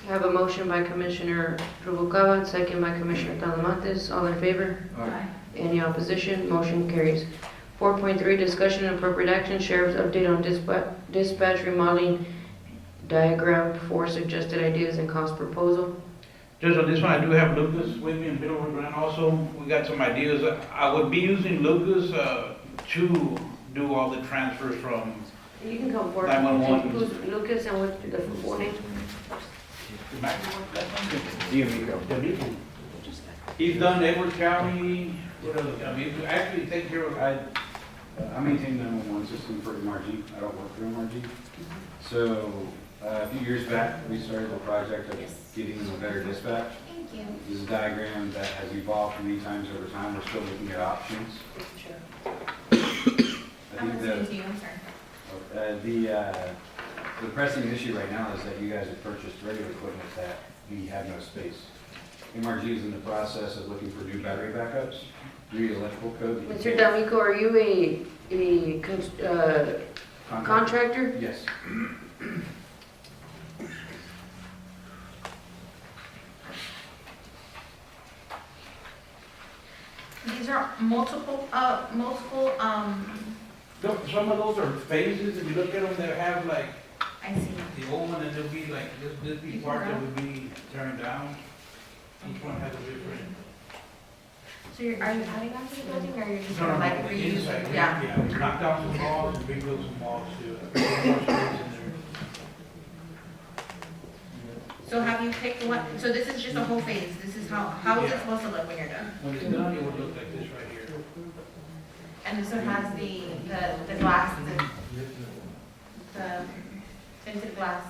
I have a motion by Commissioner Rubalcaba, second by Commissioner Talamantes. All in favor? Aye. Any opposition? Motion carries. 4.3, discussion and appropriate action, Sheriff's update on dispatch remodeling diagram, 4 suggested ideas and cost proposal. Judge, on this one, I do have Lucas with me and Bill Grant also. We got some ideas. I would be using Lucas to do all the transfers from, You can come forward. 911. Who's Lucas and what's the full name? D'Amico. He's done Edwards County, what else? I mean, actually take care of, I maintain the 911 system for MRG. I don't work for MRG. So a few years back, we started the project of getting them a better dispatch. Thank you. This is a diagram that has evolved many times over time. We're still looking at options. I I'm think listening to you, I'm sorry. the pressing issue right now is that you guys have purchased regular equipment that we have no space. MRG is in the process of looking for new battery backups, new electrical code. Mr. D'Amico, are you a contractor? Yes. These are multiple, some of those are phases. If you look at them, they have like I see. the old one, and there'll be like, this be part that would be turned down. Each one has a different. So are you adding on to the building or you're just No, gonna no, like no, the reuse? inside, Yeah. yeah, knock down some walls and rebuild some walls too. Put more space in there. So have you picked what, so this is just a whole phase, this is how is it supposed to look when you're done? When it's done, it would look like this right here. And this one has the glass, the tinted glass.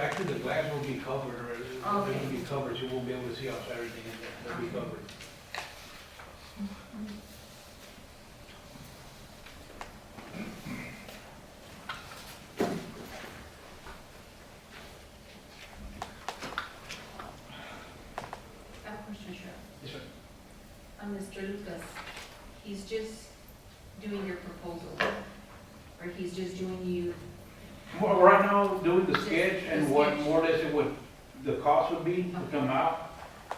Actually, the glass will be covered, or it Okay. will be covered, so you won't be able to see outside everything in there. It'll be covered. I have a question, Sheriff. Yes, sir. Mr. Lucas, he's just doing your proposal, or he's just doing you, Well, right now, doing the sketch and what more or less it would, the cost would be to come out.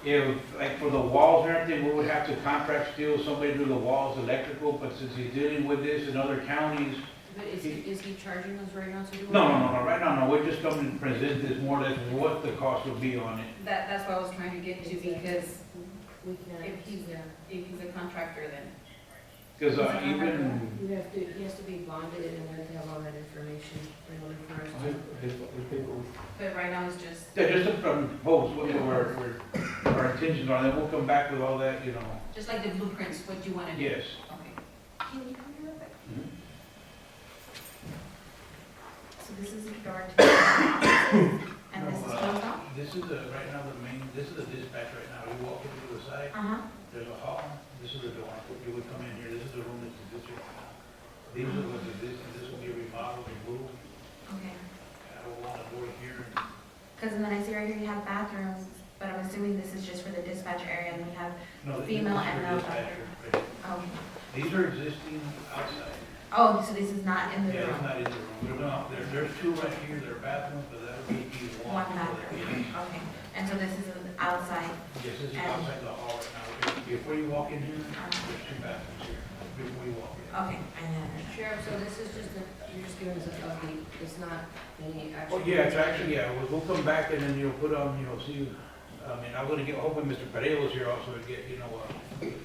If, like for the walls and everything, we would have to contract still somebody to do the walls, electrical, but since he's dealing with this in other counties. but is he charging us right now to do it? No, right now, no, we're just coming to present this more or less what the cost would be on it. That's what I was trying to get to, because We can, if he's a contractor, then. Cause even. He has to be bonded and we have to have all that information in order for us to. But right now it's just. Yeah, just to propose what our intentions are, then we'll come back with all that, you know. Just like the blueprints, what you wanna do? Yes. Okay. Can you come here real quick? So this is the door to the offices, and this is closed off? This is right now this is the dispatch right now. You walk into the side, Uh-huh. there's a hall, this is the door. You would come in here, this is the room that's existing right now. These are what's existing, this will be remodeled and moved. Okay. I will want a door here. Because then I see right here you have bathrooms, but I'm assuming this is just for the dispatch area, and we have, No, this is Female for and male dispatcher, right? oh, These are existing outside. oh, so this is not in the Yeah, it's room? not in the room. There's two right here, they're bathrooms, but that'll be one. One bathroom, okay. And so this is outside? Yes, this is And- outside the hall right now. Before you walk in here, there's two bathrooms here, before you walk in. Okay, and then, Sheriff, so this is just you're just giving us an update, it's not any actual. Oh, yeah, it's actually, yeah, we'll come back and then you'll put on, see, I mean, I'm gonna get, hoping Mr. Pereira was here also to get,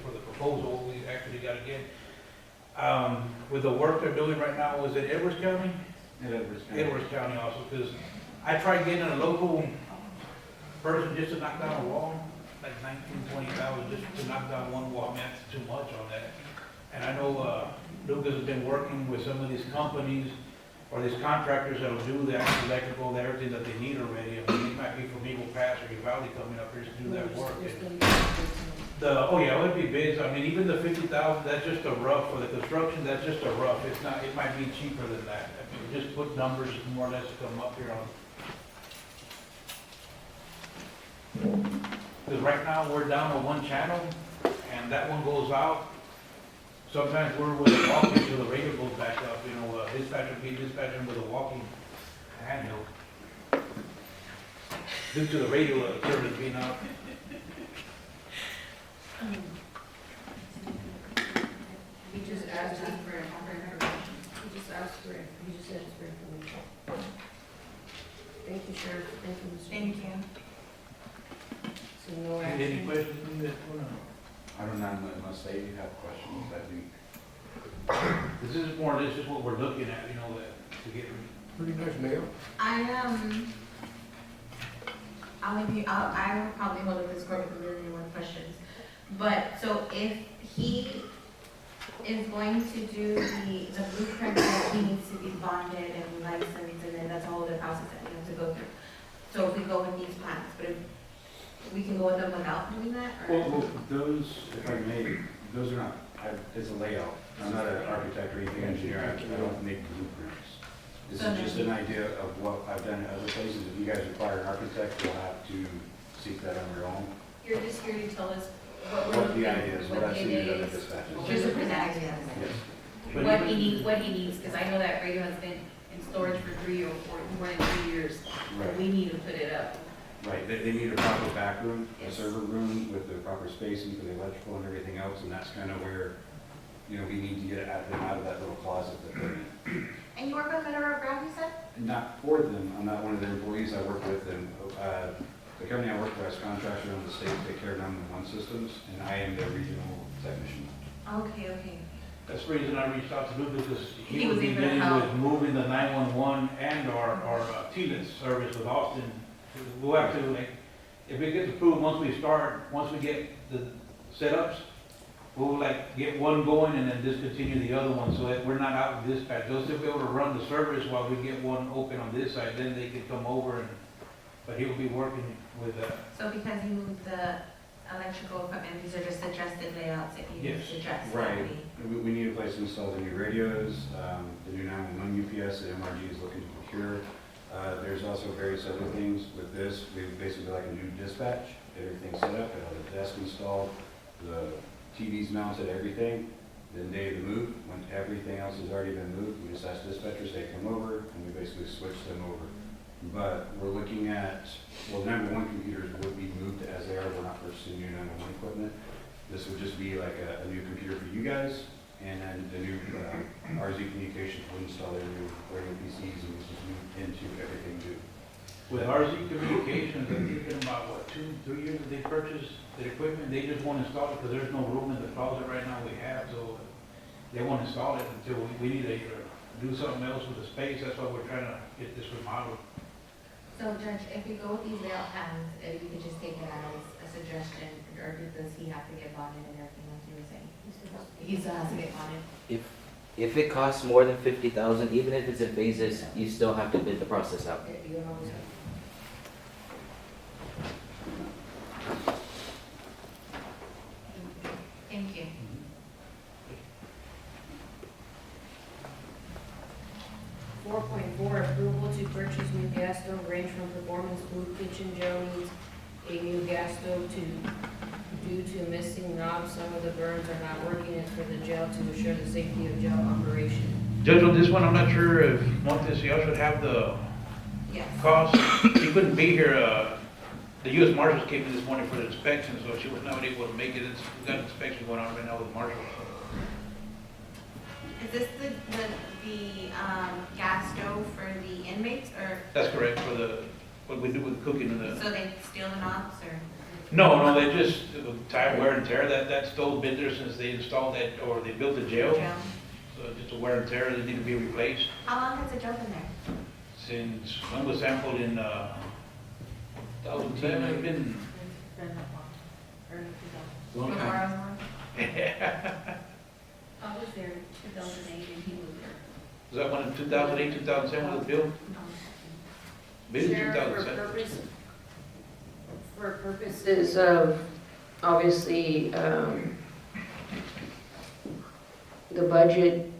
for the proposal, we actually gotta get. With the work they're doing right now, was it Edwards County? Edwards County also, because I tried getting a local person just to knock down a wall, like $19,000, $20,000 just to knock down one wall. I mean, that's too much on that. And I know Lucas has been working with some of these companies or these contractors that'll do the actual electrical and everything that they need already. I mean, it might be from Eagle Pass or Uvalde coming up here to do that work. Oh yeah, it would be bids. I mean, even the 50,000, that's just a rough. For the construction, that's just a rough. It's not, it might be cheaper than that. I mean, just put numbers more or less to come up here on. Because right now, we're down to one channel, and that one goes out. Sometimes we're with a walkie till the radio goes back up, you know, dispatcher be dispatching with a walkie handheld. Due to the radio service being out. He just asked us for information. He just asked for it, he just said it's for information. Thank you, Sheriff, thank you, Mr. Thank you. So no Any action. questions from this one? I don't know unless they have questions, I think. This is more or less just what we're looking at, you know, to get. Pretty nice layout. I will probably hold up this court with a million more questions. But, so if he is going to do the blueprint, that he needs to be bonded and licensed, and then that's a whole other process that we have to go through. So if we go with these plans, but if we can go with them without doing that, or? Well, those, if I may, those are not, it's a layout. I'm not an architect or anything, engineer, I don't make blueprints. This is just an idea of what I've done in other places. If you guys require an architect, you'll have to seek that on your own. You're just here to tell us What the idea is, what I've seen in other dispatches. Just a present ideas. Yes. What he needs, because I know that radio has been in storage for 3 or 4, more than 3 years. Right. We need to put it up. Right, they need a proper back room, a server room with the proper spacing for the electrical and everything else, and that's kind of where, you know, we need to get them out of that little closet that they're in. And you work with Federal Ground, you said? Not for them, I'm not one of their employees, I work with them. The company I work for has contractors around the state to take care of 911 systems, and I am their regional technician. Okay, okay. That's the reason I reached out to Lou, because He he would was be able to dealing help. with moving the 911 and our TLIS service with Austin. We'll have to, like, if it gets approved, once we get the setups, we'll like get one going and then discontinue the other one, so that we're not out of dispatch. They'll still be able to run the service while we get one open on this side, then they can come over and, but he'll be working with So because you moved the electrical equipment, these are just adjusted layouts that you Yes. suggest? Right, we need a place to install the new radios, the new 911 UPS that MRG is looking to procure. There's also various other things with this. We basically like a new dispatch, everything's set up, got the desk installed, the TVs mounted, everything. Then day of the move, when everything else has already been moved, we just ask dispatchers, they come over, and we basically switch them over. But we're looking at, well, 911 computers would be moved as they are, we're not purchasing new 911 equipment. This would just be like a new computer for you guys, and then the new RZ Communications will install their new PCs, and we just move into everything new. With RZ Communications, they're thinking about, what, 2-3 years that they purchased the equipment, they just won't install it because there's no room in the closet right now we have, so they won't install it until we need to either do something else with the space. That's why we're trying to get this remodeled. So Judge, if we go with these layout plans, if you could just take it as a suggestion, or does he have to get bonded and everything like you were saying? He still has to get bonded? If it costs more than 50,000, even if it's in phases, you still have to bid the process out. You know, Thank you. 4.4, approval to purchase new gas stove range from Performance Food Kitchen. Jail needs a new gas stove due to missing knobs. Some of the burns are not working. It's for the jail to assure the safety of jail operation. Judge, on this one, I'm not sure if you want this, y'all should have the Yes. cost. She couldn't be here, the U.S. Marshals came in this morning for the inspection, so she was not able to make it. We've got an inspection going on right now with Marshals. Is this the gas stove for the inmates, or, That's correct, for what we do with cooking and the. so they steal the knobs, or? No, they just, time wear and tear, that stove's been there since they installed that, or they built the jail. So just a wear and tear, they need to be replaced. How long has the jail been there? Since, one was sampled in, 2007, it's been. Before Long I time. was born? I was there in 2008 and he was there. Was that one in 2008, 2007 was built? Built in Sheriff, 2007. for purposes. This is of, obviously, the budget,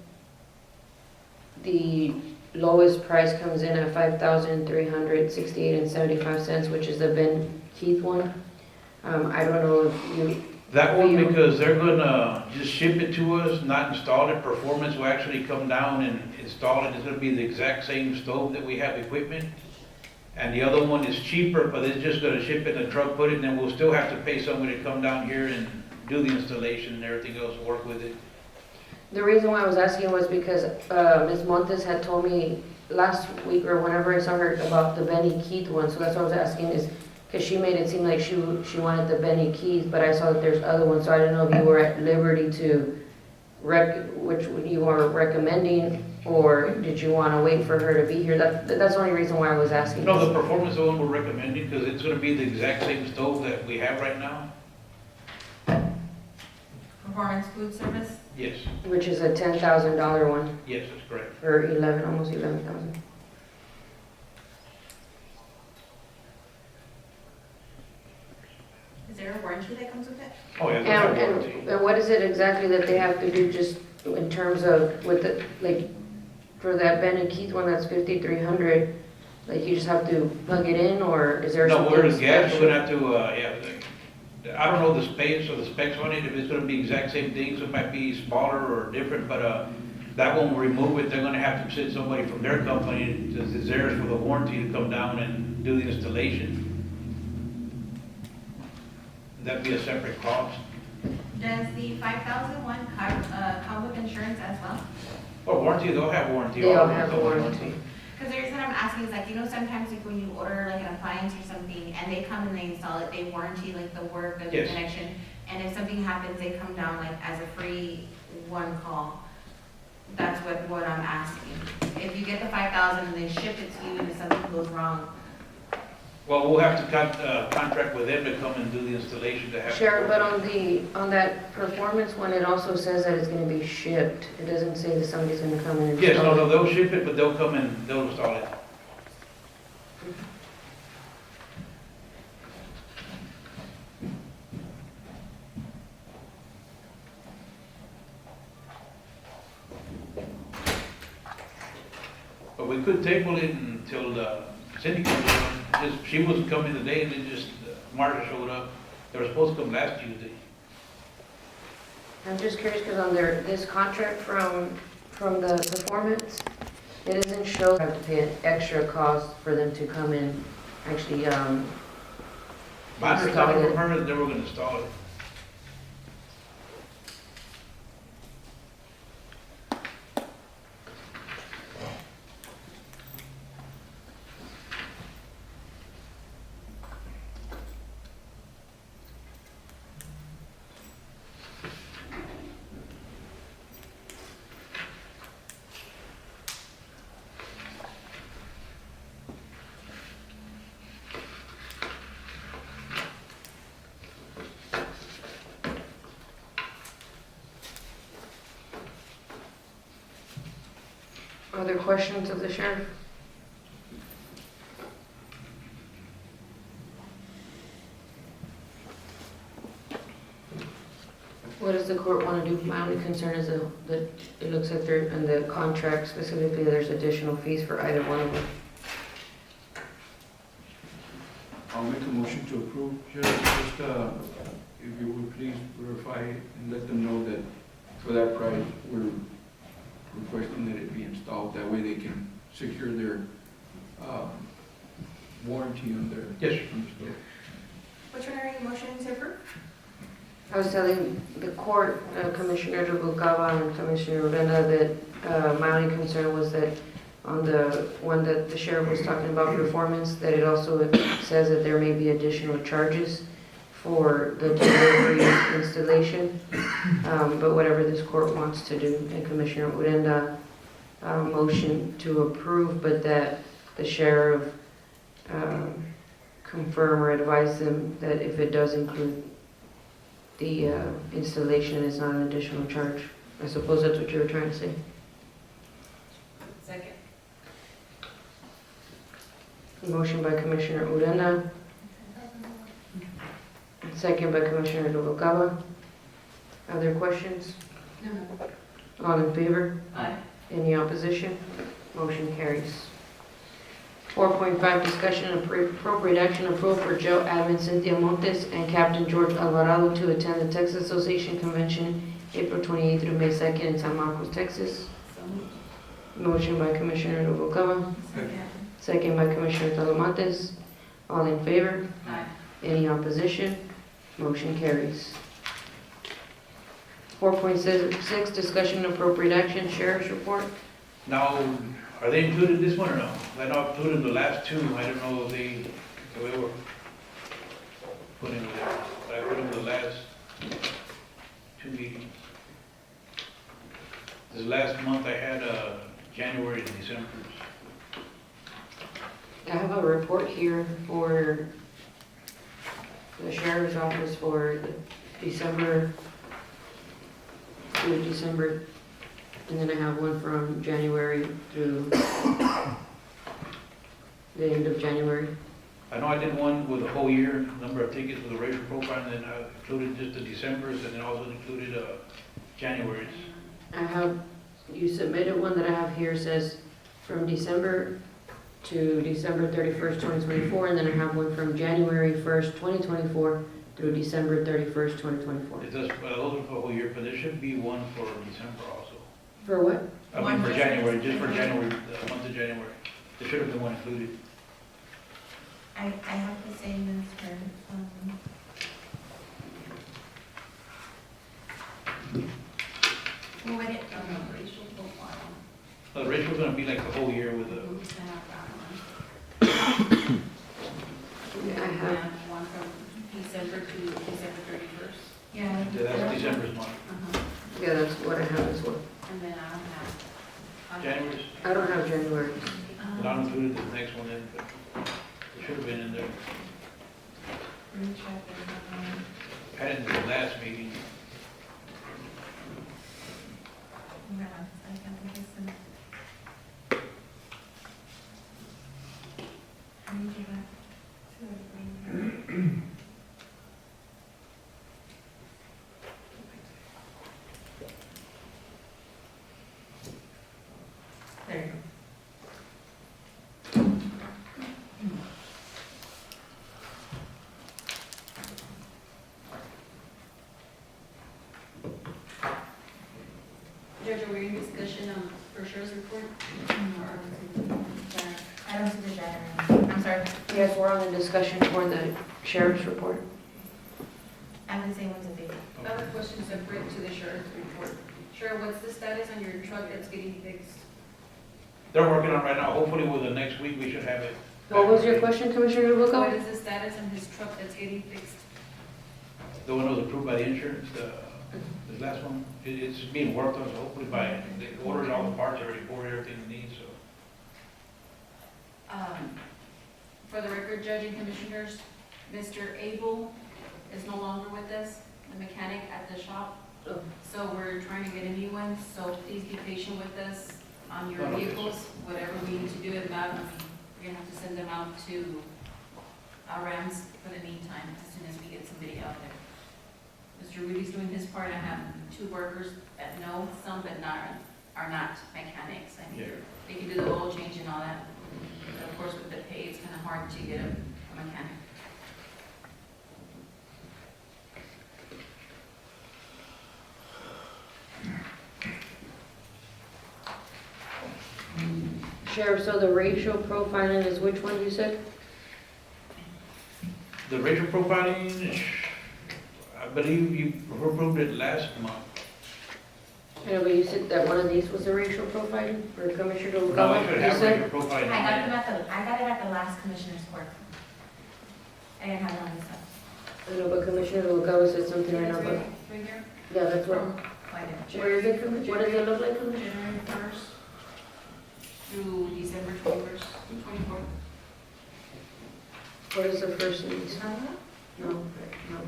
the lowest price comes in at $5,368.75, which is the Ben Keith one. I don't know if you, That one, because they're gonna just ship it to us, not install it. Performance will actually come down and install it. It's gonna be the exact same stove that we have equipment. And the other one is cheaper, but it's just gonna ship it in a truck, put it, and then we'll still have to pay somebody to come down here and do the installation and everything else, work with it. the reason why I was asking was because Ms. Montes had told me last week or whenever I saw her about the Benny Keith one, so that's what I was asking is, because she made it seem like she wanted the Benny Keith, but I saw that there's other ones, so I didn't know if you were at liberty to which one you are recommending, or did you want to wait for her to be here? That's the only reason why I was asking. No, the performance is the one we're recommending, because it's gonna be the exact same stove that we have right now. Performance food service? Yes, Which is a $10,000 one, yes, that's correct. or 11, almost 11,000. Is there a warranty that comes with it? Oh, yeah, they'll have warranty. And what is it exactly that they have to do just in terms of with the, like, for that Ben and Keith one that's 5,300, like you just have to plug it in, or is there No, something we're the gas, special? we're gonna have to, I don't know the specs or the specs on it, if it's gonna be exact same things, it might be smaller or different, but, that one will remove it, they're gonna have to send somebody from their company, since it's theirs for the warranty, to come down and do the installation. That'd be a separate cost. Does the 5,001 come with insurance as well? Or warranty, they'll have warranty. They all of them have a come with warranty. Because the reason I'm asking is like, sometimes like when you order like an appliance or something and they come and they install it, they warranty like the work of the Yes. connection. And if something happens, they come down like as a free one call. That's what I'm asking. If you get the 5,000 and they ship it to you and if something goes wrong, Well, we'll have to contract with them to come and do the installation to have. Sharon, but on that performance one, it also says that it's gonna be shipped. It doesn't say that somebody's gonna come and Yes, install no, it. they'll ship it, but they'll come and they'll install it. But we could table it until Cindy comes in. She wasn't coming today, and then just Martha showed up. They were supposed to come last Tuesday. I'm just curious, because on this contract from the performance, it doesn't show, I have to pay an extra cost for them to come in, actually, My install understanding it. from her is they were gonna install it. Other questions of the sheriff? What does the court want to do? My only concern is that it looks like there, in the contract specifically, there's additional fees for either one of them. I'll make a motion to approve. Sheriff, just, if you would please verify and let them know that for that price, we're requesting that it be installed. That way they can secure their, warranty on their. Yes, sir. on the stove. which one are you motioning to approve? I was telling the court, Commissioner Rubalcaba and Commissioner Urena, that my only concern was that on the one that the sheriff was talking about performance, that it also says that there may be additional charges for the delivery and installation. But whatever this court wants to do, and Commissioner Urena motion to approve, but that the sheriff confirm or advise them that if it does include the installation, is not an additional charge. I suppose that's what you were trying to say. Second. Motion by Commissioner Urena, second by Commissioner Rubalcaba. Other questions? No. All in favor? Aye. Any opposition? Motion carries. 4.5, discussion and appropriate action approval for jail admin Cynthia Montes and Captain George Alvarado to attend the Texas Association Convention April 28th through May 2nd in San Marcos, Texas. Motion by Commissioner Noguera, second by Commissioner Talamontes. All in favor? Aye. Any opposition? Motion carries. 4.6, discussion and appropriate action, Sheriff's Report. Now, are they included this one or no? I know I included the last two, I don't know if they were put in there, but I put in the last two meetings. This last month I had, January and December. I have a report here for the Sheriff's Office for December through December, and then I have one from January through the end of January. I know I did one with the whole year, number of tickets with a racial profile, and then I included just the Decembers, and then also included, January's. I have, you submitted one that I have here says from December to December 31st, 2024, and then I have one from January 1st, 2024 through December 31st, 2024. It does, those are for the whole year, but there should be one for December also. For what? I mean, for January, just for January, the month of January. There should have been one included. I have the same as her, Who would it, racial profile? The ratio's gonna be like the whole year with the, Who's gonna have that one? Yeah, I have. One from December to December 31st. Yeah. that's December's month. Yeah, that's what I have as well. And then I don't have. January's, I don't have January. not included the next one in, but it should have been in there. Let me check it. Had it in the last meeting. No, I can't think of some. I need you back to it. There you go. Judge, are we in discussion on for Sheriff's Report? I don't see the January. I'm sorry. Yes, we're on the discussion for the Sheriff's Report. I have the same ones as they. I have a question separate to the Sheriff's Report. Sheriff, what's the status on your truck that's getting fixed? They're working on it right now. Hopefully within the next week we should have it. What was your question, Commissioner What Noguera? is the status on his truck that's getting fixed? The one that was approved by the insurance, the last one, it's being worked on, so hopefully by, they ordered all the parts already, ordered everything they need, so. For the record, Judge and Commissioners, Mr. Abel is no longer with us, the mechanic at the shop. Oh. So we're trying to get a new one, so please be patient with us on your Oh, no, vehicles, whatever we need to do. If not, we're gonna have to send them out to our Rams for the meantime, as soon as we get somebody out there. Mr. Rudy's doing his part. I have 2 workers that know some, but are not mechanics. I mean, they can do the oil change and all that. But of course, with the pay, it's kind of hard to get a mechanic. Sheriff, so the racial profiling is which one you said? The racial profiling, I believe you approved it last month. Yeah, but you said that one of these was the racial profiling for Commissioner No, Noguera? I should You have said? racial profiling I on got it. them I got it at the last commissioner's court. I didn't have it on this stuff. I know, but Commissioner Noguera said something right now, but, Right here? yeah, that's what, Quite a where is it, what does it look like, Commissioner? January 1st through December 21st, 24th. What is the first piece? No, no.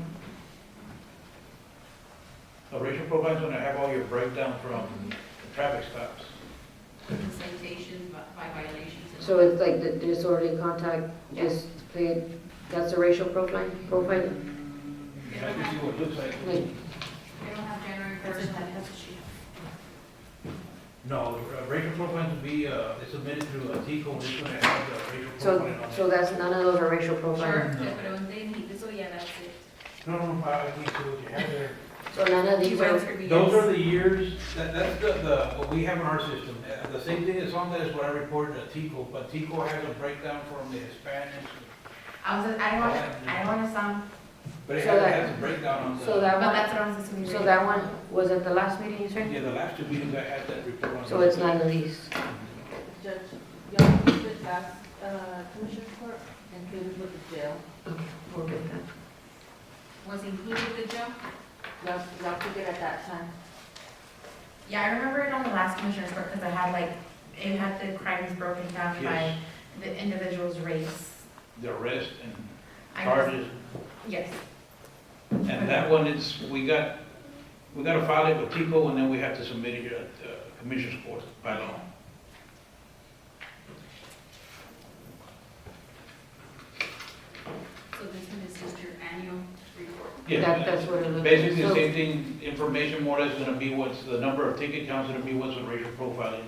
A racial profiling is gonna have all your breakdown from the traffic stops. Citations by violations. and- So it's like the disorderly contact, just pay, that's the racial profiling? I can see what it looks like. Like, They don't have January 1st. That's what she. No, the racial profiling to be, it's submitted through TICO, and it's gonna have the racial So, profiling on it. so that's, none of those are racial Sure, profiling? te pregunté, so yeah, that's it. No, I can't see what you have there. So none of these You are, answered me Those yes. are the years, that's what we have in our system. The same thing as on that is what I reported at TICO, but TICO has a breakdown from the Hispanics. I don't wanna sound, But it So that- has a breakdown on the. so that but one, that's what I was assuming. so that one was at the last meeting, you said? Yeah, the last two meetings I had that report on. So it's none of these? Judge, y'all keep it last, Commissioner's Court included with the jail. Okay, we'll get that. Was included the jail? Y'all took it at that time. Yeah, I remember it on the last commissioner's court, because I had like, it had the crimes broken down by Yes. the individual's race. The arrest and I- charges. Yes. And that one is, we gotta file it with TICO and then we have to submit it at Commissioner's Court by law. So this one is just your annual report. Yeah, That's what it looks like. basically the So- same thing, information more or less gonna be what's, the number of ticket counts gonna be what's with racial profiling.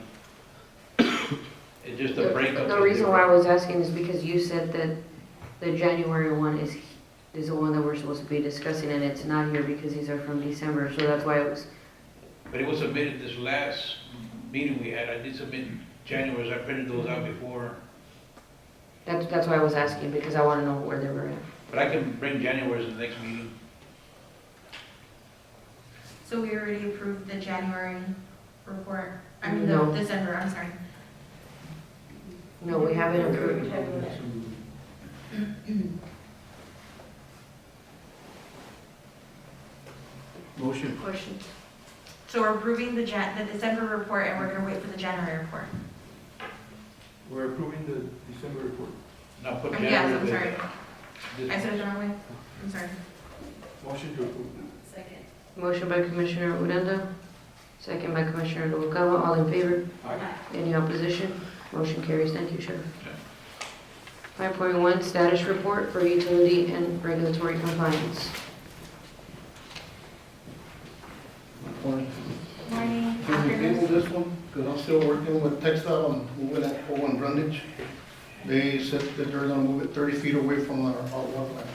It's just a breakup. The reason why I was asking is because you said that the January one is the one that we're supposed to be discussing, and it's not here because these are from December, so that's why it was, But it was submitted this last meeting we had, I did submit January's, I printed those out before, that's why I was asking, because I wanna know where they were at. but I can bring January's in the next meeting. So we already approved the January report, I mean, the No. December, I'm sorry. No, we haven't approved. Motion. Question. So we're approving the December report, and we're gonna wait for the January report. We're approving the December report. Now put Yes, January. I'm sorry. this- I said it the wrong way. I'm sorry. Motion to approve. Second. Motion by Commissioner Uranda, second by Commissioner Noguera, all in favor? Aye. Any opposition? Motion carries. Thank you, Sheriff. 5.1, status report for utility and regulatory compliance. Morning. Morning. Can we table this one? Because I'm still working with textile and moving that pole and Brundage. They said that they're gonna move it 30 feet away from our wetland.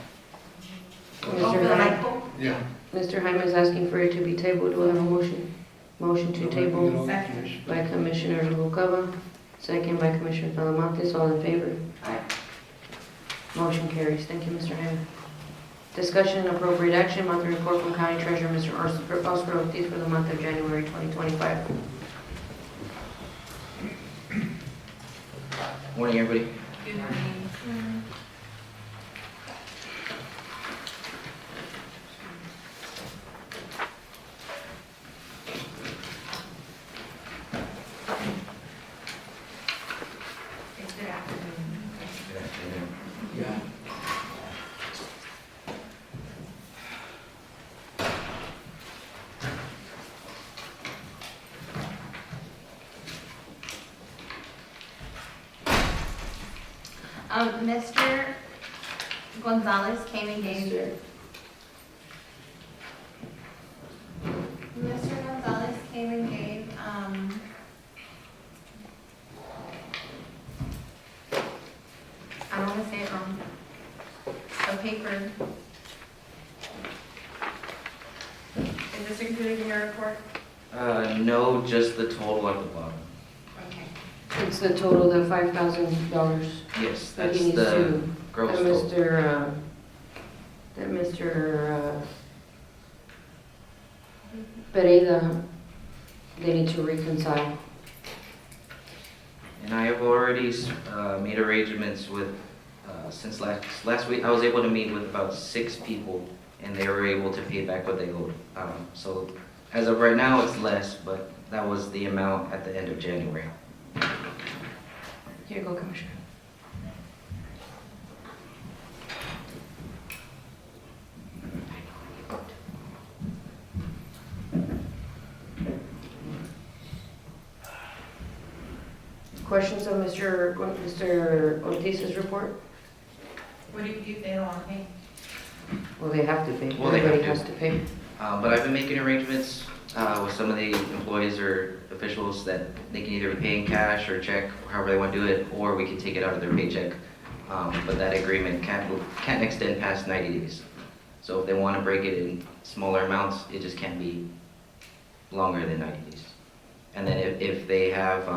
Oh, Mr. for the Hyman, light pole? Yeah. Mr. Hyman is asking for it to be tabled. Do I have a motion? Motion to table Second. by Commissioner Noguera, second by Commissioner Talamantes, all in favor? Aye. Motion carries. Thank you, Mr. Hyman. Discussion and appropriate action, monthly report from County Treasurer Mr. Oscar Ortiz for the month of January 2025. Morning, everybody. Good morning. It's good afternoon. Yeah. Mr. Gonzalez came and gave. Mr. Gonzalez came and gave, I don't wanna say it wrong, a paper. Is this included in your report? No, just the total at the bottom. Okay. It's the total, the $5,000 Yes, that that's he needs the to, gross that total. Mr. Pereira, they need to reconcile. And I have already made arrangements with, since last week, I was able to meet with about 6 people, and they were able to pay back what they owed. So as of right now, it's less, but that was the amount at the end of January. Here you go, Commissioner. Questions of Mr. Ortiz's report? What do you do if they don't wanna pay? Well, they have to pay. Well, they have Everybody to. has to pay. But I've been making arrangements with some of the employees or officials that they can either pay in cash or check, however they want to do it, or we can take it out of their paycheck. But that agreement can't extend past 90 days. So if they want to break it in smaller amounts, it just can't be longer than 90 days. And then if they have,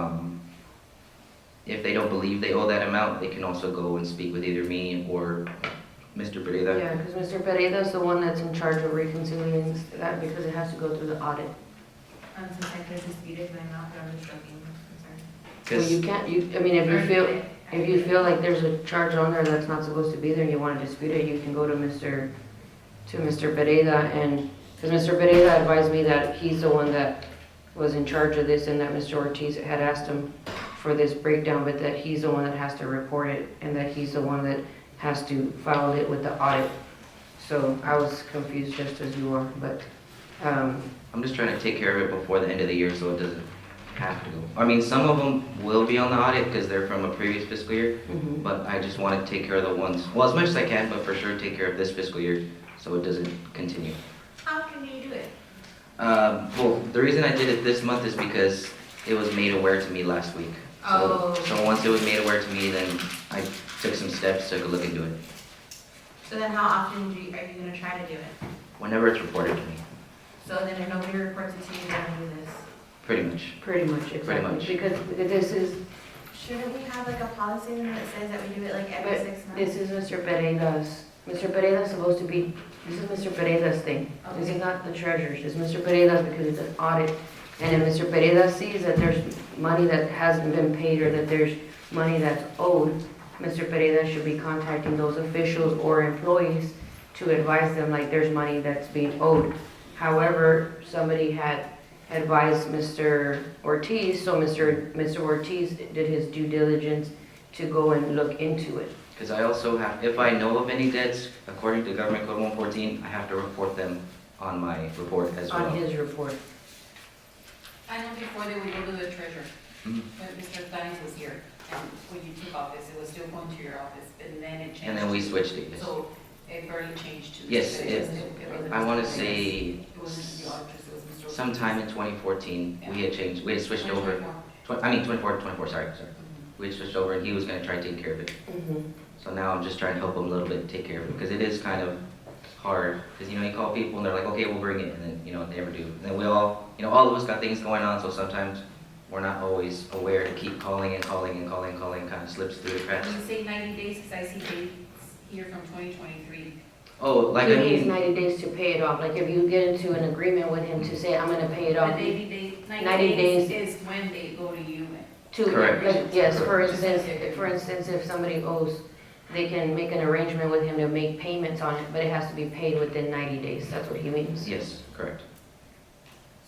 if they don't believe they owe that amount, they can also go and speak with either me or Mr. Pereira. Yeah, because Mr. Pereira is the one that's in charge of reconciliating that because it has to go through the audit. Since I could dispute it, then not, but I'm just joking, I'm Well, you can't, I mean, if you feel like there's a charge on there that's not supposed to be there and you want to dispute it, you can go to Mr. Pereira and, because Mr. Pereira advised me that he's the one that was in charge of this and that Mr. Ortiz had asked him for this breakdown, but that he's the one that has to report it and that he's the one that has to file it with the audit. So I was confused just as you are, but, I'm just trying to take care of it before the end of the year so it doesn't have to go. I mean, some of them will be on the audit because they're from a previous fiscal year, but I just want to take care of the ones, well, as much as I can, but for sure take care of this fiscal year so it doesn't continue. How can you do it? Well, the reason I did it this month is because it was made aware to me last week. So once it was made aware to me, then I took some steps, took a look into it. So then how often are you gonna try to do it? Whenever it's reported to me, So then if nobody reports it to you, you're gonna do this? pretty much. pretty much, exactly. much. Because this is, Shouldn't we have like a policy then that says that we do it like every but 6 months? this is Mr. Pereira's supposed to be, this is Mr. Pereira's thing. This is not the treasurer's, it's Mr. Pereira's because it's an audit. And if Mr. Pereira sees that there's money that hasn't been paid or that there's money that's owed, Mr. Pereira should be contacting those officials or employees to advise them like there's money that's being owed. However, somebody had advised Mr. Ortiz, so Mr. Ortiz did his due diligence to go and look into it. Because I also have, if I know of any debts, according to Government Code 114, I have to report them on my report as well. On his report. I know before they would go to the treasurer, Mhm. when Mr. Blanes was here, and when you took office, it was still going to your office, and then it changed. And then we switched it, yes. So it barely changed to. Yes, but it- wasn't I want to Mr. say It wasn't the auditors, it was Mr. sometime in 2014, we had changed, we had switched over. 24, sorry. We had switched over and he was going to try to take care of it. So now I'm just trying to help him a little bit take care of it because it is kind of hard. Because, you call people and they're like, okay, we'll bring it. And then, they never do. And then we all, all of us got things going on. So sometimes we're not always aware to keep calling and calling, kind of slips through the cracks. When you say 90 days, because I see dates here from 2023. Oh, like He needs 90 days to pay it off. Like if you get into an agreement with him to say, I'm gonna pay it The off. 90 days is when they go to you. Correct. Like, yes, for instance, if somebody owes, they can make an arrangement with him to make payments on it, but it has to be paid within 90 days. That's what he means. Yes, correct.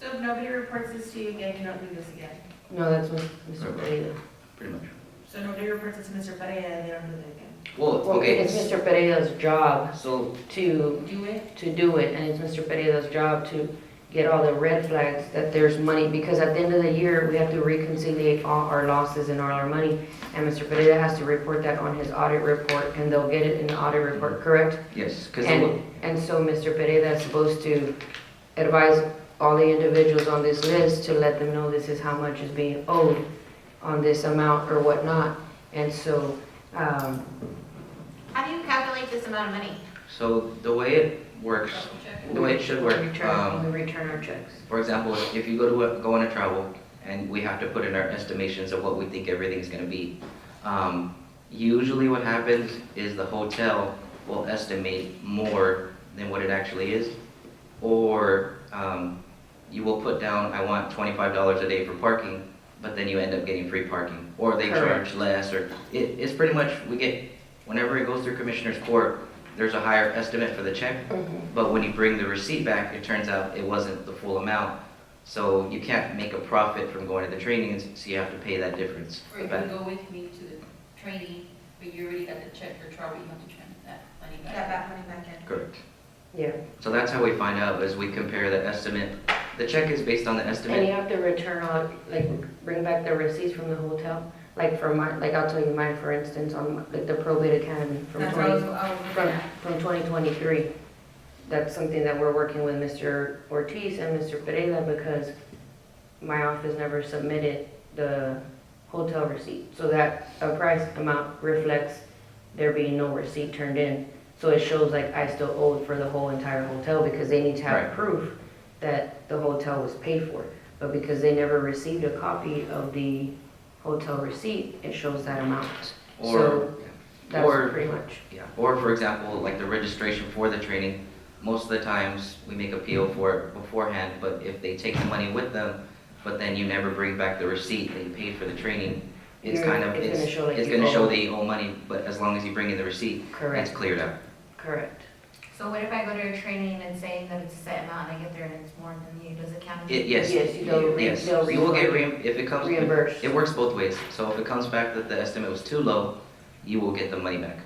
So if nobody reports this to you again, you don't do this again? No, that's what Mr. Pereira. Pretty much. So nobody reports it to Mr. Pereira, they don't do it again? Well, Well, okay. it's Mr. Pereira's job So, to Do it? do it, and it's Mr. Pereira's job to get all the red flags that there's money, because at the end of the year, we have to reconciliate all our losses and all our money, and Mr. Pereira has to report that on his audit report, and they'll get it in the audit report, correct? yes, because And so Mr. Pereira is supposed to advise all the individuals on this list to let them know this is how much is being owed on this amount or whatnot, and so, How do you calculate this amount of money? so the way it works, the way it should work, we return our checks. for example, if you go on a travel and we have to put in our estimations of what we think everything's going to be, usually what happens is the hotel will estimate more than what it actually is, or you will put down, I want $25 a day for parking, but then you end up getting free parking, or they Correct. charge less, or it's pretty much, we get, whenever it goes through Commissioner's Court, there's a higher estimate for the check, but when you bring the receipt back, it turns out it wasn't the full amount. So you can't make a profit from going to the trainings, so you have to pay that difference. Or you can go with me to the training, but you already got the check for travel, you have to transfer that money back. That back money back in? Correct. Yeah, So that's how we find out, is we compare the estimate. The check is based on the and you estimate. have to return all, like, bring back the receipts from the hotel, like for my, like I'll tell you mine, for instance, on like the probate academy from That's what I was, 2023. that's something that we're working with Mr. Ortiz and Mr. Pereira, because my office never submitted the hotel receipt. So that a price amount reflects there being no receipt turned in. So it shows like I still owed for the whole entire hotel, because they need to have Right. proof that the hotel was paid for. But because they never received a copy of the hotel receipt, it shows that amount. Or, So that's or- pretty much. Yeah, or for example, like the registration for the training, most of the times we make a PO for it beforehand, but if they take the money with them, but then you never bring back the receipt that you paid for the training, it's You're- kind of, it's gonna show like it's you gonna show owe. that you owe money, but as long as you bring in the receipt, Correct. it's cleared up. Correct. So what if I go to a training and saying that it's a set amount, and I get there and it's more than you, does it count? Yes. Yes, they'll Yes, they'll you will get refund. if it comes, Reimbursed. it works both ways. So if it comes back that the estimate was too low, you will get the money back.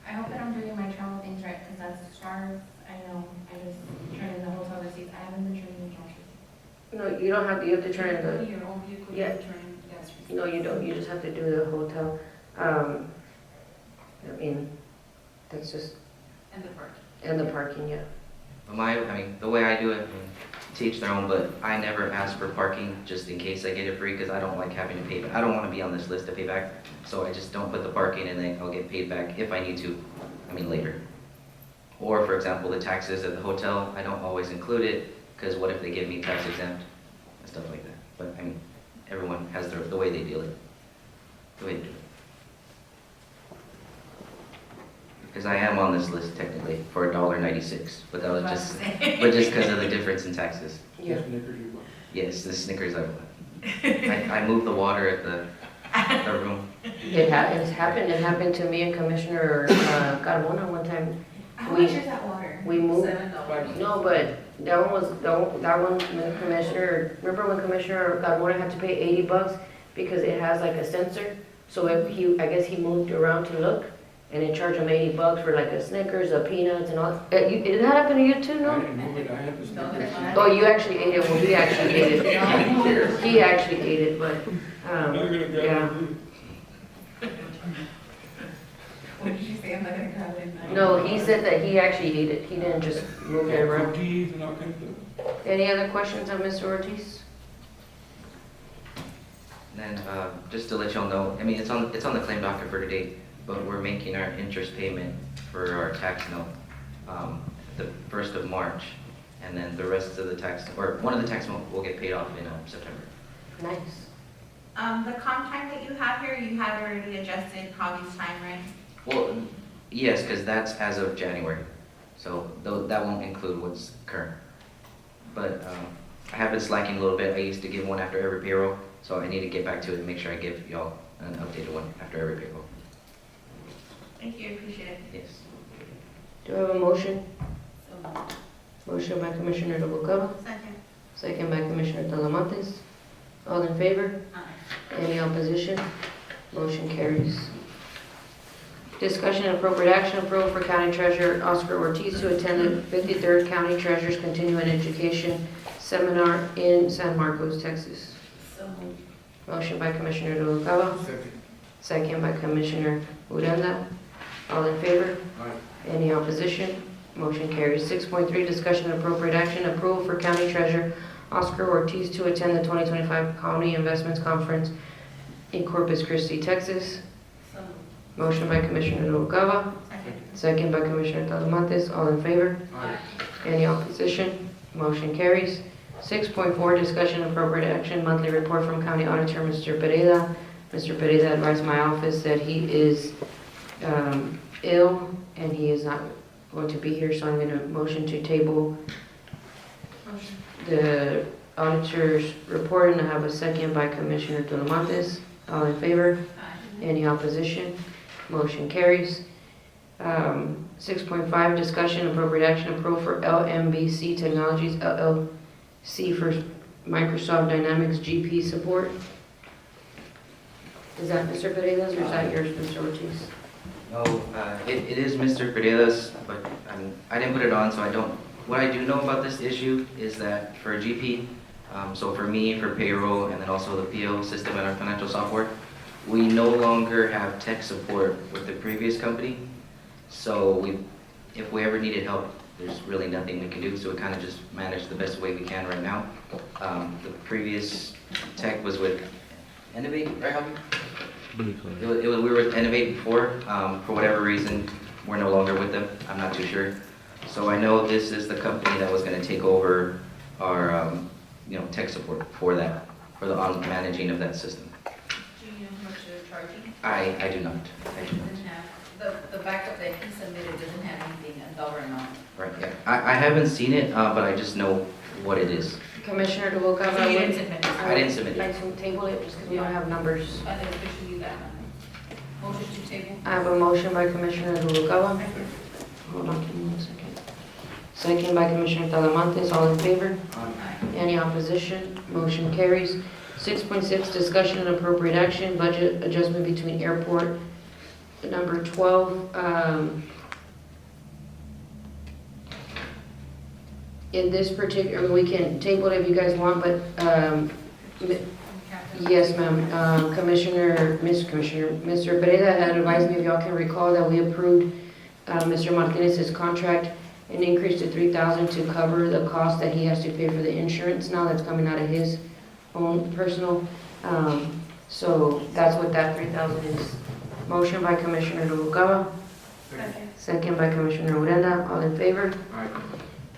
I hope that I'm doing my travel things right, because as far as I know, I just turn in the hotel receipts, I haven't been turning in cash receipts. No, you don't have, you have to turn in the, Your own vehicle, Yeah. you turn in gas receipts. no, you don't, you just have to do the hotel. I mean, that's just, And the parking. and the parking, yeah. But the way I do it, teach their own, but I never ask for parking just in case I get it free, because I don't like having to pay. I don't want to be on this list to pay back, so I just don't put the parking, and then I'll get paid back if I need to, later. Or for example, the taxes at the hotel, I don't always include it, because what if they give me tax exempt and stuff like that. But everyone has the way they deal it, the way they do it. Because I am on this list technically for $1.96, but that was just because of the difference in taxes. Yeah. Snickers you want. Yes, the Snickers I want. I moved the water at the room. It's happened, it happened to me and Commissioner Carmona one time. How We- much is that water? We moved, $7. no, but that one was, that one, when Commissioner, remember when Commissioner Carmona had to pay $80 because it has like a sensor? So I guess he moved around to look, and it charged him $80 for like a Snickers, a peanuts and all. Did that happen to you too, I no? didn't move it, I had the Snickers. Oh, you actually ate it, well, he actually ate it. He actually ate it, but, yeah. What did you say? I'm not gonna grab it. No, he said that he actually ate it, he didn't just move it around. Cookies and all kinds of. Any other questions on Mr. Ortiz? And then, just to let y'all know, it's on the claim docket for today, but we're making our interest payment for our tax note the 1st of March, and then the rest of the tax, or one of the tax notes will get paid off in September. Nice. The comp time that you have here, you have already adjusted Javi's time, right? Well, yes, because that's as of January, so that won't include what's current. But I have been slacking a little bit. I used to give one after every payroll, so I need to get back to it and make sure I give y'all an updated one after every payroll. Thank you, I appreciate it. Yes. Do I have a motion? So, Motion by Commissioner Noguera, Second. second by Commissioner Talamantes. All in favor? Any opposition? Motion carries. Discussion and appropriate action approval for County Treasurer Oscar Ortiz to attend the 53rd County Treasurers Continuing Education Seminar in San Marcos, Texas. so moved. Motion by Commissioner Noguera, Second. second by Commissioner Uranda. All in favor? Aye. Any opposition? Motion carries. 6.3, discussion and appropriate action, approval for County Treasurer Oscar Ortiz to attend the 2025 County Investments Conference in Corpus Christi, Texas. So moved. Motion by Commissioner Noguera, Second. second by Commissioner Talamantes. All in favor? Aye. Any opposition? Motion carries. 6.4, discussion and appropriate action, monthly report from County Auditor Mr. Pereira. Mr. Pereira advised my office that he is ill and he is not going to be here, so I'm going to motion to table Motion. the auditor's report, and I have a second by Commissioner Talamantes. All in favor? Any opposition? Motion carries. 6.5, discussion, appropriate action, approval for LMBC Technologies LLC for Microsoft Dynamics GP support. Is that Mr. Pereira's or is that yours, Mr. Ortiz? No, it is Mr. Pereira's, but I didn't put it on, so I don't. What I do know about this issue is that for GP, so for me, for payroll, and then also the PO system and our financial software, we no longer have tech support with the previous company. So if we ever needed help, there's really nothing we can do, so we kind of just manage the best way we can right now. The previous tech was with Innovate, right, Javi? We were with Innovate before. For whatever reason, we're no longer with them. I'm not too sure. So I know this is the company that was going to take over our, tech support for that, for the managing of that system. Do you know how much they're charging? I do not. I do not. Doesn't have, the backup that he submitted doesn't have anything, a dollar amount. Right, yeah. I haven't seen it, but I just know what it is. Commissioner Noguera. So you didn't submit it? I didn't submit it. I'd like to table it just because we don't have numbers. I think we should leave that one. Motion to table. I have a motion by Commissioner Noguera. Hold on, give me 1 second. Second by Commissioner Talamantes, all in favor? Aye. Any opposition? Motion carries. 6.6, discussion and appropriate action, budget adjustment between airport. Number 12, in this particular, we can table it if you guys want, but, yes, ma'am, Mr. Pereira had advised me, if y'all can recall, that we approved Mr. Martinez's contract and increased to $3,000 to cover the cost that he has to pay for the insurance now that's coming out of his own personal. So that's what that $3,000 is. Motion by Commissioner Noguera, second by Commissioner Urenda, all in favor? Aye.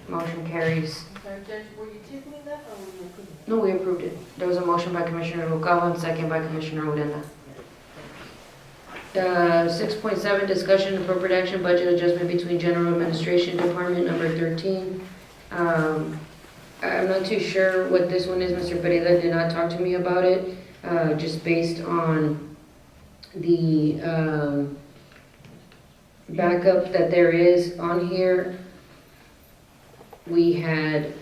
Motion carries. Sorry, Judge, were you tabling that or were you approving it? No, we approved it. There was a motion by Commissioner Noguera and second by Commissioner Urenda. 6.7, discussion and appropriate action, budget adjustment between General Administration Department number 13. I'm not too sure what this one is. Mr. Pereira did not talk to me about it, just based on the backup that there is on here. We had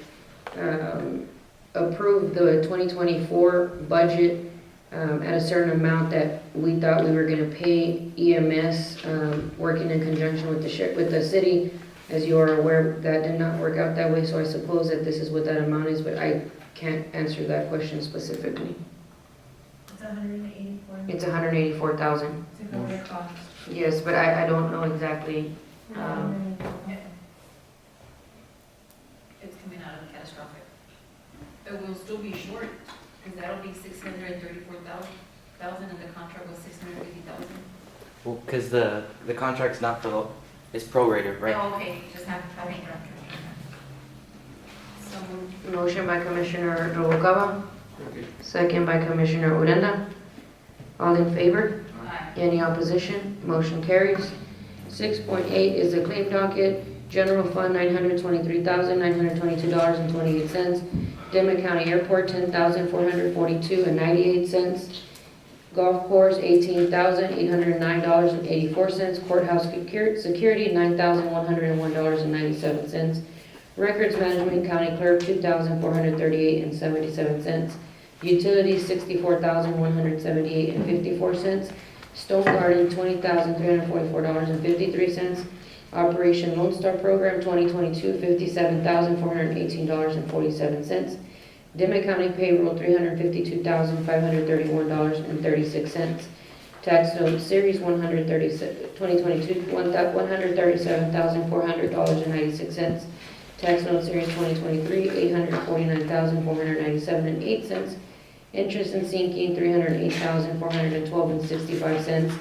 approved the 2024 budget at a certain amount that we thought we were going to pay EMS, working in conjunction with the city. As you are aware, that did not work out that way, so I suppose that this is what that amount is, but I can't answer that question specifically. It's 184. It's 184,000. To cover the cost. Yes, but I don't know exactly. It's coming out of catastrophic. It will still be short, because that'll be 634,000 and the contract was 650,000. Well, because the contract's not for, it's prorated, right? Oh, okay, just have it. So moved. Motion by Commissioner Noguera, second by Commissioner Urenda. All in favor? Aye. Any opposition? Motion carries. 6.8 is the claim docket. General Fund, $923,922.28. Dimmit County Airport, $10,442.98. Golf course, $18,809.84. Courthouse security, $9,101.97. Records management, county clerk, $2,438.77. Utilities, $64,178.54. Stone Garden, $20,344.53. Operation Lone Star Program 2022, $57,418.47. Dimmit County Payroll, $352,531.36. Tax Note Series 2022, $137,400.96. Tax Note Series 2023, $849,497.08. Interest and sinking, $308,412.65.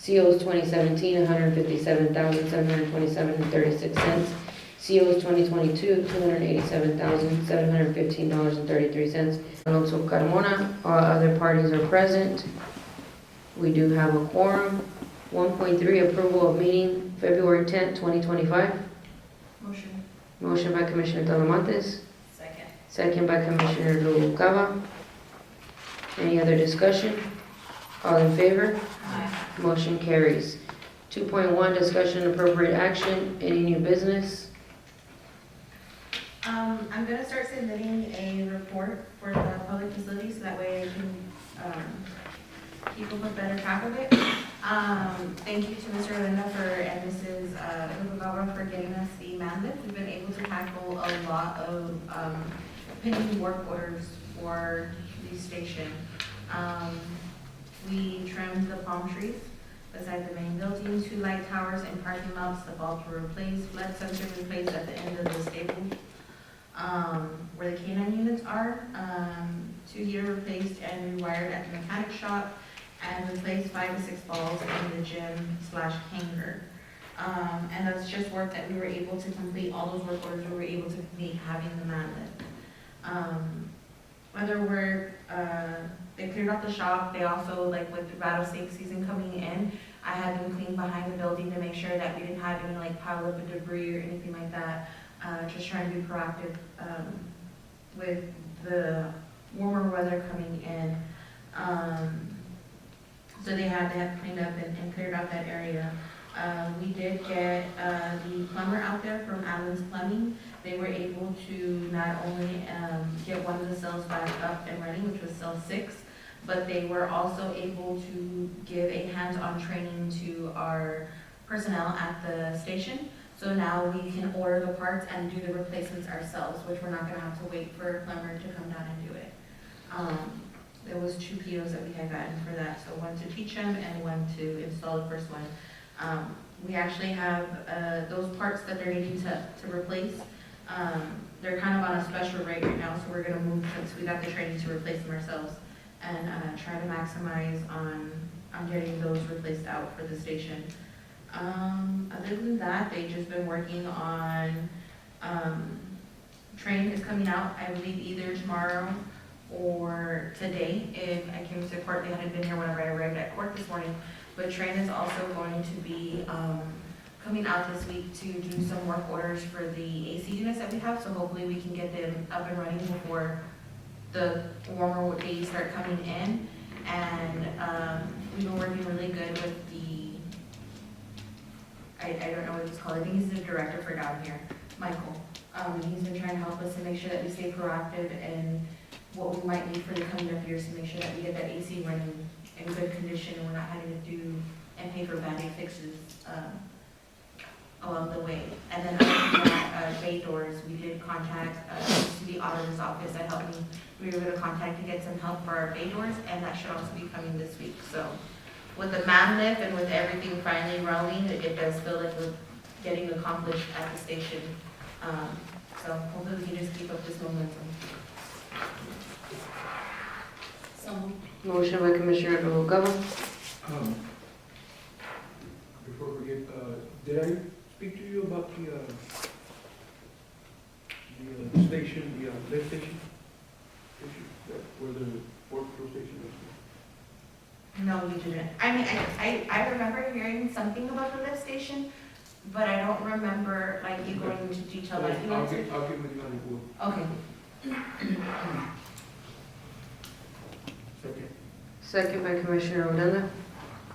COs 2017, $157,727.36. COs 2022, $287,715.33. Alonso Carmona, all other parties are present. We do have a quorum. 1.3, approval of meeting February 10th, 2025. Motion. Motion by Commissioner Talamantes, Second. second by Commissioner Noguera. Any other discussion? All in favor? Aye. Motion carries. 2.1, discussion and appropriate action. Any new business? I'm gonna start submitting a report for the public facilities, so that way I can, keep a better track of it. Thank you to Mr. Linda and Mrs. Noguera for getting us the mandate. We've been able to tackle a lot of, pending work orders for the station. We trimmed the palm trees. beside the main building, 2 light towers and parking lots, the bulbs were replaced, flood sensor replaced at the end of the stable. Where the K9 units are, 2 heater replaced and rewired at the mechanic shop, and replaced 5 to 6 balls in the gym/hangar. And that's just work that we were able to complete, all those work orders we were able to complete having the man lift. Other work, they cleared up the shop. They also, like with the rattlesnake season coming in, I had them clean behind the building to make sure that we didn't have any like pile up of debris or anything like that. Just trying to be proactive with the warmer weather coming in. So they had cleaned up and cleared out that area. We did get the plumber out there from Allen's Plumbing. They were able to not only get one of the cells back up and running, which was cell 6, but they were also able to give a hands-on training to our personnel at the station. So now we can order the parts and do the replacements ourselves, which we're not gonna have to wait for a plumber to come down and do it. There was 2 POs that we had gotten for that, so one to teach them and one to install the first one. We actually have those parts that they're needing to replace. They're kind of on a special rate right now, so we're gonna move, since we got the training, to replace them ourselves and try to maximize on getting those replaced out for the station. Other than that, they've just been working on, train is coming out, I believe either tomorrow or today. If I came to court, they hadn't been here whenever I arrived at court this morning. But train is also going to be coming out this week to do some work orders for the AC units that we have. So hopefully we can get them up and running before the warmer days start coming in. And we've been working really good with the, I don't know what he's called. I think he's the director for down here, Michael. He's been trying to help us to make sure that we stay proactive and what we might need for the coming up years to make sure that we get that AC running in good condition and we're not having to do and pay for Band-Aid fixes along the way. And then other than that, bay doors, we did contact the auditor's office that helped me. We were able to contact to get some help for our bay doors, and that should also be coming this week. So with the man lift and with everything finally rolling, it does feel like we're getting accomplished at the station. So hopefully we can just keep up this momentum. Motion by Commissioner Noguera. Before we get, did I speak to you about the station, the lift station? Where the workflow station is? No, you didn't. I mean, I remember hearing something about the lift station, but I don't remember like you going into detail like you I'll went to. get with you on the board. Okay. Second. Second by Commissioner Odena.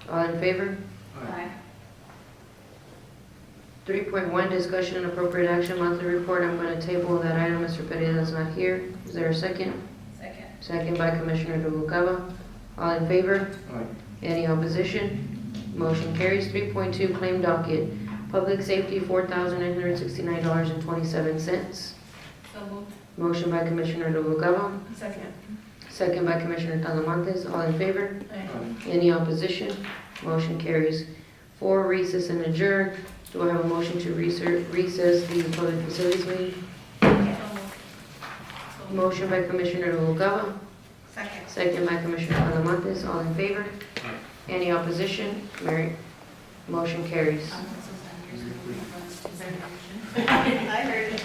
All in favor? Aye. 3.1, discussion and appropriate action, monthly report. I'm going to table that item. Mr. Pereira is not here. Is there a second? Second. Second by Commissioner Noguera. All in favor? Aye. Any opposition? Motion carries. 3.2, claim docket. Public safety, $4,969.27. So moved. Motion by Commissioner Noguera. Second. Second by Commissioner Talamantes. All in favor? Aye. Any opposition? Motion carries. 4, recess and adjourn. Do I have a motion to recess the public facilities meeting? Motion by Commissioner Noguera. Second. Second by Commissioner Talamantes. All in favor? Any opposition? Motion carries. I heard it.